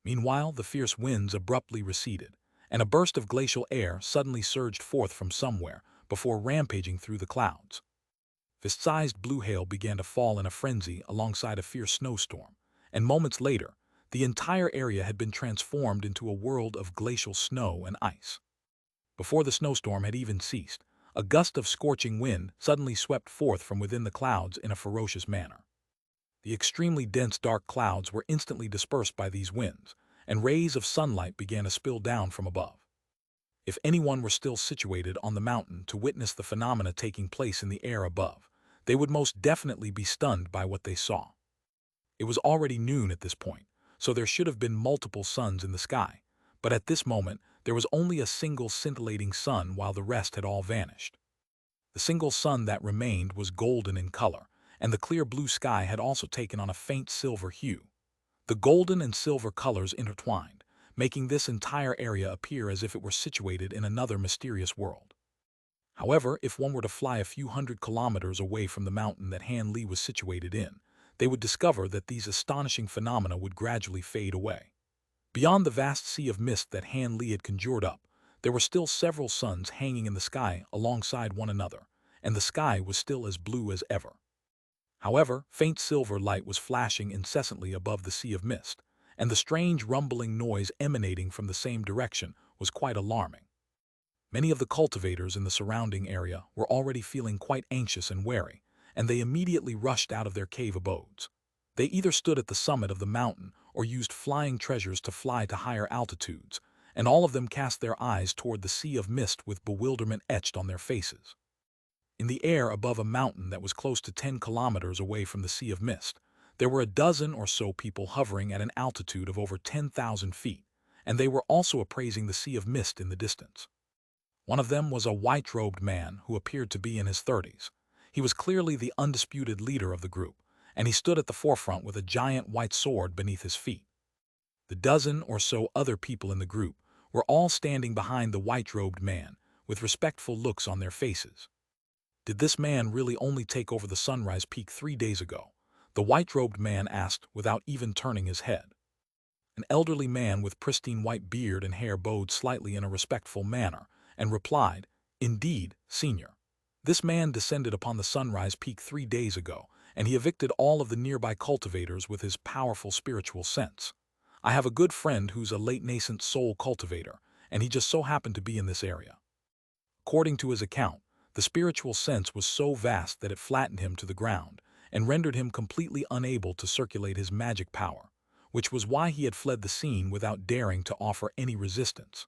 Meanwhile, the fierce winds abruptly receded, and a burst of glacial air suddenly surged forth from somewhere before rampaging through the clouds. Fist-sized blue hail began to fall in a frenzy alongside a fierce snowstorm, and moments later, the entire area had been transformed into a world of glacial snow and ice. Before the snowstorm had even ceased, a gust of scorching wind suddenly swept forth from within the clouds in a ferocious manner. The extremely dense dark clouds were instantly dispersed by these winds, and rays of sunlight began to spill down from above. If anyone were still situated on the mountain to witness the phenomena taking place in the air above, they would most definitely be stunned by what they saw. It was already noon at this point, so there should have been multiple suns in the sky, but at this moment there was only a single scintillating sun while the rest had all vanished. The single sun that remained was golden in color, and the clear blue sky had also taken on a faint silver hue. The golden and silver colors intertwined, making this entire area appear as if it were situated in another mysterious world. However, if one were to fly a few hundred kilometers away from the mountain that Han Li was situated in, they would discover that these astonishing phenomena would gradually fade away. Beyond the vast sea of mist that Han Li had conjured up, there were still several suns hanging in the sky alongside one another, and the sky was still as blue as ever. However, faint silver light was flashing incessantly above the sea of mist, and the strange rumbling noise emanating from the same direction was quite alarming. Many of the cultivators in the surrounding area were already feeling quite anxious and wary, and they immediately rushed out of their cave abodes. They either stood at the summit of the mountain or used flying treasures to fly to higher altitudes, and all of them cast their eyes toward the sea of mist with bewilderment etched on their faces. In the air above a mountain that was close to 10 kilometers away from the sea of mist, there were a dozen or so people hovering at an altitude of over 10,000 feet, and they were also appraising the sea of mist in the distance. One of them was a white-robed man who appeared to be in his 30s. He was clearly the undisputed leader of the group, and he stood at the forefront with a giant white sword beneath his feet. The dozen or so other people in the group were all standing behind the white-robed man, with respectful looks on their faces. Did this man really only take over the Sunrise Peak 3 days ago? The white-robed man asked without even turning his head. An elderly man with pristine white beard and hair bowed slightly in a respectful manner and replied, "Indeed, Senior. This man descended upon the Sunrise Peak 3 days ago, and he evicted all of the nearby cultivators with his powerful spiritual sense. I have a good friend who's a late nascent soul cultivator, and he just so happened to be in this area." According to his account, the spiritual sense was so vast that it flattened him to the ground and rendered him completely unable to circulate his magic power, which was why he had fled the scene without daring to offer any resistance.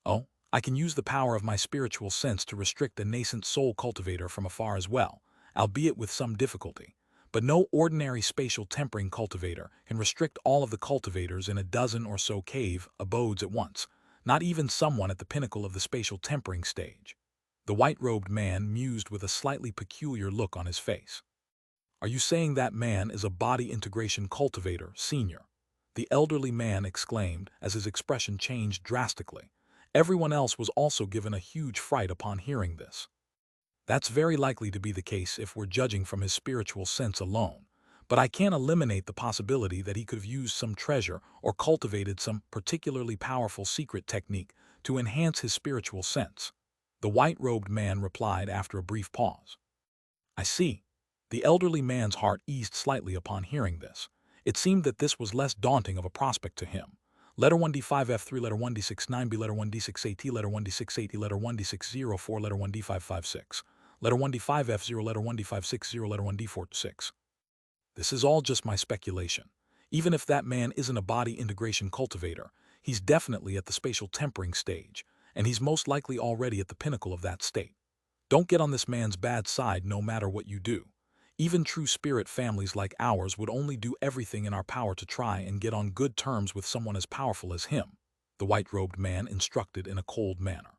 "Oh, I can use the power of my spiritual sense to restrict a nascent soul cultivator from afar as well, albeit with some difficulty. But no ordinary spatial tempering cultivator can restrict all of the cultivators in a dozen or so cave abodes at once, not even someone at the pinnacle of the spatial tempering stage." The white-robed man mused with a slightly peculiar look on his face. "Are you saying that man is a body integration cultivator, Senior?" the elderly man exclaimed as his expression changed drastically. Everyone else was also given a huge fright upon hearing this. "That's very likely to be the case if we're judging from his spiritual sense alone, but I can't eliminate the possibility that he could have used some treasure or cultivated some particularly powerful secret technique to enhance his spiritual sense," the white-robed man replied after a brief pause. "I see." The elderly man's heart eased slightly upon hearing this. It seemed that this was less daunting of a prospect to him. Letter 1D5F3, letter 1D69B, letter 1D6AT, letter 1D680, letter 1D604, letter 1D556, letter 1D5F0, letter 1D560, letter 1D46. This is all just my speculation. Even if that man isn't a body integration cultivator, he's definitely at the spatial tempering stage, and he's most likely already at the pinnacle of that state. Don't get on this man's bad side no matter what you do. Even true spirit families like ours would only do everything in our power to try and get on good terms with someone as powerful as him, the white-robed man instructed in a cold manner.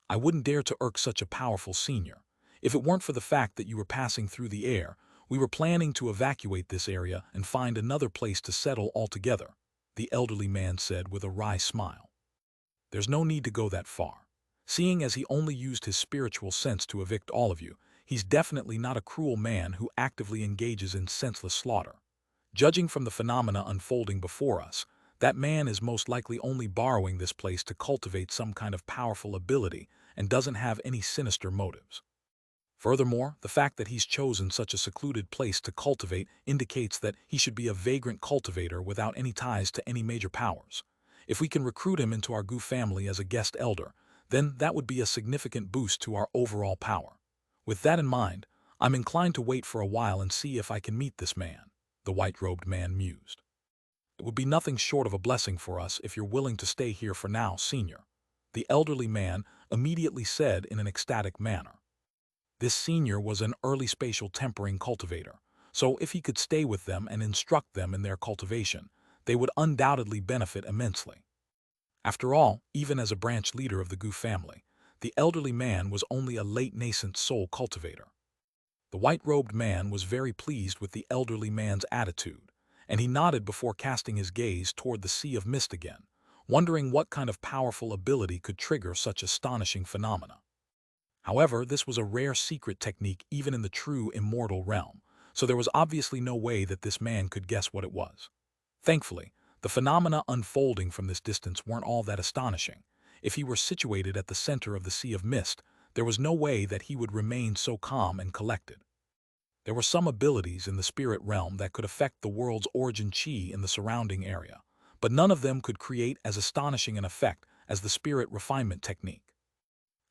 "I wouldn't dare to irk such a powerful senior. If it weren't for the fact that you were passing through the air, we were planning to evacuate this area and find another place to settle altogether," the elderly man said with a wry smile. "There's no need to go that far. Seeing as he only used his spiritual sense to evict all of you, he's definitely not a cruel man who actively engages in senseless slaughter. Judging from the phenomena unfolding before us, that man is most likely only borrowing this place to cultivate some kind of powerful ability and doesn't have any sinister motives. Furthermore, the fact that he's chosen such a secluded place to cultivate indicates that he should be a vagrant cultivator without any ties to any major powers. If we can recruit him into our Gu family as a guest elder, then that would be a significant boost to our overall power. With that in mind, I'm inclined to wait for a while and see if I can meet this man," the white-robed man mused. "It would be nothing short of a blessing for us if you're willing to stay here for now, Senior," the elderly man immediately said in an ecstatic manner. This Senior was an early spatial tempering cultivator, so if he could stay with them and instruct them in their cultivation, they would undoubtedly benefit immensely. After all, even as a branch leader of the Gu family, the elderly man was only a late nascent soul cultivator. The white-robed man was very pleased with the elderly man's attitude, and he nodded before casting his gaze toward the sea of mist again, wondering what kind of powerful ability could trigger such astonishing phenomena. However, this was a rare secret technique even in the true immortal realm, so there was obviously no way that this man could guess what it was. Thankfully, the phenomena unfolding from this distance weren't all that astonishing. If he were situated at the center of the sea of mist, there was no way that he would remain so calm and collected. There were some abilities in the spirit realm that could affect the world's origin chi in the surrounding area, but none of them could create as astonishing an effect as the spirit refinement technique.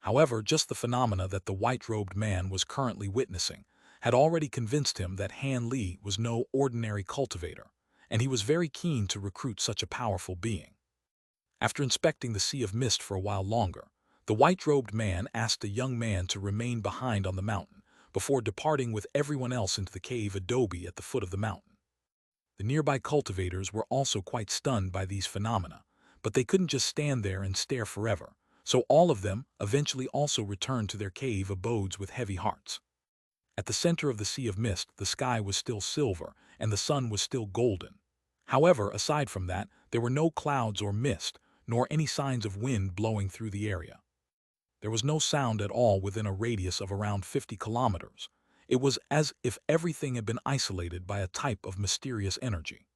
However, just the phenomena that the white-robed man was currently witnessing had already convinced him that Han Li was no ordinary cultivator, and he was very keen to recruit such a powerful being. After inspecting the sea of mist for a while longer, the white-robed man asked the young man to remain behind on the mountain before departing with everyone else into the cave adobe at the foot of the mountain. The nearby cultivators were also quite stunned by these phenomena, but they couldn't just stand there and stare forever, so all of them eventually also returned to their cave abodes with heavy hearts. At the center of the sea of mist, the sky was still silver, and the sun was still golden. However, aside from that, there were no clouds or mist, nor any signs of wind blowing through the area. There was no sound at all within a radius of around 50 kilometers. It was as if everything had been isolated by a type of mysterious energy.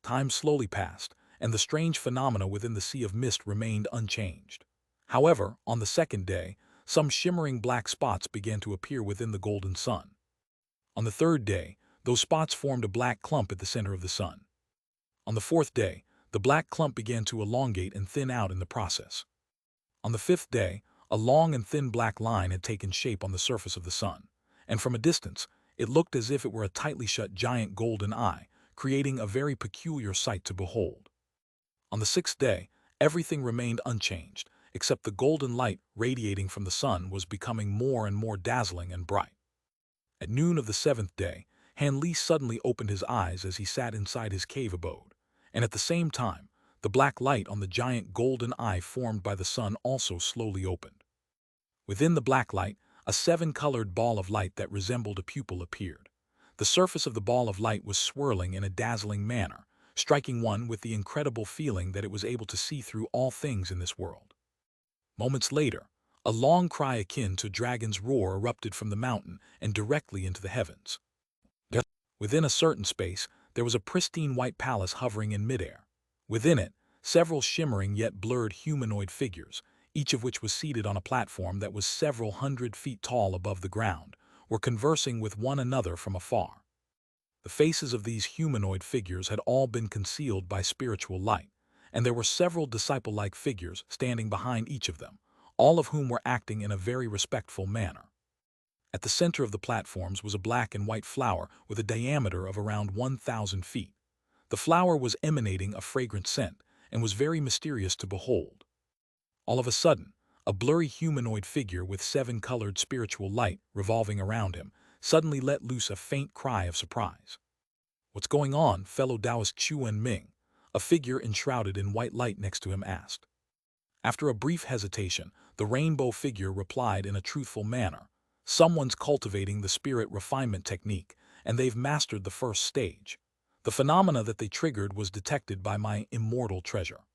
Time slowly passed, and the strange phenomena within the sea of mist remained unchanged. However, on the second day, some shimmering black spots began to appear within the golden sun. On the third day, those spots formed a black clump at the center of the sun. On the fourth day, the black clump began to elongate and thin out in the process. On the fifth day, a long and thin black line had taken shape on the surface of the sun, and from a distance, it looked as if it were a tightly shut giant golden eye, creating a very peculiar sight to behold. On the sixth day, everything remained unchanged, except the golden light radiating from the sun was becoming more and more dazzling and bright. At noon of the seventh day, Han Li suddenly opened his eyes as he sat inside his cave abode, and at the same time, the black light on the giant golden eye formed by the sun also slowly opened. Within the black light, a seven-colored ball of light that resembled a pupil appeared. The surface of the ball of light was swirling in a dazzling manner, striking one with the incredible feeling that it was able to see through all things in this world. Moments later, a long cry akin to a dragon's roar erupted from the mountain and directly into the heavens. Within a certain space, there was a pristine white palace hovering in midair. Within it, several shimmering yet blurred humanoid figures, each of which was seated on a platform that was several hundred feet tall above the ground, were conversing with one another from afar. The faces of these humanoid figures had all been concealed by spiritual light, and there were several disciple-like figures standing behind each of them, all of whom were acting in a very respectful manner. At the center of the platforms was a black and white flower with a diameter of around 1,000 feet. The flower was emanating a fragrant scent and was very mysterious to behold. All of a sudden, a blurry humanoid figure with seven-colored spiritual light revolving around him suddenly let loose a faint cry of surprise. "What's going on, fellow Taoist Chuan Ming?" a figure enshrouded in white light next to him asked. After a brief hesitation, the rainbow figure replied in a truthful manner, "Someone's cultivating the spirit refinement technique, and they've mastered the first stage. The phenomena that they triggered was detected by my immortal treasure."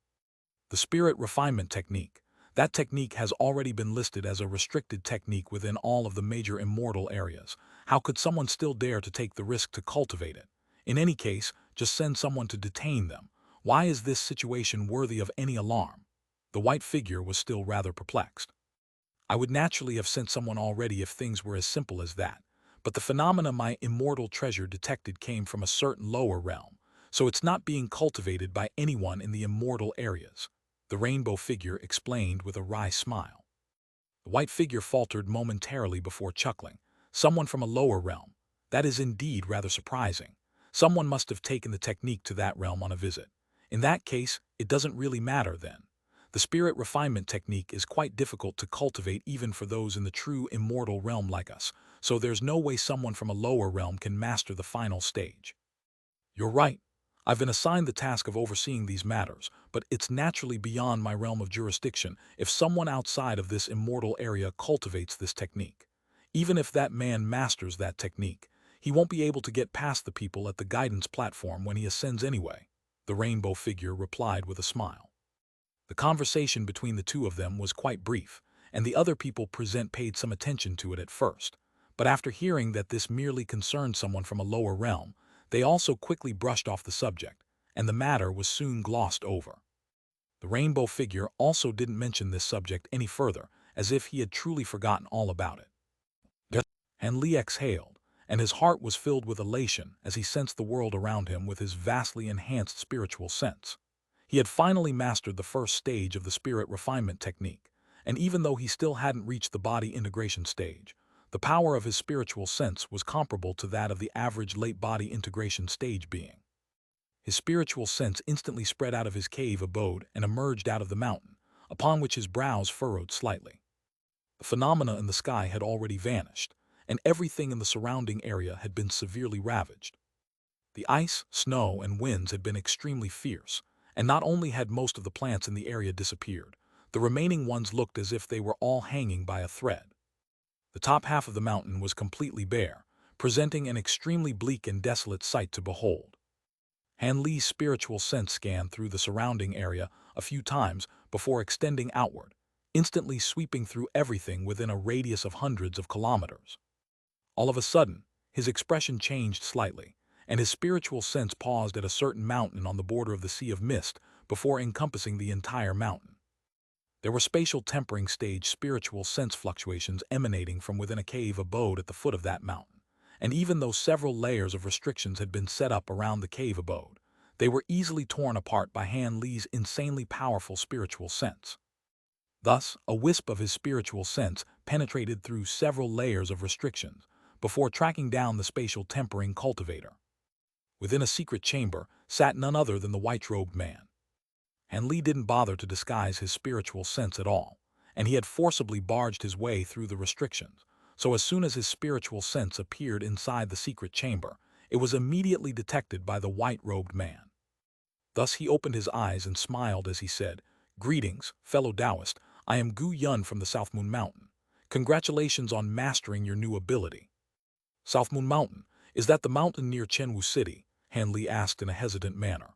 The spirit refinement technique. That technique has already been listed as a restricted technique within all of the major immortal areas. How could someone still dare to take the risk to cultivate it? In any case, just send someone to detain them. Why is this situation worthy of any alarm? The white figure was still rather perplexed. "I would naturally have sent someone already if things were as simple as that, but the phenomena my immortal treasure detected came from a certain lower realm, so it's not being cultivated by anyone in the immortal areas," the rainbow figure explained with a wry smile. The white figure faltered momentarily before chuckling. "Someone from a lower realm. That is indeed rather surprising. Someone must have taken the technique to that realm on a visit. In that case, it doesn't really matter then. The spirit refinement technique is quite difficult to cultivate even for those in the true immortal realm like us, so there's no way someone from a lower realm can master the final stage." "You're right. I've been assigned the task of overseeing these matters, but it's naturally beyond my realm of jurisdiction if someone outside of this immortal area cultivates this technique. Even if that man masters that technique, he won't be able to get past the people at the guidance platform when he ascends anyway," the rainbow figure replied with a smile. The conversation between the two of them was quite brief, and the other people present paid some attention to it at first, but after hearing that this merely concerned someone from a lower realm, they also quickly brushed off the subject, and the matter was soon glossed over. The rainbow figure also didn't mention this subject any further, as if he had truly forgotten all about it. And Li exhaled, and his heart was filled with elation as he sensed the world around him with his vastly enhanced spiritual sense. He had finally mastered the first stage of the spirit refinement technique, and even though he still hadn't reached the body integration stage, the power of his spiritual sense was comparable to that of the average late body integration stage being. His spiritual sense instantly spread out of his cave abode and emerged out of the mountain, upon which his brows furrowed slightly. The phenomena in the sky had already vanished, and everything in the surrounding area had been severely ravaged. The ice, snow, and winds had been extremely fierce, and not only had most of the plants in the area disappeared, The remaining ones looked as if they were all hanging by a thread. The top half of the mountain was completely bare, presenting an extremely bleak and desolate sight to behold. Han Li's spiritual sense scanned through the surrounding area a few times before extending outward, instantly sweeping through everything within a radius of hundreds of kilometers. All of a sudden, his expression changed slightly, and his spiritual sense paused at a certain mountain on the border of the Sea of Mist before encompassing the entire mountain. There were spatial tempering stage spiritual sense fluctuations emanating from within a cave abode at the foot of that mountain, and even though several layers of restrictions had been set up around the cave abode, they were easily torn apart by Han Li's insanely powerful spiritual sense. Thus, a wisp of his spiritual sense penetrated through several layers of restrictions before tracking down the spatial tempering cultivator. Within a secret chamber sat none other than the white-robed man. Han Li didn't bother to disguise his spiritual sense at all, and he had forcibly barged his way through the restrictions, so as soon as his spiritual sense appeared inside the secret chamber, it was immediately detected by the white-robed man. Thus he opened his eyes and smiled as he said, "Greetings, fellow Taoist. I am Gu Yun from the South Moon Mountain. Congratulations on mastering your new ability." "South Moon Mountain, is that the mountain near Chenwu City?" Han Li asked in a hesitant manner.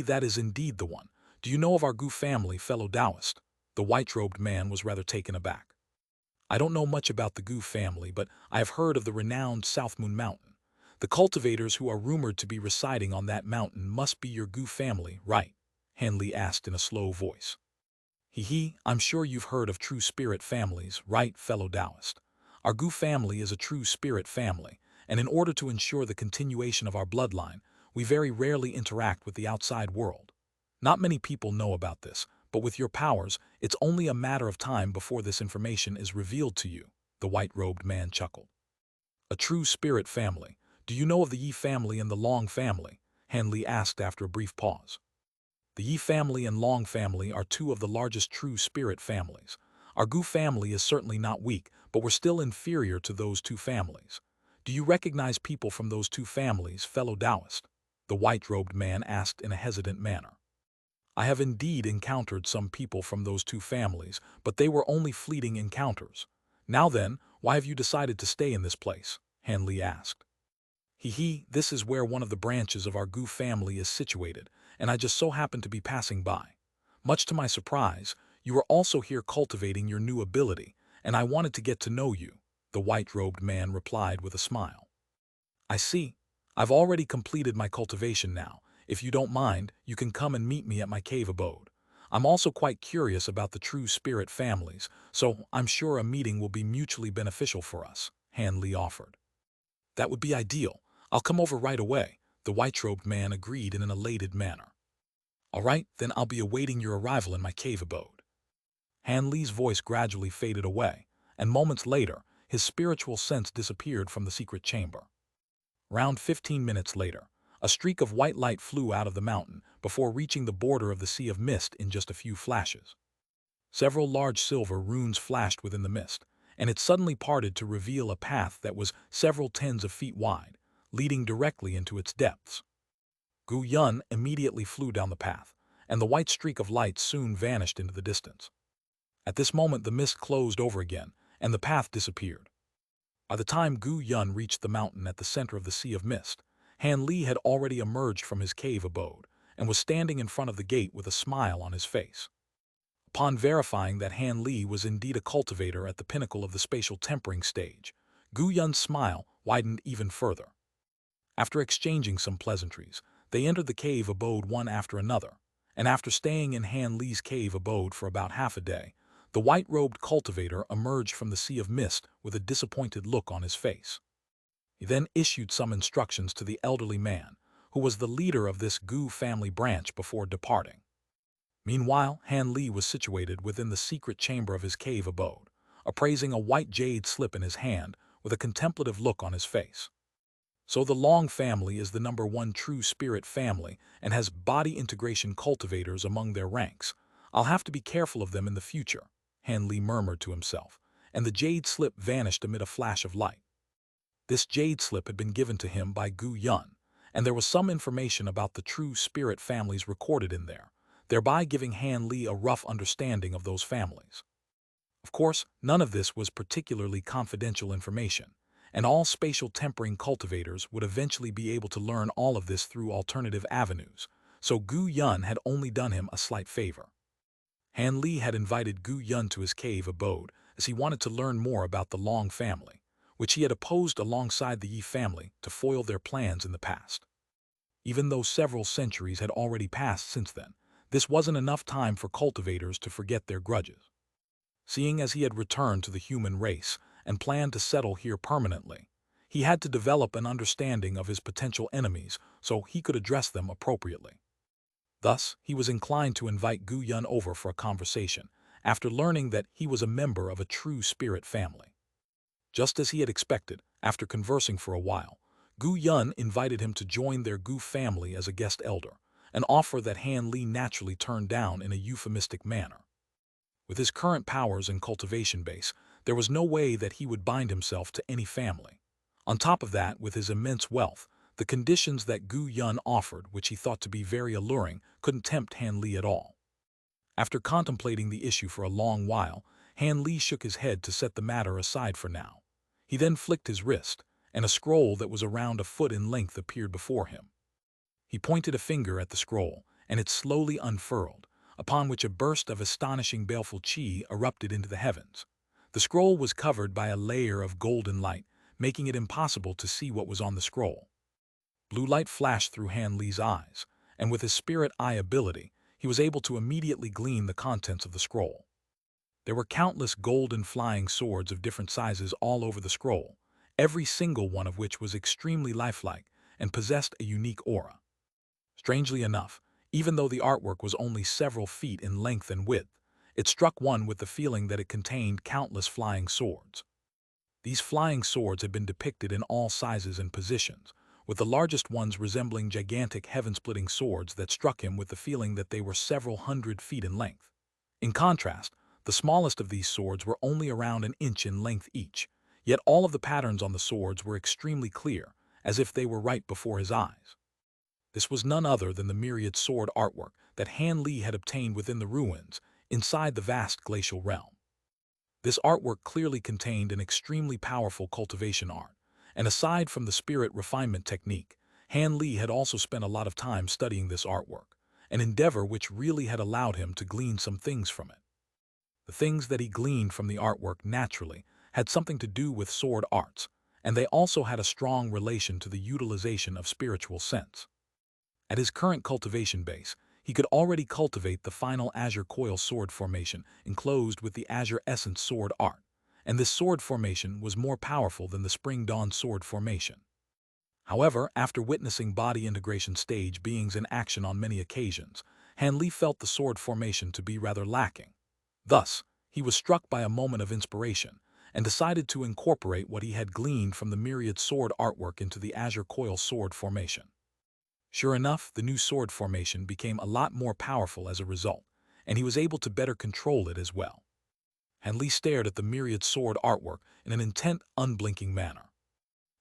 That is indeed the one. Do you know of our Gu family, fellow Taoist?" The white-robed man was rather taken aback. "I don't know much about the Gu family, but I have heard of the renowned South Moon Mountain. The cultivators who are rumored to be residing on that mountain must be your Gu family, right?" Han Li asked in a slow voice. I'm sure you've heard of true spirit families, right, fellow Taoist? Our Gu family is a true spirit family, and in order to ensure the continuation of our bloodline, we very rarely interact with the outside world. Not many people know about this, but with your powers, it's only a matter of time before this information is revealed to you," the white-robed man chuckled. "A true spirit family. Do you know of the Yi family and the Long family?" Han Li asked after a brief pause. "The Yi family and Long family are two of the largest true spirit families. Our Gu family is certainly not weak, but we're still inferior to those two families. Do you recognize people from those two families, fellow Taoist?" The white-robed man asked in a hesitant manner. "I have indeed encountered some people from those two families, but they were only fleeting encounters. Now then, why have you decided to stay in this place?" Han Li asked. This is where one of the branches of our Gu family is situated, and I just so happened to be passing by. Much to my surprise, you are also here cultivating your new ability, and I wanted to get to know you," the white-robed man replied with a smile. "I see. I've already completed my cultivation now. If you don't mind, you can come and meet me at my cave abode. I'm also quite curious about the true spirit families, so I'm sure a meeting will be mutually beneficial for us," Han Li offered. "That would be ideal. I'll come over right away," the white-robed man agreed in an elated manner. "All right, then I'll be awaiting your arrival in my cave abode." Han Li's voice gradually faded away, and moments later, his spiritual sense disappeared from the secret chamber. Around 15 minutes later, a streak of white light flew out of the mountain before reaching the border of the Sea of Mist in just a few flashes. Several large silver runes flashed within the mist, and it suddenly parted to reveal a path that was several tens of feet wide, leading directly into its depths. Gu Yun immediately flew down the path, and the white streak of light soon vanished into the distance. At this moment the mist closed over again, and the path disappeared. By the time Gu Yun reached the mountain at the center of the Sea of Mist, Han Li had already emerged from his cave abode and was standing in front of the gate with a smile on his face. Upon verifying that Han Li was indeed a cultivator at the pinnacle of the spatial tempering stage, Gu Yun's smile widened even further. After exchanging some pleasantries, they entered the cave abode one after another, and after staying in Han Li's cave abode for about half a day, the white-robed cultivator emerged from the Sea of Mist with a disappointed look on his face. He then issued some instructions to the elderly man, who was the leader of this Gu family branch, before departing. Meanwhile, Han Li was situated within the secret chamber of his cave abode, appraising a white jade slip in his hand with a contemplative look on his face. "So the Long family is the #1 true spirit family and has body integration cultivators among their ranks. I'll have to be careful of them in the future," Han Li murmured to himself, and the jade slip vanished amid a flash of light. This jade slip had been given to him by Gu Yun, and there was some information about the true spirit families recorded in there, thereby giving Han Li a rough understanding of those families. Of course, none of this was particularly confidential information, and all spatial tempering cultivators would eventually be able to learn all of this through alternative avenues, so Gu Yun had only done him a slight favor. Han Li had invited Gu Yun to his cave abode as he wanted to learn more about the Long family, which he had opposed alongside the Yi family to foil their plans in the past. Even though several centuries had already passed since then, this wasn't enough time for cultivators to forget their grudges. Seeing as he had returned to the human race and planned to settle here permanently, he had to develop an understanding of his potential enemies so he could address them appropriately. Thus, he was inclined to invite Gu Yun over for a conversation, after learning that he was a member of a true spirit family. Just as he had expected, after conversing for a while, Gu Yun invited him to join their Gu family as a guest elder, an offer that Han Li naturally turned down in a euphemistic manner. With his current powers and cultivation base, there was no way that he would bind himself to any family. On top of that, with his immense wealth, the conditions that Gu Yun offered, which he thought to be very alluring, couldn't tempt Han Li at all. After contemplating the issue for a long while, Han Li shook his head to set the matter aside for now. He then flicked his wrist, and a scroll that was around a foot in length appeared before him. He pointed a finger at the scroll, and it slowly unfurled, upon which a burst of astonishing baleful chi erupted into the heavens. The scroll was covered by a layer of golden light, making it impossible to see what was on the scroll. Blue light flashed through Han Li's eyes, and with his spirit eye ability, he was able to immediately glean the contents of the scroll. There were countless golden flying swords of different sizes all over the scroll, every single one of which was extremely lifelike and possessed a unique aura. Strangely enough, even though the artwork was only several feet in length and width, it struck one with the feeling that it contained countless flying swords. These flying swords had been depicted in all sizes and positions, with the largest ones resembling gigantic heaven-splitting swords that struck him with the feeling that they were several hundred feet in length. In contrast, the smallest of these swords were only around an inch in length each, yet all of the patterns on the swords were extremely clear, as if they were right before his eyes. This was none other than the myriad sword artwork that Han Li had obtained within the ruins, inside the vast glacial realm. This artwork clearly contained an extremely powerful cultivation art, and aside from the spirit refinement technique, Han Li had also spent a lot of time studying this artwork, an endeavor which really had allowed him to glean some things from it. The things that he gleaned from the artwork naturally had something to do with sword arts, and they also had a strong relation to the utilization of spiritual sense. At his current cultivation base, he could already cultivate the final Azure Coil sword formation enclosed with the Azure Essence sword art, and this sword formation was more powerful than the Spring Dawn sword formation. However, after witnessing body integration stage beings in action on many occasions, Han Li felt the sword formation to be rather lacking. Thus, he was struck by a moment of inspiration and decided to incorporate what he had gleaned from the myriad sword artwork into the Azure Coil sword formation. Sure enough, the new sword formation became a lot more powerful as a result, and he was able to better control it as well. Han Li stared at the myriad sword artwork in an intent, unblinking manner.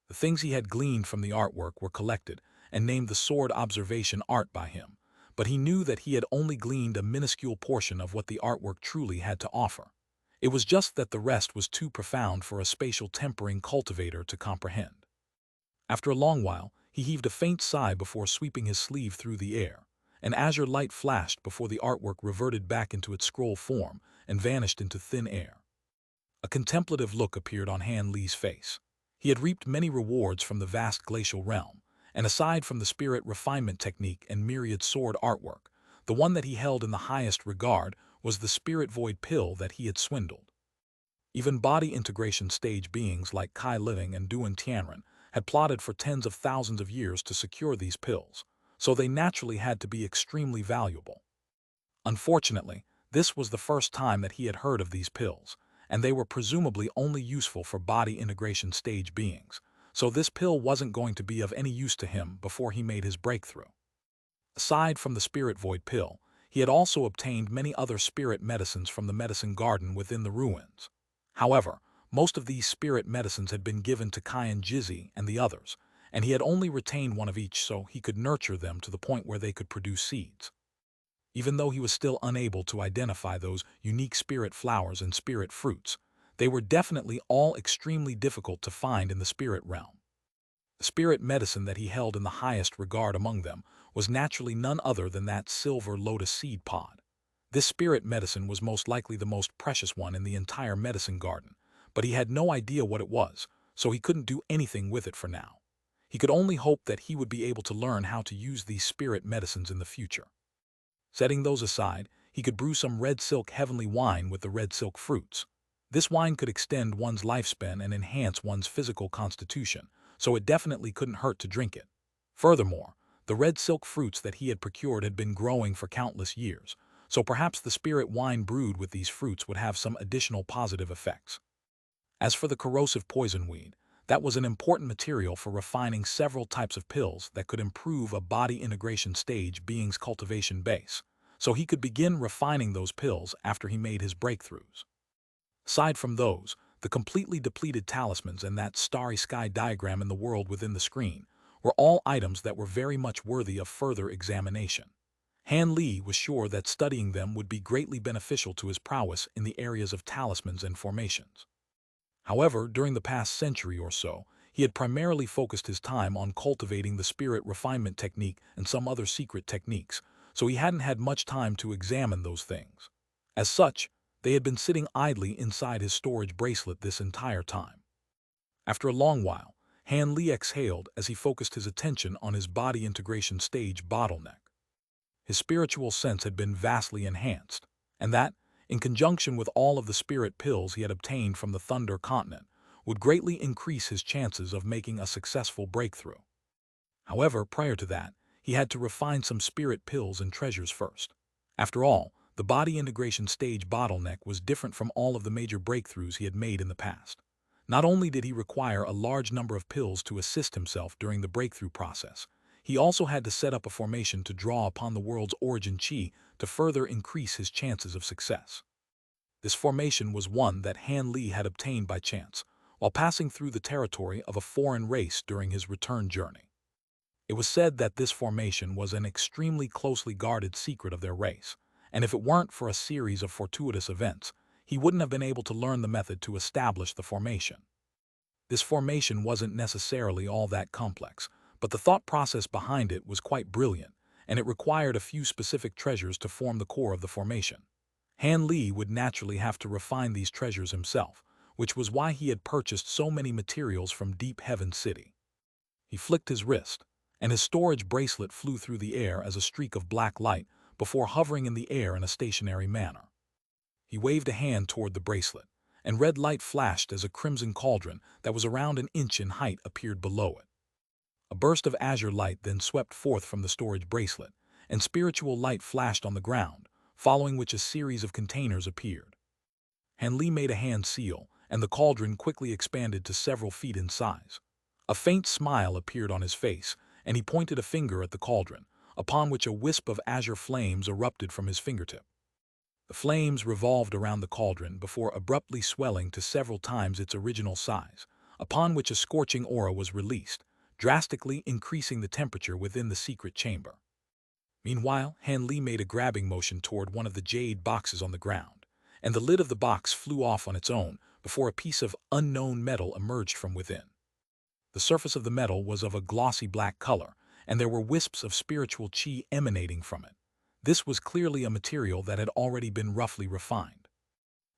The things he had gleaned from the artwork were collected and named the sword observation art by him, but he knew that he had only gleaned a minuscule portion of what the artwork truly had to offer. It was just that the rest was too profound for a spatial tempering cultivator to comprehend. After a long while, he heaved a faint sigh before sweeping his sleeve through the air. An azure light flashed before the artwork reverted back into its scroll form and vanished into thin air. A contemplative look appeared on Han Li's face. He had reaped many rewards from the vast glacial realm, and aside from the spirit refinement technique and myriad sword artwork, the one that he held in the highest regard was the spirit void pill that he had swindled. Even body integration stage beings like Kai Living and Duan Tianren had plotted for tens of thousands of years to secure these pills, so they naturally had to be extremely valuable. Unfortunately, this was the first time that he had heard of these pills, and they were presumably only useful for body integration stage beings, so this pill wasn't going to be of any use to him before he made his breakthrough. Aside from the spirit void pill, he had also obtained many other spirit medicines from the medicine garden within the ruins. However, most of these spirit medicines had been given to Kyan Jizzy and the others, and he had only retained one of each so he could nurture them to the point where they could produce seeds. Even though he was still unable to identify those unique spirit flowers and spirit fruits, they were definitely all extremely difficult to find in the spirit realm. The spirit medicine that he held in the highest regard among them was naturally none other than that silver lotus seed pod. This spirit medicine was most likely the most precious one in the entire medicine garden, but he had no idea what it was, so he couldn't do anything with it for now. He could only hope that he would be able to learn how to use these spirit medicines in the future. Setting those aside, he could brew some red silk heavenly wine with the red silk fruits. This wine could extend one's lifespan and enhance one's physical constitution, so it definitely couldn't hurt to drink it. Furthermore, the red silk fruits that he had procured had been growing for countless years, so perhaps the spirit wine brewed with these fruits would have some additional positive effects. As for the corrosive poison weed, that was an important material for refining several types of pills that could improve a body integration stage being's cultivation base, so he could begin refining those pills after he made his breakthroughs. Aside from those, the completely depleted talismans and that starry sky diagram in the world within the screen were all items that were very much worthy of further examination. Han Li was sure that studying them would be greatly beneficial to his prowess in the areas of talismans and formations. However, during the past century or so, he had primarily focused his time on cultivating the spirit refinement technique and some other secret techniques, so he hadn't had much time to examine those things. As such, they had been sitting idly inside his storage bracelet this entire time. After a long while, Han Li exhaled as he focused his attention on his body integration stage bottleneck. His spiritual sense had been vastly enhanced, and that, in conjunction with all of the spirit pills he had obtained from the Thunder Continent, would greatly increase his chances of making a successful breakthrough. However, prior to that, he had to refine some spirit pills and treasures first. After all, the body integration stage bottleneck was different from all of the major breakthroughs he had made in the past. Not only did he require a large number of pills to assist himself during the breakthrough process, he also had to set up a formation to draw upon the world's origin chi to further increase his chances of success. This formation was one that Han Li had obtained by chance, while passing through the territory of a foreign race during his return journey. It was said that this formation was an extremely closely guarded secret of their race, and if it weren't for a series of fortuitous events, he wouldn't have been able to learn the method to establish the formation. This formation wasn't necessarily all that complex, but the thought process behind it was quite brilliant, and it required a few specific treasures to form the core of the formation. Han Li would naturally have to refine these treasures himself, which was why he had purchased so many materials from Deep Heaven City. He flicked his wrist, and his storage bracelet flew through the air as a streak of black light before hovering in the air in a stationary manner. He waved a hand toward the bracelet, and red light flashed as a crimson cauldron that was around an inch in height appeared below it. A burst of azure light then swept forth from the storage bracelet, and spiritual light flashed on the ground, following which a series of containers appeared. Han Li made a hand seal, and the cauldron quickly expanded to several feet in size. A faint smile appeared on his face, and he pointed a finger at the cauldron, upon which a wisp of azure flames erupted from his fingertip. The flames revolved around the cauldron before abruptly swelling to several times its original size, upon which a scorching aura was released, drastically increasing the temperature within the secret chamber. Meanwhile, Han Li made a grabbing motion toward one of the jade boxes on the ground, and the lid of the box flew off on its own before a piece of unknown metal emerged from within. The surface of the metal was of a glossy black color, and there were wisps of spiritual chi emanating from it. This was clearly a material that had already been roughly refined.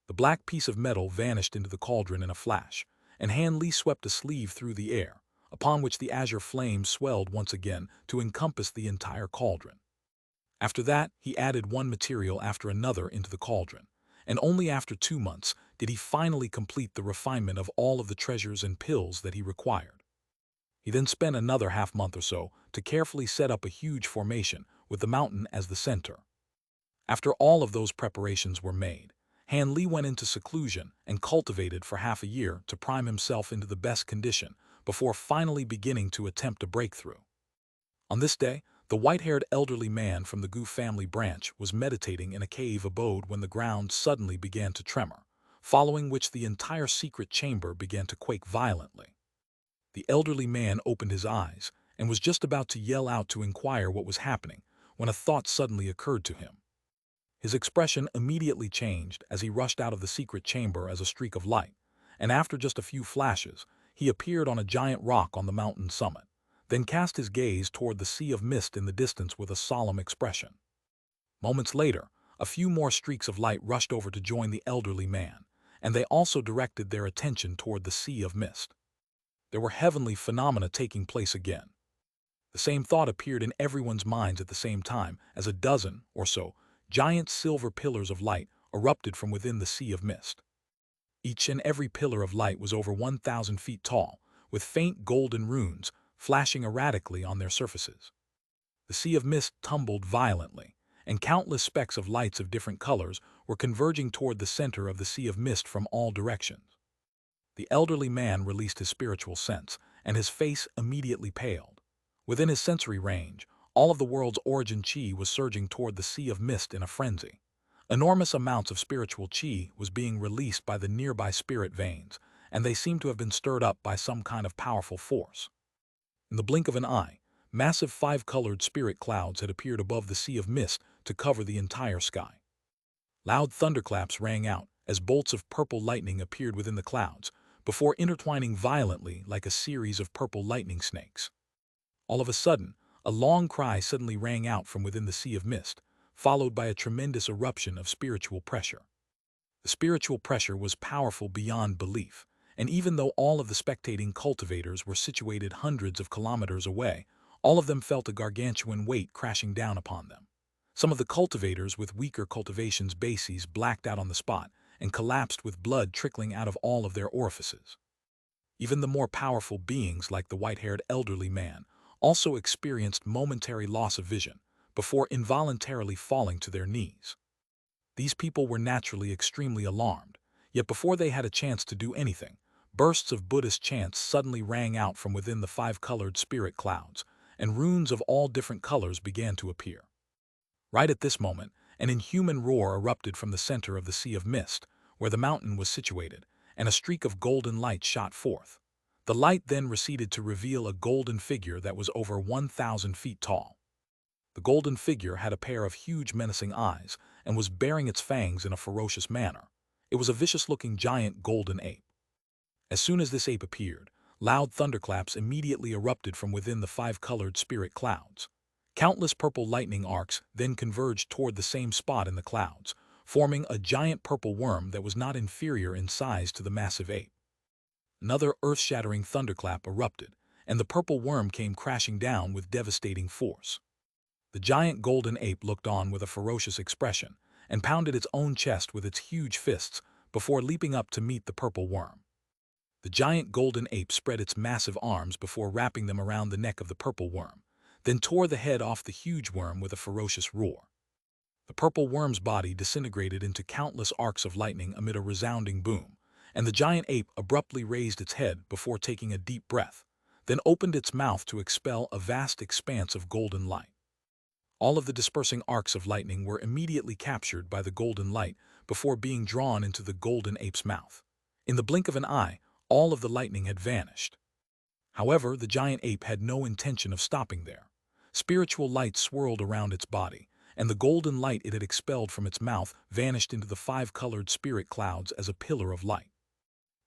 The black piece of metal vanished into the cauldron in a flash, and Han Li swept a sleeve through the air, upon which the azure flame swelled once again to encompass the entire cauldron. After that, he added one material after another into the cauldron, and only after 2 months did he finally complete the refinement of all of the treasures and pills that he required. He then spent another half-month or so to carefully set up a huge formation with the mountain as the center. After all of those preparations were made, Han Li went into seclusion and cultivated for half a year to prime himself into the best condition before finally beginning to attempt a breakthrough. On this day, the white-haired elderly man from the Gu family branch was meditating in a cave abode when the ground suddenly began to tremor, following which the entire secret chamber began to quake violently. The elderly man opened his eyes and was just about to yell out to inquire what was happening when a thought suddenly occurred to him. His expression immediately changed as he rushed out of the secret chamber as a streak of light, and after just a few flashes, he appeared on a giant rock on the mountain summit, then cast his gaze toward the sea of mist in the distance with a solemn expression. Moments later, a few more streaks of light rushed over to join the elderly man, and they also directed their attention toward the sea of mist. There were heavenly phenomena taking place again. The same thought appeared in everyone's minds at the same time as a dozen or so giant silver pillars of light erupted from within the sea of mist. Each and every pillar of light was over 1,000 feet tall, with faint golden runes flashing erratically on their surfaces. The sea of mist tumbled violently, and countless specks of lights of different colors were converging toward the center of the sea of mist from all directions. The elderly man released his spiritual sense, and his face immediately paled. Within his sensory range, all of the world's origin chi was surging toward the sea of mist in a frenzy. Enormous amounts of spiritual chi was being released by the nearby spirit veins, and they seemed to have been stirred up by some kind of powerful force. In the blink of an eye, massive five-colored spirit clouds had appeared above the sea of mist to cover the entire sky. Loud thunderclaps rang out as bolts of purple lightning appeared within the clouds, before intertwining violently like a series of purple lightning snakes. All of a sudden, a long cry suddenly rang out from within the sea of mist, followed by a tremendous eruption of spiritual pressure. The spiritual pressure was powerful beyond belief, and even though all of the spectating cultivators were situated hundreds of kilometers away, all of them felt a gargantuan weight crashing down upon them. Some of the cultivators with weaker cultivation's bases blacked out on the spot and collapsed with blood trickling out of all of their orifices. Even the more powerful beings like the white-haired elderly man also experienced momentary loss of vision before involuntarily falling to their knees. These people were naturally extremely alarmed, yet before they had a chance to do anything, bursts of Buddhist chants suddenly rang out from within the five-colored spirit clouds, and runes of all different colors began to appear. Right at this moment, an inhuman roar erupted from the center of the sea of mist, where the mountain was situated, and a streak of golden light shot forth. The light then receded to reveal a golden figure that was over 1,000 feet tall. The golden figure had a pair of huge menacing eyes and was baring its fangs in a ferocious manner. It was a vicious-looking giant golden ape. As soon as this ape appeared, loud thunderclaps immediately erupted from within the five-colored spirit clouds. Countless purple lightning arcs then converged toward the same spot in the clouds, forming a giant purple worm that was not inferior in size to the massive ape. Another earth-shattering thunderclap erupted, and the purple worm came crashing down with devastating force. The giant golden ape looked on with a ferocious expression and pounded its own chest with its huge fists before leaping up to meet the purple worm. The giant golden ape spread its massive arms before wrapping them around the neck of the purple worm, then tore the head off the huge worm with a ferocious roar. The purple worm's body disintegrated into countless arcs of lightning amid a resounding boom, and the giant ape abruptly raised its head before taking a deep breath, then opened its mouth to expel a vast expanse of golden light. All of the dispersing arcs of lightning were immediately captured by the golden light before being drawn into the golden ape's mouth. In the blink of an eye, all of the lightning had vanished. However, the giant ape had no intention of stopping there. Spiritual light swirled around its body, and the golden light it had expelled from its mouth vanished into the five-colored spirit clouds as a pillar of light.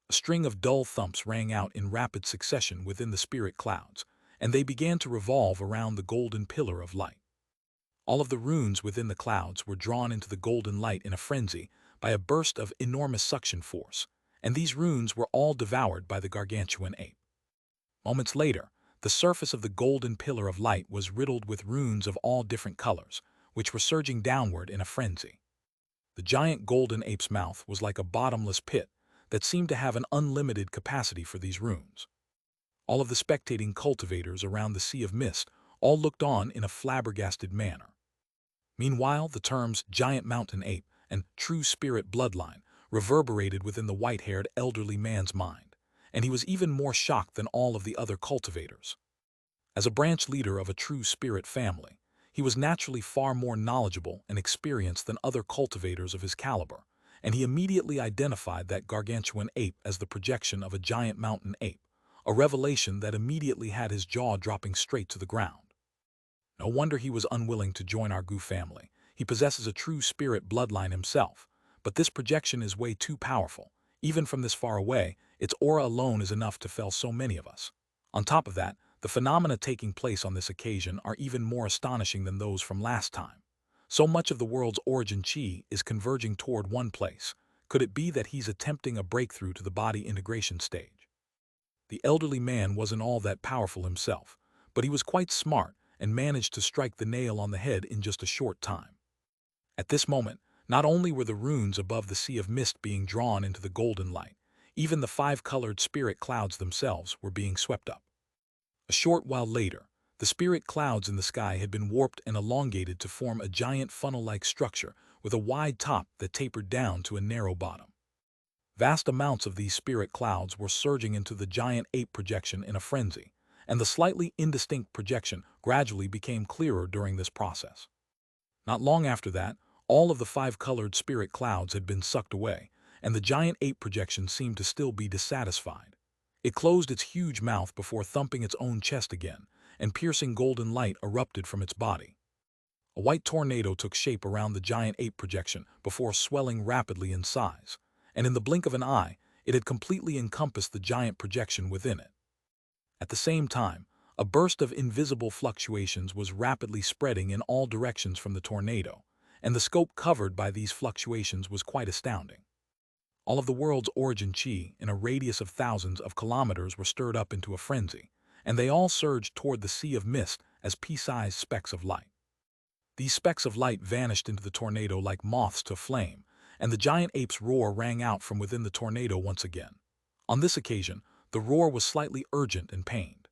A string of dull thumps rang out in rapid succession within the spirit clouds, and they began to revolve around the golden pillar of light. All of the runes within the clouds were drawn into the golden light in a frenzy by a burst of enormous suction force, and these runes were all devoured by the gargantuan ape. Moments later, the surface of the golden pillar of light was riddled with runes of all different colors, which were surging downward in a frenzy. The giant golden ape's mouth was like a bottomless pit that seemed to have an unlimited capacity for these runes. All of the spectating cultivators around the sea of mist all looked on in a flabbergasted manner. Meanwhile, the terms giant mountain ape and true spirit bloodline reverberated within the white-haired elderly man's mind, and he was even more shocked than all of the other cultivators. As a branch leader of a true spirit family, he was naturally far more knowledgeable and experienced than other cultivators of his caliber, and he immediately identified that gargantuan ape as the projection of a giant mountain ape, a revelation that immediately had his jaw dropping straight to the ground. No wonder he was unwilling to join our Gu family. He possesses a true spirit bloodline himself, but this projection is way too powerful. Even from this far away, its aura alone is enough to fell so many of us. On top of that, the phenomena taking place on this occasion are even more astonishing than those from last time. So much of the world's origin chi is converging toward one place. Could it be that he's attempting a breakthrough to the body integration stage? The elderly man wasn't all that powerful himself, but he was quite smart and managed to strike the nail on the head in just a short time. At this moment, not only were the runes above the sea of mist being drawn into the golden light, even the five-colored spirit clouds themselves were being swept up. A short while later, the spirit clouds in the sky had been warped and elongated to form a giant funnel-like structure with a wide top that tapered down to a narrow bottom. Vast amounts of these spirit clouds were surging into the giant ape projection in a frenzy, and the slightly indistinct projection gradually became clearer during this process. Not long after that, all of the five-colored spirit clouds had been sucked away, and the giant ape projection seemed to still be dissatisfied. It closed its huge mouth before thumping its own chest again, and piercing golden light erupted from its body. A white tornado took shape around the giant ape projection before swelling rapidly in size, and in the blink of an eye, it had completely encompassed the giant projection within it. At the same time, a burst of invisible fluctuations was rapidly spreading in all directions from the tornado, and the scope covered by these fluctuations was quite astounding. All of the world's origin chi in a radius of thousands of kilometers were stirred up into a frenzy, and they all surged toward the sea of mist as pea-sized specks of light. These specks of light vanished into the tornado like moths to flame, and the giant ape's roar rang out from within the tornado once again. On this occasion, the roar was slightly urgent and pained.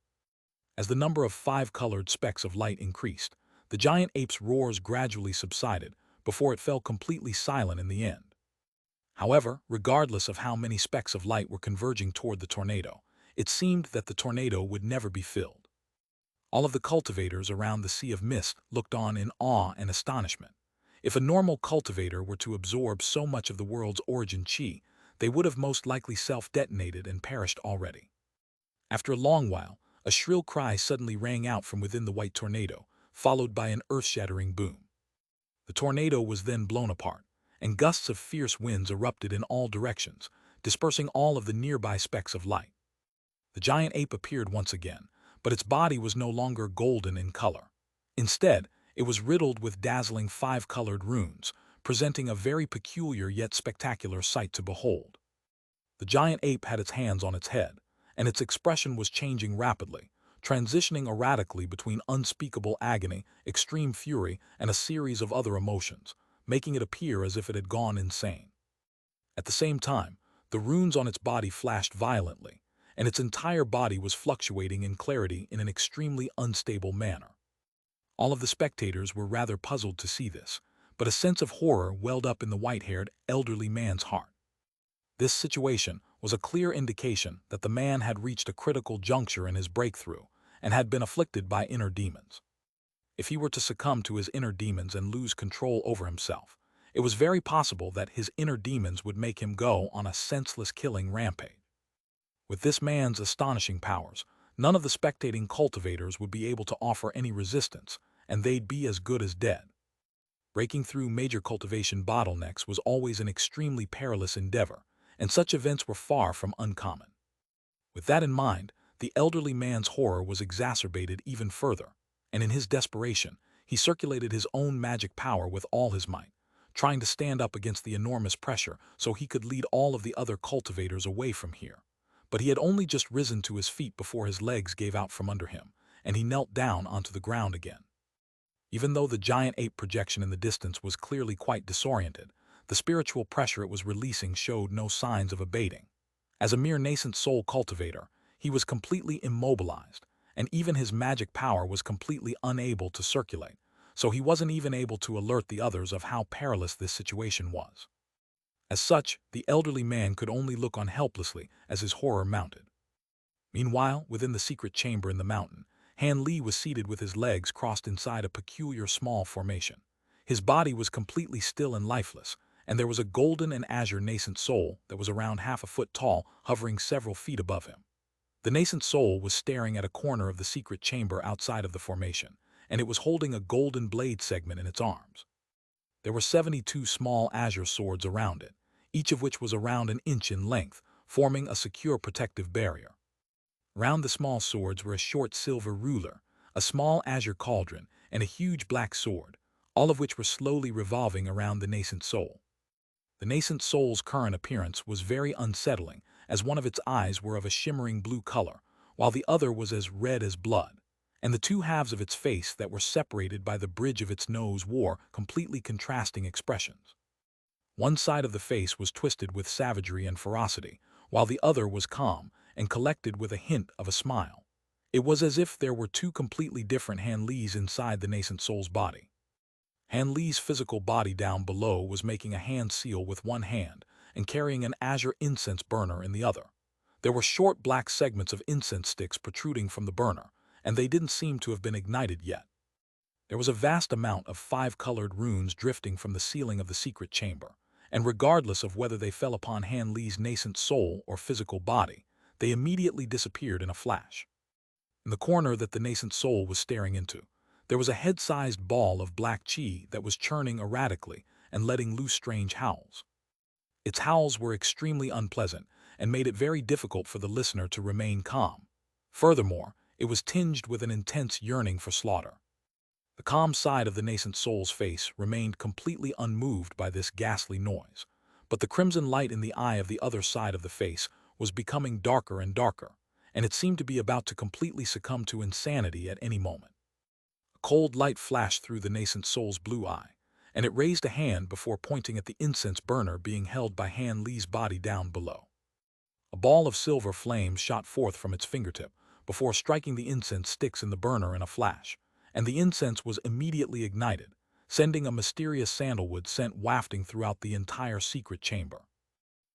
As the number of five-colored specks of light increased, the giant ape's roars gradually subsided before it fell completely silent in the end. However, regardless of how many specks of light were converging toward the tornado, it seemed that the tornado would never be filled. All of the cultivators around the sea of mist looked on in awe and astonishment. If a normal cultivator were to absorb so much of the world's origin chi, they would have most likely self-detonated and perished already. After a long while, a shrill cry suddenly rang out from within the white tornado, followed by an earth-shattering boom. The tornado was then blown apart, and gusts of fierce winds erupted in all directions, dispersing all of the nearby specks of light. The giant ape appeared once again, but its body was no longer golden in color. Instead, it was riddled with dazzling five-colored runes, presenting a very peculiar yet spectacular sight to behold. The giant ape had its hands on its head, and its expression was changing rapidly, transitioning erratically between unspeakable agony, extreme fury, and a series of other emotions, making it appear as if it had gone insane. At the same time, the runes on its body flashed violently, and its entire body was fluctuating in clarity in an extremely unstable manner. All of the spectators were rather puzzled to see this, but a sense of horror welled up in the white-haired, elderly man's heart. This situation was a clear indication that the man had reached a critical juncture in his breakthrough and had been afflicted by inner demons. If he were to succumb to his inner demons and lose control over himself, it was very possible that his inner demons would make him go on a senseless killing rampage. With this man's astonishing powers, none of the spectating cultivators would be able to offer any resistance, and they'd be as good as dead. Breaking through major cultivation bottlenecks was always an extremely perilous endeavor, and such events were far from uncommon. With that in mind, the elderly man's horror was exacerbated even further, and in his desperation, he circulated his own magic power with all his might, trying to stand up against the enormous pressure so he could lead all of the other cultivators away from here. But he had only just risen to his feet before his legs gave out from under him, and he knelt down onto the ground again. Even though the giant ape projection in the distance was clearly quite disoriented, the spiritual pressure it was releasing showed no signs of abating. As a mere nascent soul cultivator, he was completely immobilized, and even his magic power was completely unable to circulate, so he wasn't even able to alert the others of how perilous this situation was. As such, the elderly man could only look on helplessly as his horror mounted. Meanwhile, within the secret chamber in the mountain, Han Li was seated with his legs crossed inside a peculiar small formation. His body was completely still and lifeless, and there was a golden and azure nascent soul that was around half a foot tall, hovering several feet above him. The nascent soul was staring at a corner of the secret chamber outside of the formation, and it was holding a golden blade segment in its arms. There were 72 small azure swords around it, each of which was around an inch in length, forming a secure protective barrier. Round the small swords were a short silver ruler, a small azure cauldron, and a huge black sword, all of which were slowly revolving around the nascent soul. The nascent soul's current appearance was very unsettling, as one of its eyes were of a shimmering blue color, while the other was as red as blood, and the two halves of its face that were separated by the bridge of its nose wore completely contrasting expressions. One side of the face was twisted with savagery and ferocity, while the other was calm and collected with a hint of a smile. It was as if there were two completely different Han Lees inside the nascent soul's body. Han Lee's physical body down below was making a hand seal with one hand and carrying an azure incense burner in the other. There were short black segments of incense sticks protruding from the burner, and they didn't seem to have been ignited yet. There was a vast amount of 5-colored runes drifting from the ceiling of the secret chamber, and regardless of whether they fell upon Han Lee's nascent soul or physical body, they immediately disappeared in a flash. In the corner that the nascent soul was staring into, there was a head-sized ball of black chi that was churning erratically and letting loose strange howls. Its howls were extremely unpleasant and made it very difficult for the listener to remain calm. Furthermore, it was tinged with an intense yearning for slaughter. The calm side of the nascent soul's face remained completely unmoved by this ghastly noise, but the crimson light in the eye of the other side of the face was becoming darker and darker, and it seemed to be about to completely succumb to insanity at any moment. A cold light flashed through the nascent soul's blue eye, and it raised a hand before pointing at the incense burner being held by Han Lee's body down below. A ball of silver flames shot forth from its fingertip before striking the incense sticks in the burner in a flash, and the incense was immediately ignited, sending a mysterious sandalwood scent wafting throughout the entire secret chamber.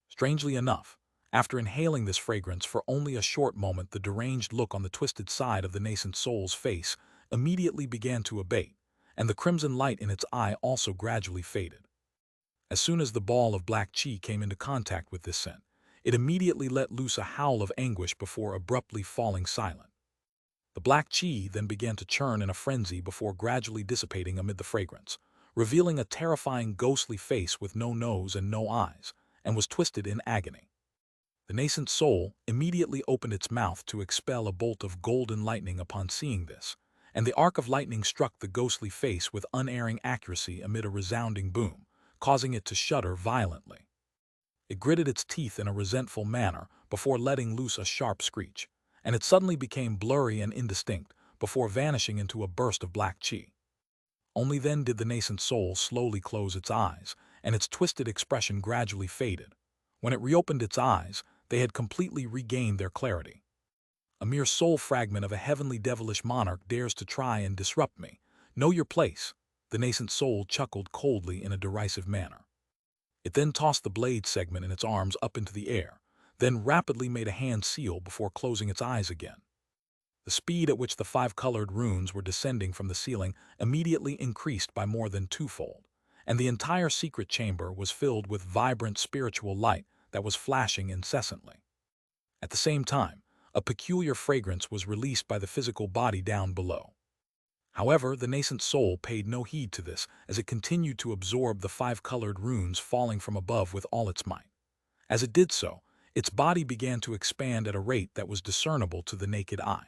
Strangely enough, after inhaling this fragrance for only a short moment, the deranged look on the twisted side of the nascent soul's face immediately began to abate, and the crimson light in its eye also gradually faded. As soon as the ball of black chi came into contact with this scent, it immediately let loose a howl of anguish before abruptly falling silent. The black chi then began to churn in a frenzy before gradually dissipating amid the fragrance, revealing a terrifying ghostly face with no nose and no eyes, and was twisted in agony. The nascent soul immediately opened its mouth to expel a bolt of golden lightning upon seeing this, and the arc of lightning struck the ghostly face with unerring accuracy amid a resounding boom, causing it to shudder violently. It gritted its teeth in a resentful manner before letting loose a sharp screech, and it suddenly became blurry and indistinct before vanishing into a burst of black chi. Only then did the nascent soul slowly close its eyes, and its twisted expression gradually faded. When it reopened its eyes, they had completely regained their clarity. A mere soul fragment of a heavenly devilish monarch dares to try and disrupt me. Know your place, the nascent soul chuckled coldly in a derisive manner. It then tossed the blade segment in its arms up into the air, then rapidly made a hand seal before closing its eyes again. The speed at which the 5-colored runes were descending from the ceiling immediately increased by more than twofold, and the entire secret chamber was filled with vibrant spiritual light that was flashing incessantly. At the same time, a peculiar fragrance was released by the physical body down below. However, the nascent soul paid no heed to this as it continued to absorb the 5-colored runes falling from above with all its might. As it did so, its body began to expand at a rate that was discernible to the naked eye.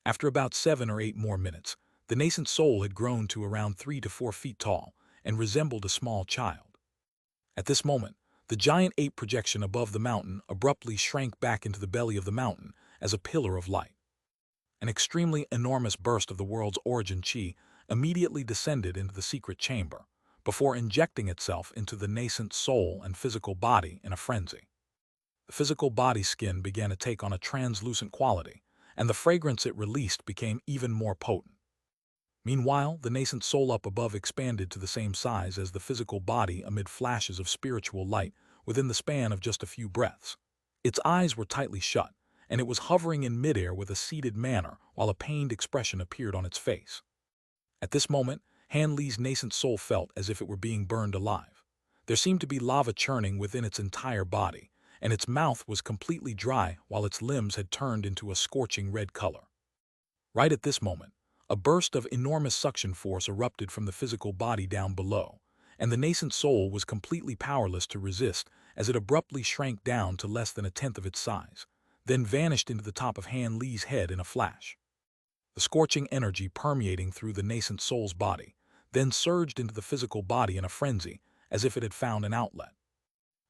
After about 7 or 8 more minutes, the nascent soul had grown to around 3 to 4 feet tall and resembled a small child. At this moment, the giant ape projection above the mountain abruptly shrank back into the belly of the mountain as a pillar of light. An extremely enormous burst of the world's origin chi immediately descended into the secret chamber, before injecting itself into the nascent soul and physical body in a frenzy. The physical body skin began to take on a translucent quality, and the fragrance it released became even more potent. Meanwhile, the nascent soul up above expanded to the same size as the physical body amid flashes of spiritual light within the span of just a few breaths. Its eyes were tightly shut, and it was hovering in midair with a seated manner while a pained expression appeared on its face. At this moment, Han Lee's nascent soul felt as if it were being burned alive. There seemed to be lava churning within its entire body, and its mouth was completely dry while its limbs had turned into a scorching red color. Right at this moment, a burst of enormous suction force erupted from the physical body down below, and the nascent soul was completely powerless to resist as it abruptly shrank down to less than a tenth of its size, then vanished into the top of Han Li's head in a flash. The scorching energy permeating through the nascent soul's body, then surged into the physical body in a frenzy, as if it had found an outlet.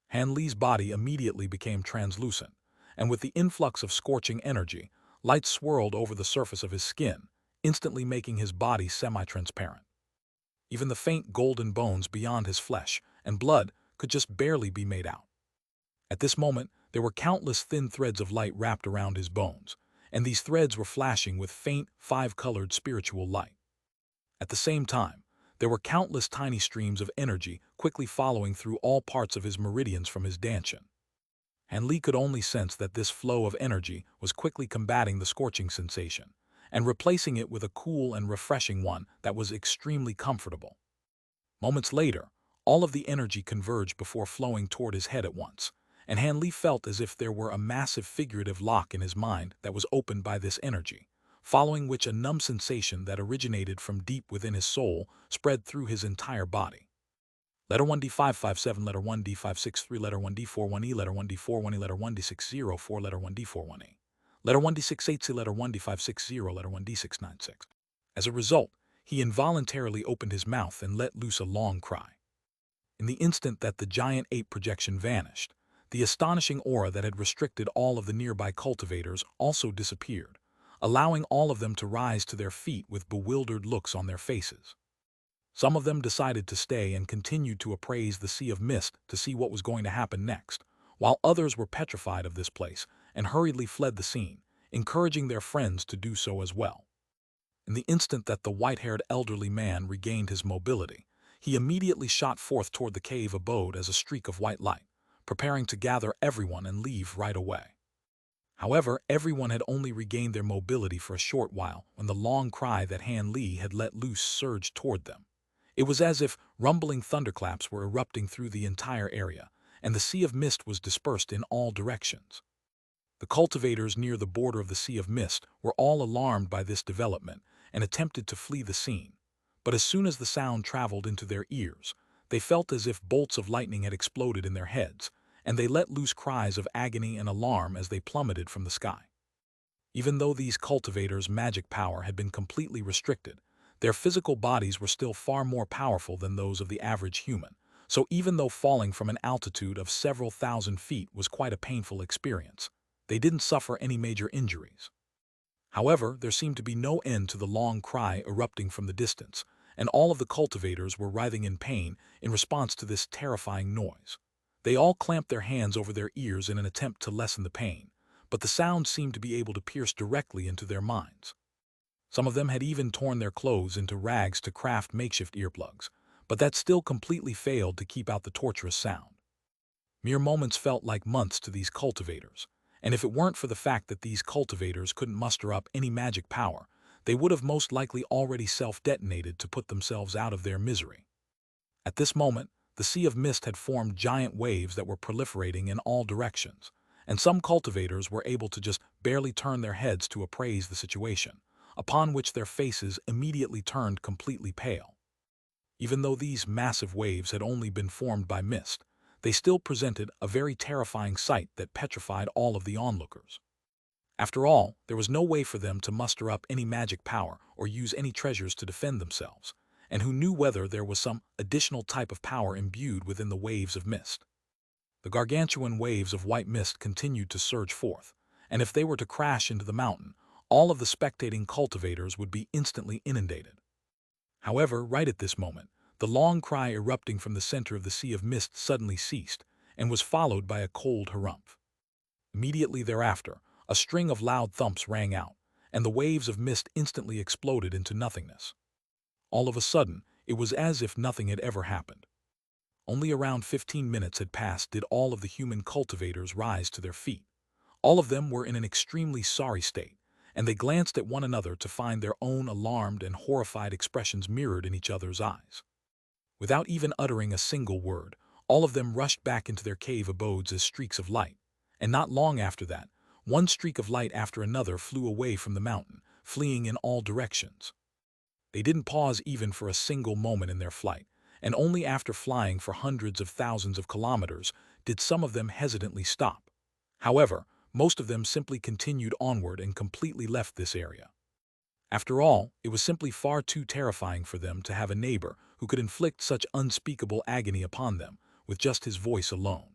Han Li's body immediately became translucent, and with the influx of scorching energy, light swirled over the surface of his skin, instantly making his body semi-transparent. Even the faint golden bones beyond his flesh and blood could just barely be made out. At this moment, there were countless thin threads of light wrapped around his bones, and these threads were flashing with faint, five-colored spiritual light. At the same time, there were countless tiny streams of energy quickly following through all parts of his meridians from his dantian. Han Li could only sense that this flow of energy was quickly combating the scorching sensation, and replacing it with a cool and refreshing one that was extremely comfortable. Moments later, all of the energy converged before flowing toward his head at once, and Han Li felt as if there were a massive figurative lock in his mind that was opened by this energy, following which a numb sensation that originated from deep within his soul spread through his entire body. Letter 1D557, letter 1D563, letter 1D41E, letter 1D41E, letter 1D604, letter 1D41E, letter 1D680, letter 1D560, letter 1D696. As a result, he involuntarily opened his mouth and let loose a long cry. In the instant that the giant ape projection vanished, the astonishing aura that had restricted all of the nearby cultivators also disappeared, allowing all of them to rise to their feet with bewildered looks on their faces. Some of them decided to stay and continued to appraise the sea of mist to see what was going to happen next, while others were petrified of this place and hurriedly fled the scene, encouraging their friends to do so as well. In the instant that the white-haired elderly man regained his mobility, he immediately shot forth toward the cave abode as a streak of white light, preparing to gather everyone and leave right away. However, everyone had only regained their mobility for a short while when the long cry that Han Li had let loose surged toward them. It was as if rumbling thunderclaps were erupting through the entire area, and the sea of mist was dispersed in all directions. The cultivators near the border of the sea of mist were all alarmed by this development and attempted to flee the scene, but as soon as the sound traveled into their ears, they felt as if bolts of lightning had exploded in their heads, and they let loose cries of agony and alarm as they plummeted from the sky. Even though these cultivators' magic power had been completely restricted, their physical bodies were still far more powerful than those of the average human, so even though falling from an altitude of several thousand feet was quite a painful experience, they didn't suffer any major injuries. However, there seemed to be no end to the long cry erupting from the distance, and all of the cultivators were writhing in pain in response to this terrifying noise. They all clamped their hands over their ears in an attempt to lessen the pain, but the sound seemed to be able to pierce directly into their minds. Some of them had even torn their clothes into rags to craft makeshift earplugs, but that still completely failed to keep out the torturous sound. Mere moments felt like months to these cultivators, and if it weren't for the fact that these cultivators couldn't muster up any magic power, they would have most likely already self-detonated to put themselves out of their misery. At this moment, the sea of mist had formed giant waves that were proliferating in all directions, and some cultivators were able to just barely turn their heads to appraise the situation, upon which their faces immediately turned completely pale. Even though these massive waves had only been formed by mist, they still presented a very terrifying sight that petrified all of the onlookers. After all, there was no way for them to muster up any magic power or use any treasures to defend themselves, and who knew whether there was some additional type of power imbued within the waves of mist. The gargantuan waves of white mist continued to surge forth, and if they were to crash into the mountain, all of the spectating cultivators would be instantly inundated. However, right at this moment, the long cry erupting from the center of the sea of mist suddenly ceased, and was followed by a cold harumph. Immediately thereafter, a string of loud thumps rang out, and the waves of mist instantly exploded into nothingness. All of a sudden, it was as if nothing had ever happened. Only around 15 minutes had passed did all of the human cultivators rise to their feet. All of them were in an extremely sorry state, and they glanced at one another to find their own alarmed and horrified expressions mirrored in each other's eyes. Without even uttering a single word, all of them rushed back into their cave abodes as streaks of light, and not long after that, one streak of light after another flew away from the mountain, fleeing in all directions. They didn't pause even for a single moment in their flight, and only after flying for hundreds of thousands of kilometers did some of them hesitantly stop. However, most of them simply continued onward and completely left this area. After all, it was simply far too terrifying for them to have a neighbor who could inflict such unspeakable agony upon them with just his voice alone.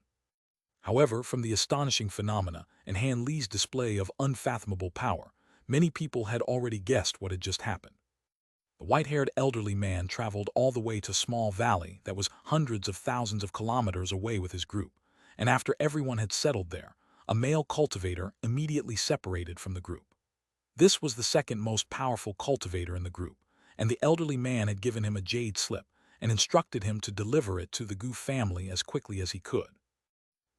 However, from the astonishing phenomena and Han Li's display of unfathomable power, many people had already guessed what had just happened. The white-haired elderly man traveled all the way to a small valley that was hundreds of thousands of kilometers away with his group, and after everyone had settled there, a male cultivator immediately separated from the group. This was the second most powerful cultivator in the group, and the elderly man had given him a jade slip and instructed him to deliver it to the Gu family as quickly as he could.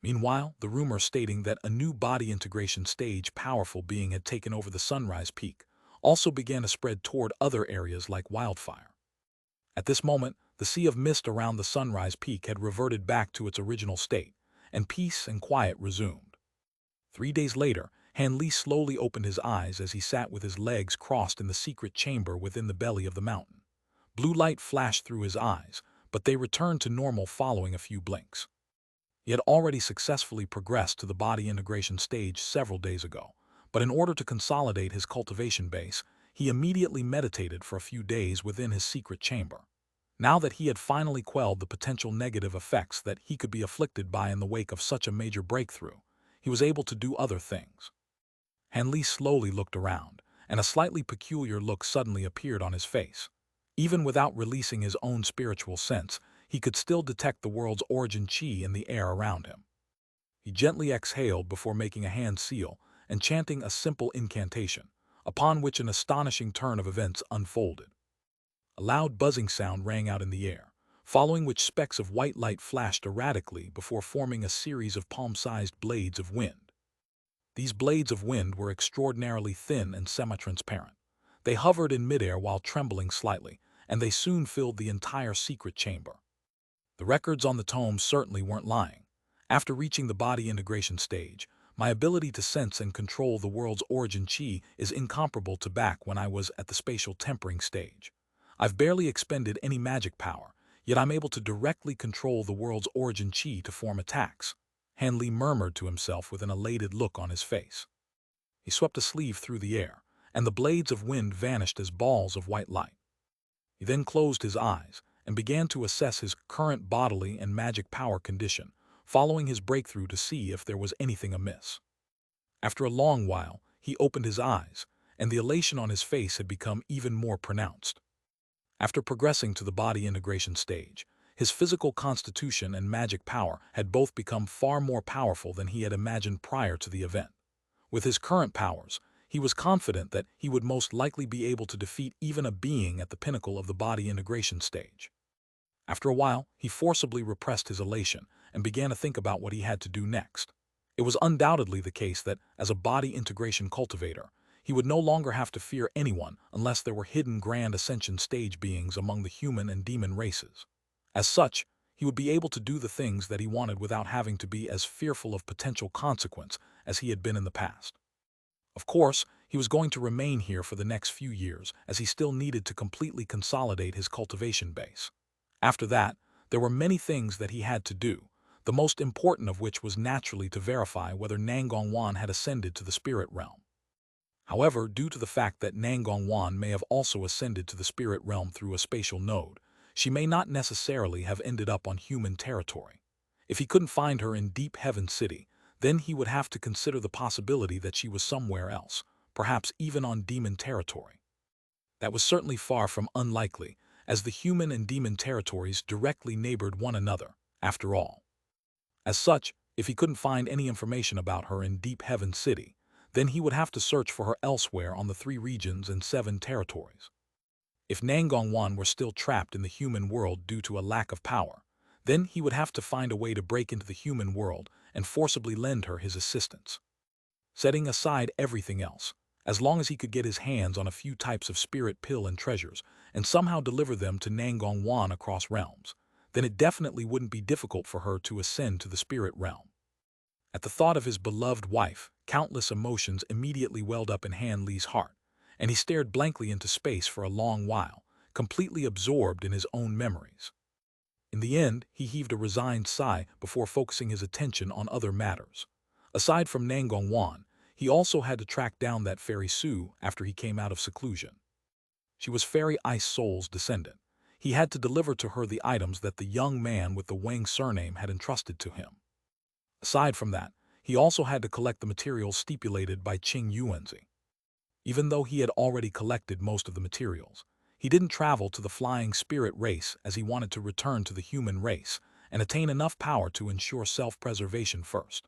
Meanwhile, the rumor stating that a new body integration stage powerful being had taken over the Sunrise Peak also began to spread toward other areas like wildfire. At this moment, the sea of mist around the Sunrise Peak had reverted back to its original state, and peace and quiet resumed. 3 days later, Han Li slowly opened his eyes as he sat with his legs crossed in the secret chamber within the belly of the mountain. Blue light flashed through his eyes, but they returned to normal following a few blinks. He had already successfully progressed to the body integration stage several days ago, but in order to consolidate his cultivation base, he immediately meditated for a few days within his secret chamber. Now that he had finally quelled the potential negative effects that he could be afflicted by in the wake of such a major breakthrough, he was able to do other things. Han Li slowly looked around, and a slightly peculiar look suddenly appeared on his face. Even without releasing his own spiritual sense, he could still detect the world's origin chi in the air around him. He gently exhaled before making a hand seal and chanting a simple incantation, upon which an astonishing turn of events unfolded. A loud buzzing sound rang out in the air, following which specks of white light flashed erratically before forming a series of palm-sized blades of wind. These blades of wind were extraordinarily thin and semi-transparent. They hovered in midair while trembling slightly, and they soon filled the entire secret chamber. The records on the tome certainly weren't lying. After reaching the body integration stage, my ability to sense and control the world's origin chi is incomparable to back when I was at the spatial tempering stage. I've barely expended any magic power, yet I'm able to directly control the world's origin chi to form attacks, Han Li murmured to himself with an elated look on his face. He swept a sleeve through the air, and the blades of wind vanished as balls of white light. He then closed his eyes and began to assess his current bodily and magic power condition, following his breakthrough to see if there was anything amiss. After a long while, he opened his eyes, and the elation on his face had become even more pronounced. After progressing to the body integration stage, his physical constitution and magic power had both become far more powerful than he had imagined prior to the event. With his current powers, he was confident that he would most likely be able to defeat even a being at the pinnacle of the body integration stage. After a while, he forcibly repressed his elation and began to think about what he had to do next. It was undoubtedly the case that, as a body integration cultivator, he would no longer have to fear anyone unless there were hidden grand ascension stage beings among the human and demon races. As such, he would be able to do the things that he wanted without having to be as fearful of potential consequence as he had been in the past. Of course, he was going to remain here for the next few years as he still needed to completely consolidate his cultivation base. After that, there were many things that he had to do, the most important of which was naturally to verify whether Nangongwan had ascended to the spirit realm. However, due to the fact that Nangongwan may have also ascended to the spirit realm through a spatial node, she may not necessarily have ended up on human territory. If he couldn't find her in Deep Heaven City, then he would have to consider the possibility that she was somewhere else, perhaps even on demon territory. That was certainly far from unlikely, as the human and demon territories directly neighbored one another, after all. As such, if he couldn't find any information about her in Deep Heaven City, then he would have to search for her elsewhere on the 3 regions and 7 territories. If Nangongwan were still trapped in the human world due to a lack of power, then he would have to find a way to break into the human world and forcibly lend her his assistance. Setting aside everything else, as long as he could get his hands on a few types of spirit pill and treasures and somehow deliver them to Nangongwan across realms, then it definitely wouldn't be difficult for her to ascend to the spirit realm. At the thought of his beloved wife, countless emotions immediately welled up in Han Li's heart, and he stared blankly into space for a long while, completely absorbed in his own memories. In the end, he heaved a resigned sigh before focusing his attention on other matters. Aside from Nangongwan, he also had to track down that fairy Su after he came out of seclusion. She was Fairy Ice Soul's descendant. He had to deliver to her the items that the young man with the Wang surname had entrusted to him. Aside from that, he also had to collect the materials stipulated by Qing Yuanzi. Even though he had already collected most of the materials, he didn't travel to the flying spirit race as he wanted to return to the human race and attain enough power to ensure self-preservation first.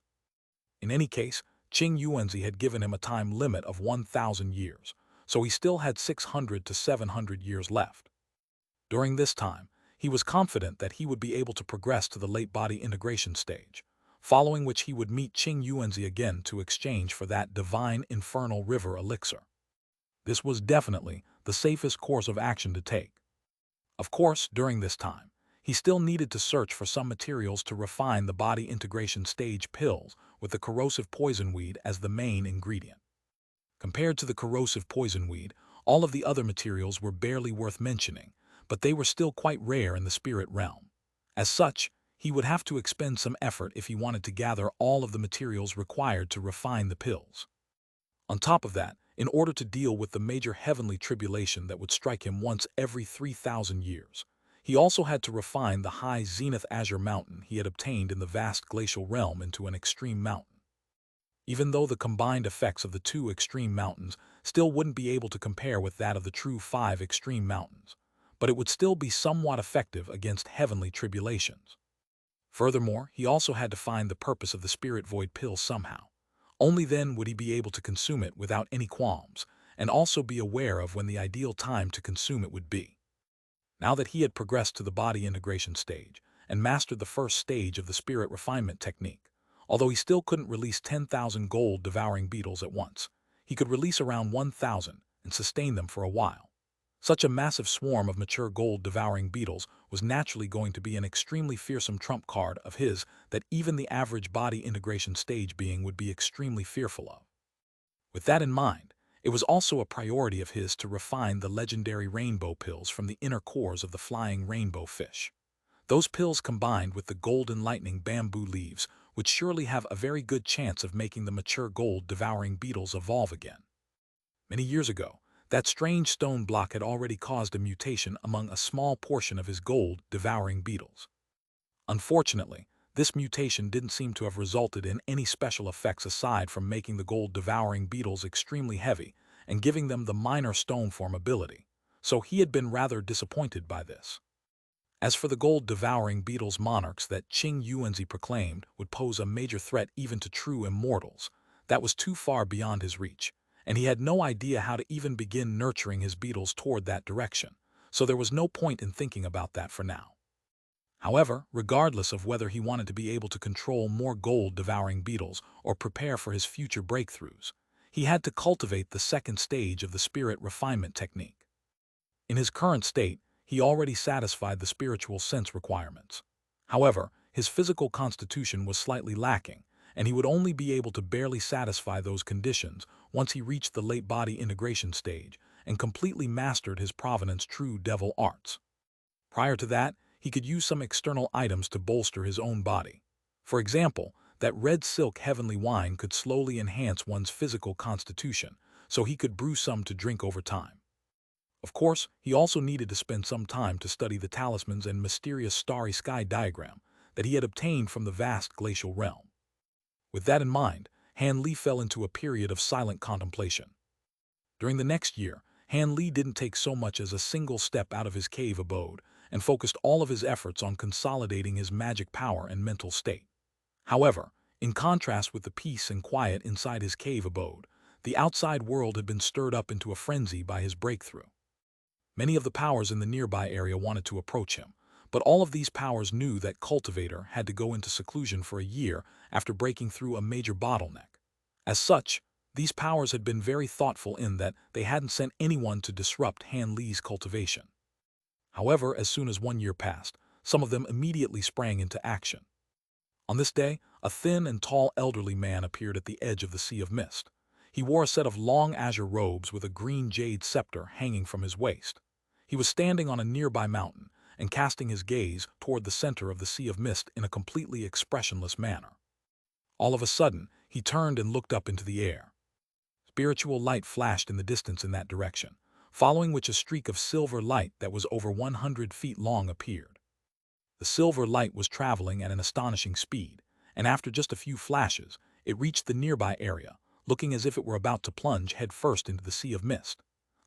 In any case, Qing Yuanzi had given him a time limit of 1,000 years, so he still had 600 to 700 years left. During this time, he was confident that he would be able to progress to the late body integration stage, following which he would meet Qing Yuanzi again to exchange for that divine infernal river elixir. This was definitely the safest course of action to take. Of course, during this time, he still needed to search for some materials to refine the body integration stage pills with the corrosive poisonweed as the main ingredient. Compared to the corrosive poisonweed, all of the other materials were barely worth mentioning, but they were still quite rare in the spirit realm. As such, he would have to expend some effort if he wanted to gather all of the materials required to refine the pills. On top of that, in order to deal with the major heavenly tribulation that would strike him once every 3,000 years, he also had to refine the high zenith azure mountain he had obtained in the vast glacial realm into an extreme mountain. Even though the combined effects of the two extreme mountains still wouldn't be able to compare with that of the true 5 extreme mountains, but it would still be somewhat effective against heavenly tribulations. Furthermore, he also had to find the purpose of the spirit void pill somehow. Only then would he be able to consume it without any qualms, and also be aware of when the ideal time to consume it would be. Now that he had progressed to the body integration stage and mastered the first stage of the spirit refinement technique, although he still couldn't release 10,000 gold-devouring beetles at once, he could release around 1,000 and sustain them for a while. Such a massive swarm of mature gold-devouring beetles was naturally going to be an extremely fearsome trump card of his that even the average body integration stage being would be extremely fearful of. With that in mind, it was also a priority of his to refine the legendary rainbow pills from the inner cores of the flying rainbow fish. Those pills combined with the golden lightning bamboo leaves would surely have a very good chance of making the mature gold-devouring beetles evolve again. Many years ago, that strange stone block had already caused a mutation among a small portion of his gold-devouring beetles. Unfortunately, this mutation didn't seem to have resulted in any special effects aside from making the gold-devouring beetles extremely heavy and giving them the minor stone form ability, so he had been rather disappointed by this. As for the gold-devouring beetles monarchs that Qing Yuanzi proclaimed would pose a major threat even to true immortals, that was too far beyond his reach, and he had no idea how to even begin nurturing his beetles toward that direction, so there was no point in thinking about that for now. However, regardless of whether he wanted to be able to control more gold-devouring beetles or prepare for his future breakthroughs, he had to cultivate the second stage of the spirit refinement technique. In his current state, he already satisfied the spiritual sense requirements. However, his physical constitution was slightly lacking, and he would only be able to barely satisfy those conditions once he reached the late body integration stage and completely mastered his provenance true devil arts. Prior to that, he could use some external items to bolster his own body. For example, that red silk heavenly wine could slowly enhance one's physical constitution, so he could brew some to drink over time. Of course, he also needed to spend some time to study the talismans and mysterious starry sky diagram that he had obtained from the vast glacial realm. With that in mind, Han Li fell into a period of silent contemplation. During the next year, Han Li didn't take so much as a single step out of his cave abode and focused all of his efforts on consolidating his magic power and mental state. However, in contrast with the peace and quiet inside his cave abode, the outside world had been stirred up into a frenzy by his breakthrough. Many of the powers in the nearby area wanted to approach him, but all of these powers knew that Cultivator had to go into seclusion for a year after breaking through a major bottleneck. As such, these powers had been very thoughtful in that they hadn't sent anyone to disrupt Han Li's cultivation. However, as soon as 1 year passed, some of them immediately sprang into action. On this day, a thin and tall elderly man appeared at the edge of the Sea of Mist. He wore a set of long azure robes with a green jade scepter hanging from his waist. He was standing on a nearby mountain, and casting his gaze toward the center of the sea of mist in a completely expressionless manner. All of a sudden, he turned and looked up into the air. Spiritual light flashed in the distance in that direction, following which a streak of silver light that was over 100 feet long appeared. The silver light was traveling at an astonishing speed, and after just a few flashes, it reached the nearby area, looking as if it were about to plunge headfirst into the sea of mist.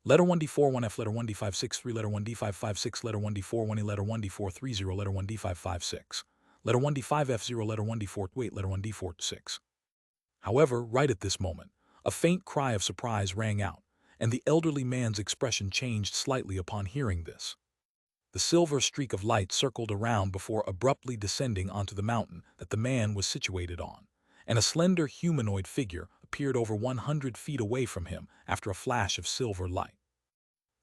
Letter 1D4 1F, letter 1D563, letter 1D556, letter 1D4 1E, letter 1D430, letter 1D556, letter 1D5F0, letter 1D4 wait, letter 1D46. However, right at this moment, a faint cry of surprise rang out, and the elderly man's expression changed slightly upon hearing this. The silver streak of light circled around before abruptly descending onto the mountain that the man was situated on, and a slender humanoid figure appeared over 100 feet away from him after a flash of silver light.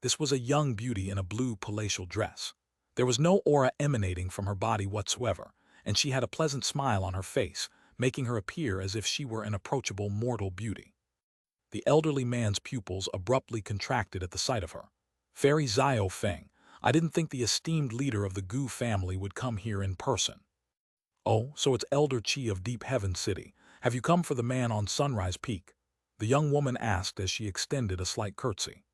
This was a young beauty in a blue palatial dress. There was no aura emanating from her body whatsoever, and she had a pleasant smile on her face, making her appear as if she were an approachable mortal beauty. The elderly man's pupils abruptly contracted at the sight of her. Fairy Xiao Feng, I didn't think the esteemed leader of the Gu family would come here in person. Oh, so it's Elder Qi of Deep Heaven City. Have you come for the man on Sunrise Peak? The young woman asked as she extended a slight curtsy.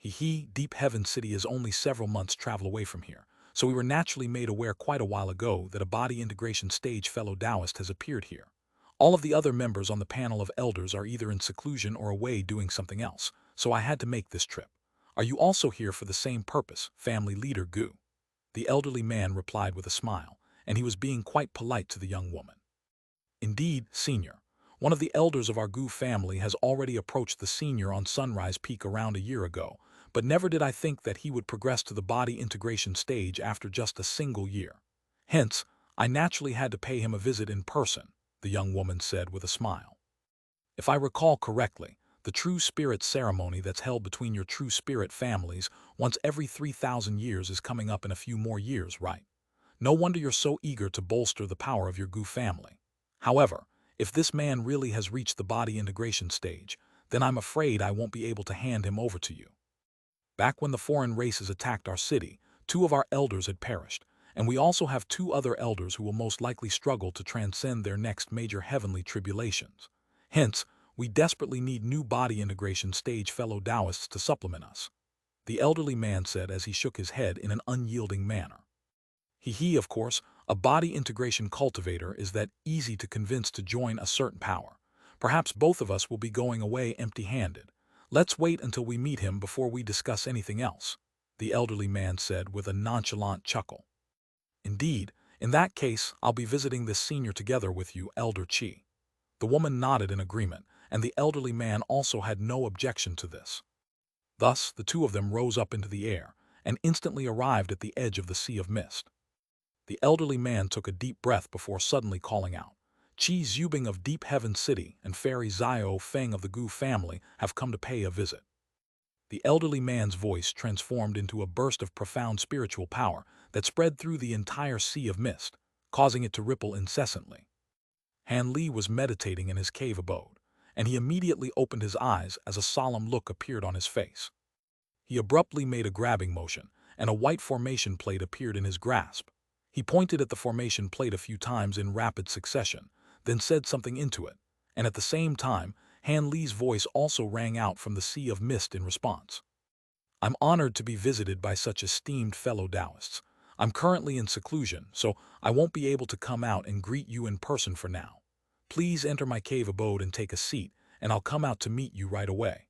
Deep Heaven City is only several months' travel away from here, so we were naturally made aware quite a while ago that a body integration stage fellow Taoist has appeared here. All of the other members on the panel of elders are either in seclusion or away doing something else, so I had to make this trip. Are you also here for the same purpose, family leader Gu? The elderly man replied with a smile, and he was being quite polite to the young woman. Indeed, senior. One of the elders of our Gu family has already approached the senior on Sunrise Peak around a year ago, but never did I think that he would progress to the body integration stage after just a single year. Hence, I naturally had to pay him a visit in person, the young woman said with a smile. If I recall correctly, the True Spirit ceremony that's held between your True Spirit families once every 3,000 years is coming up in a few more years, right? No wonder you're so eager to bolster the power of your Gu family. However, if this man really has reached the body integration stage, then I'm afraid I won't be able to hand him over to you. Back when the foreign races attacked our city, 2 of our elders had perished, and we also have 2 other elders who will most likely struggle to transcend their next major heavenly tribulations. Hence, we desperately need new body integration stage fellow Taoists to supplement us, the elderly man said as he shook his head in an unyielding manner. Of course, a body integration cultivator is that easy to convince to join a certain power. Perhaps both of us will be going away empty-handed. Let's wait until we meet him before we discuss anything else, the elderly man said with a nonchalant chuckle. Indeed, in that case, I'll be visiting this senior together with you, Elder Qi. The woman nodded in agreement, and the elderly man also had no objection to this. Thus, the 2 of them rose up into the air, and instantly arrived at the edge of the sea of mist. The elderly man took a deep breath before suddenly calling out, Qi Zubing of Deep Heaven City and Fairy Xiao Feng of the Gu family have come to pay a visit. The elderly man's voice transformed into a burst of profound spiritual power that spread through the entire sea of mist, causing it to ripple incessantly. Han Li was meditating in his cave abode, and he immediately opened his eyes as a solemn look appeared on his face. He abruptly made a grabbing motion, and a white formation plate appeared in his grasp. He pointed at the formation plate a few times in rapid succession, then said something into it, and at the same time, Han Li's voice also rang out from the sea of mist in response. I'm honored to be visited by such esteemed fellow Taoists. I'm currently in seclusion, so I won't be able to come out and greet you in person for now. Please enter my cave abode and take a seat, and I'll come out to meet you right away.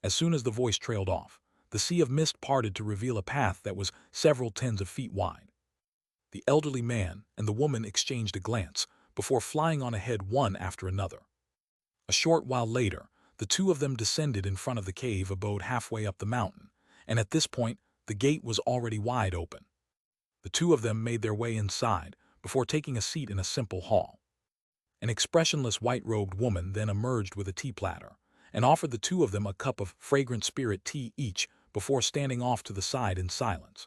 As soon as the voice trailed off, the sea of mist parted to reveal a path that was several tens of feet wide. The elderly man and the woman exchanged a glance before flying on ahead one after another. A short while later, the 2 of them descended in front of the cave abode halfway up the mountain, and at this point, the gate was already wide open. The 2 of them made their way inside before taking a seat in a simple hall. An expressionless white-robed woman then emerged with a tea platter and offered the 2 of them a cup of fragrant spirit tea each before standing off to the side in silence.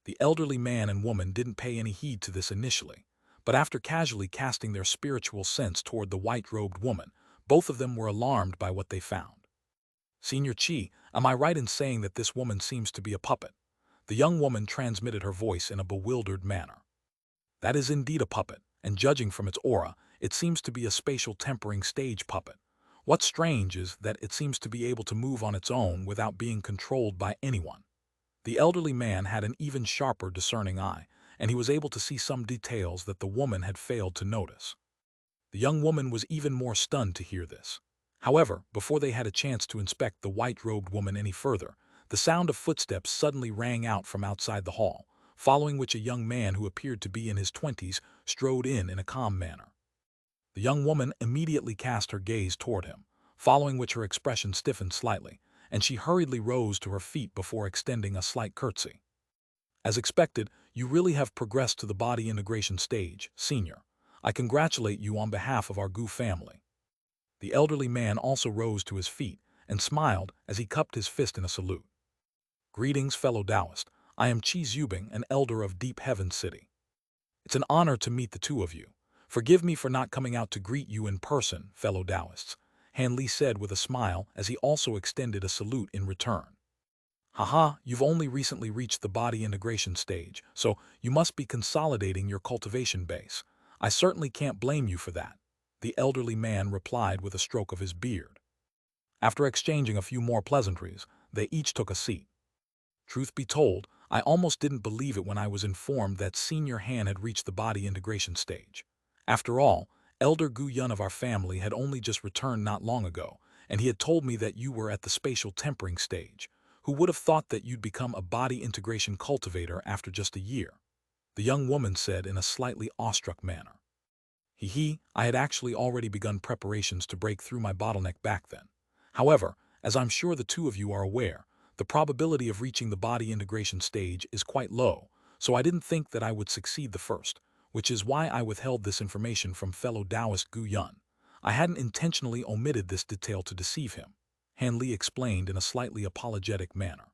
The elderly man and woman didn't pay any heed to this initially, but after casually casting their spiritual sense toward the white-robed woman, both of them were alarmed by what they found. Senior Qi, am I right in saying that this woman seems to be a puppet? The young woman transmitted her voice in a bewildered manner. That is indeed a puppet, and judging from its aura, it seems to be a spatial tempering stage puppet. What's strange is that it seems to be able to move on its own without being controlled by anyone. The elderly man had an even sharper discerning eye, and he was able to see some details that the woman had failed to notice. The young woman was even more stunned to hear this. However, before they had a chance to inspect the white-robed woman any further, the sound of footsteps suddenly rang out from outside the hall, following which a young man who appeared to be in his 20s strode in a calm manner. The young woman immediately cast her gaze toward him, following which her expression stiffened slightly, and she hurriedly rose to her feet before extending a slight curtsy. As expected, you really have progressed to the body integration stage, Senior. I congratulate you on behalf of our Gu family. The elderly man also rose to his feet and smiled as he cupped his fist in a salute. Greetings, fellow Taoist. I am Qi Zubing, an elder of Deep Heaven City. It's an honor to meet the two of you. Forgive me for not coming out to greet you in person, fellow Taoists, Han Li said with a smile as he also extended a salute in return. Haha, you've only recently reached the body integration stage, so you must be consolidating your cultivation base. I certainly can't blame you for that, the elderly man replied with a stroke of his beard. After exchanging a few more pleasantries, they each took a seat. Truth be told, I almost didn't believe it when I was informed that Senior Han had reached the body integration stage. After all, Elder Gu Yun of our family had only just returned not long ago, and he had told me that you were at the spatial tempering stage. Who would have thought that you'd become a body integration cultivator after just a year? The young woman said in a slightly awestruck manner. I had actually already begun preparations to break through my bottleneck back then. However, as I'm sure the two of you are aware, the probability of reaching the body integration stage is quite low, so I didn't think that I would succeed the first, which is why I withheld this information from fellow Taoist Gu Yun. I hadn't intentionally omitted this detail to deceive him, Han Li explained in a slightly apologetic manner.